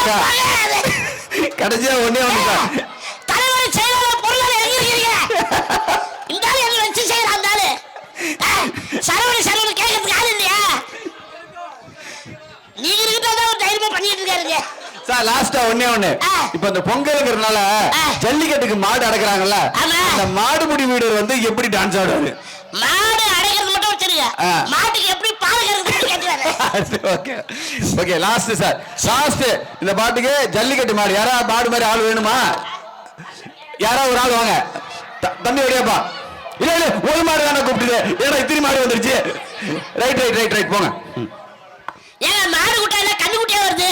கடைசியா ஒண்ணே ஒன்று சார். தலைவர் செயலாளர் பொருளாளர் எழுதிருக்கீங்க. இந்த ஆளு என்ன வச்சு செய்யறான்? அந்த ஆளு சரவணி கேட்கறதுக்கு ஆள் இல்லையா? நீங்க இருக்கிட்டதான் ஒரு தைரியமா பண்ணிட்டு இருக்காருங்க சார். லாஸ்டா ஒண்ணே ஒண்ணு. இப்ப இந்த பொங்கலுங்கிறதுனால ஜல்லிக்கட்டுக்கு மாடு அடக்குறாங்கல்ல, அந்த மாடுபிடி வீரர் வந்து எப்படி டான்ஸ் ஆடுவாரு? மாடு அடக்கிறது மட்டும் வச்சிருங்க. மாட்டுக்கு எப்படி பால் கறக்குதுன்னு கேட்கிறாரு. Okay okay. Last sir. Last இந்த பாட்டுக்கு ஜல்லிக்கட்டு மாடு யாரா மாடு மாதிரி ஆள் வேணுமா? யாரா ஒரு ஆள் வாங்க. தம்பி வழியாப்பா. இல்ல இல்ல ஒரு மாடு தானே கூப்பிடுது. ஏன்னா இத்திரி மாடு வந்துருச்சு. ரைட் ரைட் ரைட் ரைட் போங்க. ஏங்க மாடு குட்டா இல்ல கண்ணு குட்டியா வருது.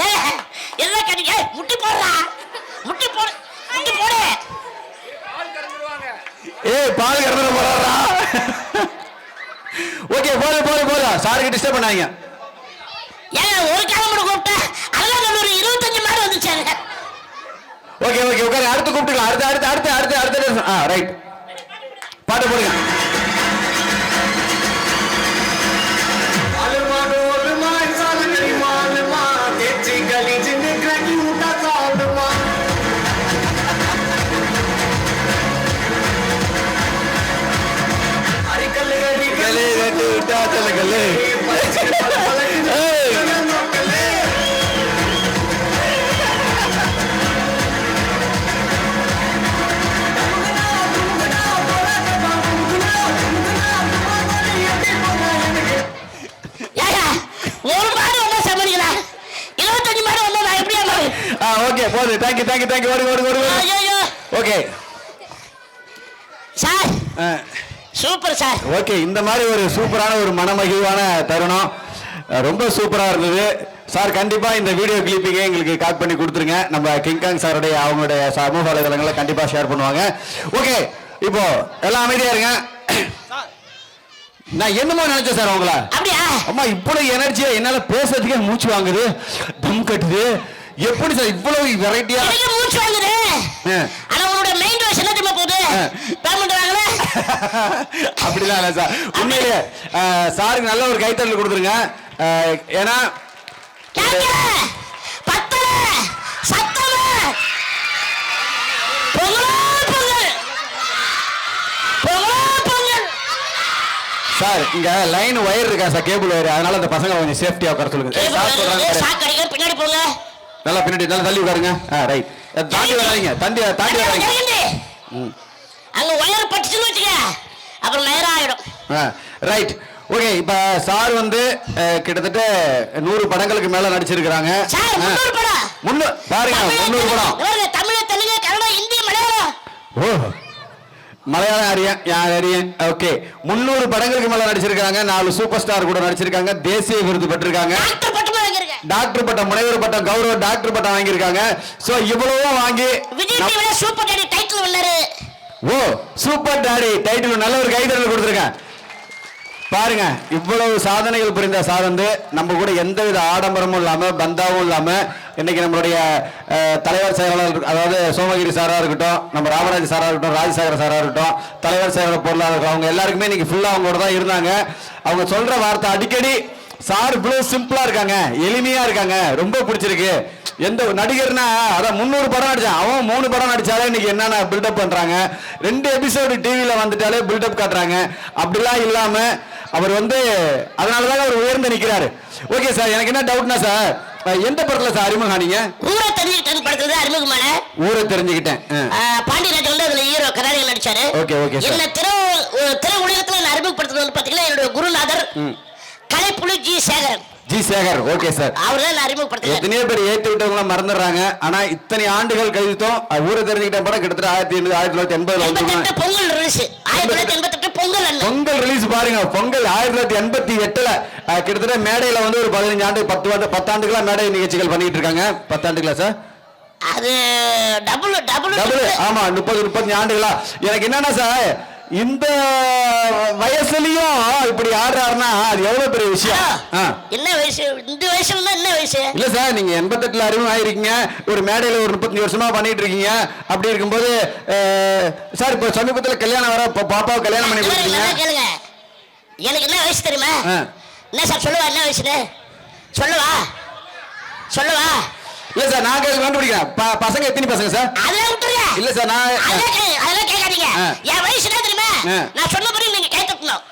ஏங்க எல்லாம் கண்ணு முட்டி போடுறா. முட்டி போடு முட்டி போடு. ஏய் பால் கறந்துற போறாரா? ஓகே போதும் சாருக்கு டிஸ்டர்ப் பண்ணாதீங்க. ஏன் ஒரு கிளம்பு கூப்பிட்டா அதெல்லாம் ஒரு 25 மாடு வந்துச்சாங்க. ஓகே உட்காரு. அடுத்து கூப்பிட்டுக்கலாம். அடுத்து ரைட் பாட்டு போடுங்க. ஒரு மாடு வந்தா சமாளிக்கல, 25 மாடு வந்தா நான் எப்படியா மாடு? ஓகே போதும். தேங்க்யூ ஓடு. ஐயோ okay sir, super sir. Okay, இந்த மாதிரி ஒரு சூப்பரான ஒரு மனமகிழ்வான தருணம் ரொம்ப சூப்பரா இருந்தது சார். கண்டிப்பா இந்த வீடியோ கிளிப்பிங்க எங்களுக்கு கால் பண்ணி கொடுத்துருங்க. நம்ம கிங்காங் சாருடைய அவங்களுடைய சமூக வலைதளங்களை கண்டிப்பா ஷேர் பண்ணுவாங்க. ஓகே, இப்போ எல்லாம் அமைதியா இருங்க. நான் என்னமோ நினைச்சேன் சார் உங்களை. அம்மா இவ்வளவு எனர்ஜியா என்னால பேசுறதுக்கே மூச்சு வாங்குது, தம் கட்டுது. எப்படி சார் இவ்வளவு வெரைட்டியா மூச்சு வாங்குது? ஆனா உங்களோட மெயின் ரோஸ் என்ன தெரியுமா போகுது? பேமெண்ட் வாங்கல. அப்படிலாம் இல்ல சார், உண்மையிலே சாருக்கு நல்ல ஒரு கைத்தட்டல் கொடுத்துருங்க. ஏன்னா சார் இங்க லைன் வயர் இருக்கா சார், கேபிள் வயர், அதனால அந்த பசங்க கொஞ்சம் சேஃப்டியா உட்கார சொல்லுங்க. பின்னாடி போங்க, நல்லா பின்னாடி நல்லா தள்ளி உட்காருங்க. ரைட், தாண்டி வராதீங்க, தாண்டி வராதீங்க. அங்க வயர் பட்டுச்சுன்னு வச்சுக்க, அப்புறம் நேரா ஆயிடும். Right, okay. இப்ப சார் வந்து கிட்டத்தட்ட 100 படங்களுக்கு மேல நடிச்சிருக்காங்க. பாருங்க 300 படம். தமிழ், தெலுங்கு, கன்னடம், ஹிந்தி, மலையாளம். ஓ, மலையாளம் அறியன். ஓகே, 300 படங்களுக்கு மேல நடிச்சிருக்காங்க. 4 சூப்பர் ஸ்டார் கூட நடிச்சிருக்காங்க. தேசிய விருது பெற்றிருக்காங்க. டாக்டர் பட்டம், முனைவர் பட்டம், கௌரவ டாக்டர் பட்டம் வாங்கியிருக்காங்க. சோ இவ்வளவோ வாங்கி விஜய் டிவில சூப்பர் டாடி டைட்டில் வின்னரு. ஓ, சூப்பர் டாடி டைட்டில் நல்ல ஒரு கைதட்டல் கொடுத்துருக்கேன். பாருங்க, இவ்வளவு சாதனைகள் புரிந்த சார் வந்து நம்ம கூட எந்தவித ஆடம்பரமும் இல்லாம பந்தாவும் இல்லாம இன்னைக்கு நம்மளுடைய தலைவர் செயலாளர், அதாவது சோமகிரி சாரா இருக்கட்டும், நம்ம ராமராஜ் சாரா இருக்கட்டும், ராஜசேகர சாரா இருக்கட்டும், தலைவர் செயலாளர் பொருளாளர், அவங்க எல்லாருக்குமே இன்னைக்கு ஃபுல்லா அவங்களோட தான் இருந்தாங்க. அவங்க சொல்ற வார்த்தை அடிக்கடி, சார் இவ்வளவு சிம்பிளா இருக்காங்க, எளிமையா இருக்காங்க, ரொம்ப பிடிச்சிருக்கு. எந்த நடிகர்னா அதான் 300 படம் நடிச்சான், அவன் 3 படம் நடிச்சாலே இன்னைக்கு என்னென்ன பில்டப் பண்றாங்க, 2 எபிசோடு டிவியில வந்துட்டாலே பில்டப் காட்டுறாங்க. அப்படிலாம் இல்லாம அவர் வந்து அதனாலதான் அவர் உயர்ந்து நிக்கிறாரு. ஓகே சார், எனக்கு என்ன டவுட்னா சார், எந்த படத்துல சார் அறிமுகம் ஆனீங்க? ஊரை தெரிஞ்சுக்கிட்டேன் படத்துல அறிமுகமான. ஊரை தெரிஞ்சுக்கிட்டேன். பாண்டியராஜன் வந்து அதுல ஹீரோ கதாநாயகன் நடிச்சாரு. Okay okay sir. என்ன திரை உலகத்துல நான் அறிமுகப்படுத்துறது வந்து பாத்தீங்கன்னா என்னுடைய குருநாதர் Kalaipuli G Sekar. Okay sir, அவர்தான் அறிமுகப்படுத்துறாரு. எத்தனையோ பேர் ஏத்தி விட்டவங்க மறந்துடுறாங்க. ஆனா இத்தனை ஆண்டுகள் கழித்தும் ஊரை தெரிஞ்சுக்கிட்ட படம் கிட்டத்தட்ட 1980 பொங்கல் ரிலீஸ். 1988 பொங்கல் ரிலீஸ் பாருங்க. பொங்கல் 1988ல கிட்டத்தட்ட மேடையில வந்து ஒரு 15 ஆண்டு 10 ஆண்டுகளா மேடை நிகழ்ச்சிகள் பண்ணிட்டு இருக்காங்க. 10 ஆண்டுகளா சார்? அது டபுள். ஆமா, 30 ஆண்டுகளா. எனக்கு என்னன்னா சார், இந்த வயசுலயும் இப்படி ஆடுறாருன்னா அது எவ்வளவு பெரிய விஷயம். என்ன வயசு இந்த வயசுல? என்ன வயசு இல்ல சார், நீங்க 88ல அறிமுகம் ஆயிருக்கீங்க, ஒரு மேடையில ஒரு 35 வருஷமா பண்ணிட்டு இருக்கீங்க. அப்படி இருக்கும்போது சார் இப்ப சமீபத்துல கல்யாணம் வர பாப்பாவை கல்யாணம் பண்ணி கொடுத்தீங்க. கேளுங்க, எனக்கு என்ன வயசு தெரியுமா? என்ன சார் சொல்லுவா, என்ன வயசுன்னு சொல்லுவா? இல்ல சார், நான் கண்டுபிடிக்கிறேன். பசங்க எத்தனை பசங்க சார்? அதெல்லாம் விட்டுருங்க. இல்ல சார், நான் அதெல்லாம் கேட்காதீங்க. என் வயசு என்ன தெரியுமா? நான் சொன்ன பிறகு நீங்க கேட்கணும்.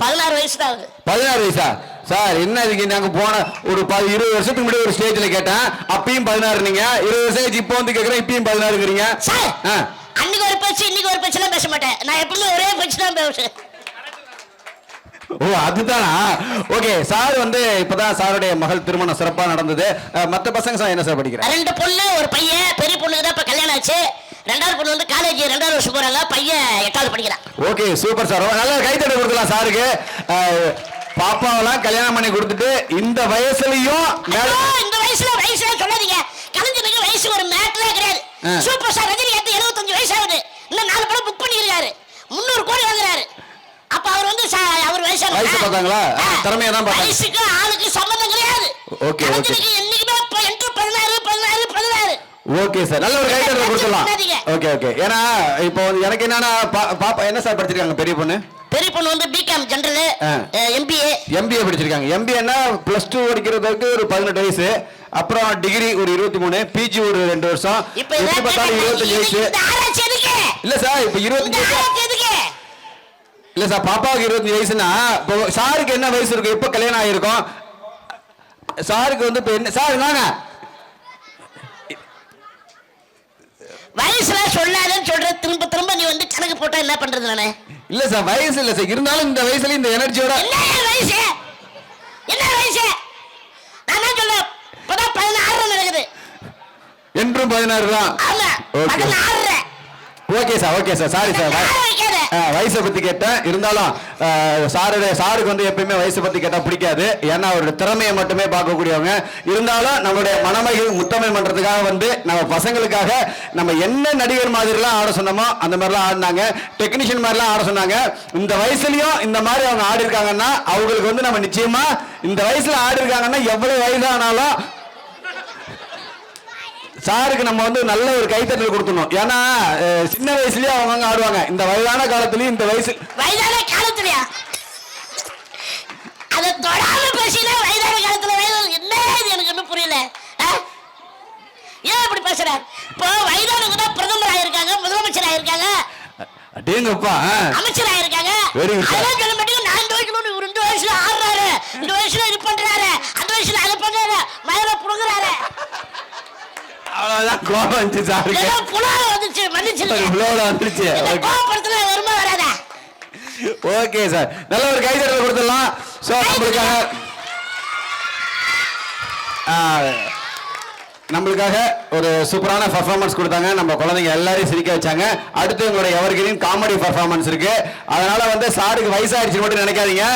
16 வயசு தான். 16 வயசா சார்? என்ன இதுக்கு நாங்க போன ஒரு 20 வருஷத்துக்கு முன்னாடி ஒரு ஸ்டேஜ்ல கேட்டேன், அப்பயும் 16 நீங்க. 20 வருஷம் கழிச்சு இப்போ வந்து கேக்குறேன், இப்பயும் 16ங்கறீங்க சார். அன்னைக்கு ஒரு பேச்சு இன்னைக்கு ஒரு பேச்சுலாம் பேச மாட்டேன். நான் எப்பவுமே ஒரே பேச்சு தான் பேசுவேன். ஓ, அதுதானா? ஓகே சார், வந்து இப்பதான் சாருடைய மகள் திருமணம் சிறப்பா நடந்தது. மத்த பசங்க சார் என்ன சார் படிக்கிறாங்க? 2 பொண்ணு, ஒரு பையன். பெரிய பொண்ணுக்கு தான் இப்ப கல்யாணம் ஆச்சு. 2வது பொண்ணு வந்து காலேஜ் 2வது வருஷம் போறாங்க. பையன் 8வது படிக்கிறான். Okay, super sir. நல்ல கைத்தட்டல் கொடுக்கலாம் சாருக்கு. பாப்பாவெல்லாம் கல்யாணம் பண்ணி கொடுத்துட்டு இந்த வயசுலயும் இந்த வயசுல சொல்லாதீங்க. கலைஞனுக்கு வயசு ஒரு மேட்டரே கிடையாது. சூப்பர் ஸ்டார் ரஜினி 75 வயசாகுது, இன்னும் 4 படம் புக் பண்ணியிருக்காரு, 300 கோடி வாங்குறாரு. அப்ப அவர் வந்து அவர் வயசு பார்த்தாங்களா? திறமையா தான் பார்த்தாங்க. வயசுக்கு ஆளுக்கு சம்பந்தம் கிடையாது. Okay okay. என்னைக்குமே 16. ஓகே சார், நல்ல ஒரு கைத்தட்டல் கொடுத்துடலாம். Okay okay. ஏன்னா இப்போ எனக்கு என்னன்னா பாப்பா என்ன சார் படிச்சிருக்காங்க? பெரிய பொண்ணு வந்து பிகாம் ஜெனரல், எம்பிஏ படிச்சிருக்காங்க. எம்பிஏன்னா +2 படிக்கிறதுக்கு ஒரு 18 வயசு, அப்புறம் டிகிரி ஒரு 23, பிஜி ஒரு 2 வருஷம், எப்படி பார்த்தாலும் 25 வயசு. இல்ல சார், இப்ப 25 இல்ல சார், பாப்பாவுக்கு 25 வயசுனா இப்போ சாருக்கு என்ன வயசு இருக்கும்? எப்ப கல்யாணம் ஆகிருக்கும் சாருக்கு? வந்து இப்ப என்ன சார் நாங்க வயசுல சொல்லாதன்னு சொல்ற, திரும்ப திரும்ப நீ வந்து கணக்கு போட்டா என்ன பண்றது? நானே இல்ல சார், வயசு இல்ல சார், இருந்தாலும் இந்த வயசுல இந்த எனர்ஜியோட என்ன வயசு நான் சொல்ல இப்பதான் 16 நடக்குது. என்றும் 16 தான். Okay sir, okay sir, sorry sir, வயசை பத்தி கேட்டேன். இருந்தாலும் சாருக்கு வந்து எப்பயுமே வயசை பத்தி கேட்டா பிடிக்காது, ஏன்னா அவருடைய திறமையை மட்டுமே பார்க்கக்கூடியவங்க. இருந்தாலும் நம்மளுடைய மணமகள் முத்தமிழ் மன்றத்துக்காக வந்து நம்ம பசங்களுக்காக நம்ம என்ன நடிகர் மாதிரிலாம் ஆட சொன்னோமோ அந்த மாதிரிலாம் ஆடினாங்க, டெக்னீஷியன் மாதிரிலாம் ஆட சொன்னாங்க. இந்த வயசுலயும் இந்த மாதிரி அவங்க ஆடி இருக்காங்கன்னா அவங்களுக்கு வந்து நம்ம நிச்சயமா இந்த வயசுல ஆடி இருக்காங்கன்னா எவ்வளவு வயதானாலும் சாருக்கு நம்ம வந்து நல்ல ஒரு கைத்தட்டல் கொடுக்கணும். ஏன்னா சின்ன வயசுலயே அவங்க ஆடுவாங்க, இந்த வயதான காலத்துலயும் இந்த வயதான காலத்துலயா அதை தொடாம பேசினா வயதான காலத்துல என்ன எனக்கு ஒன்றும் புரியல. ஏன் இப்படி பேசுற? இப்போ வயதானவங்க தான் பிரதமர் ஆயிருக்காங்க, முதலமைச்சர் ஆயிருக்காங்க, அடேங்கப்பா அமைச்சர் ஆயிருக்காங்க. அதெல்லாம் சொல்ல மாட்டேங்க. நான் இந்த வயசுல 2 வயசுல ஆடுறாரு, இந்த வயசுல இது பண்றாரு, அந்த வயசுல அதை பண்றாரு, மயில புடுங்குறாரு. அவ்வளவுதான் கோபம் வந்துச்சு சாருக்கு. வருமா வராதா? ஓகே சார், நல்ல ஒரு கைதட்டல் கொடுத்துடலாம். சோ நம்மளுக்காக ஒரு சூப்பரான பர்ஃபார்மன்ஸ் கொடுத்தாங்க. நம்ம குழந்தைங்க எல்லாரையும் சிரிக்க வச்சாங்க. அடுத்து உங்களுடைய எவர்கிரீன் காமெடி பர்ஃபார்மன்ஸ் இருக்கு. அதனால வந்து சாருக்கு வயசாயிடுச்சு மட்டும் நினைக்காதீங்க.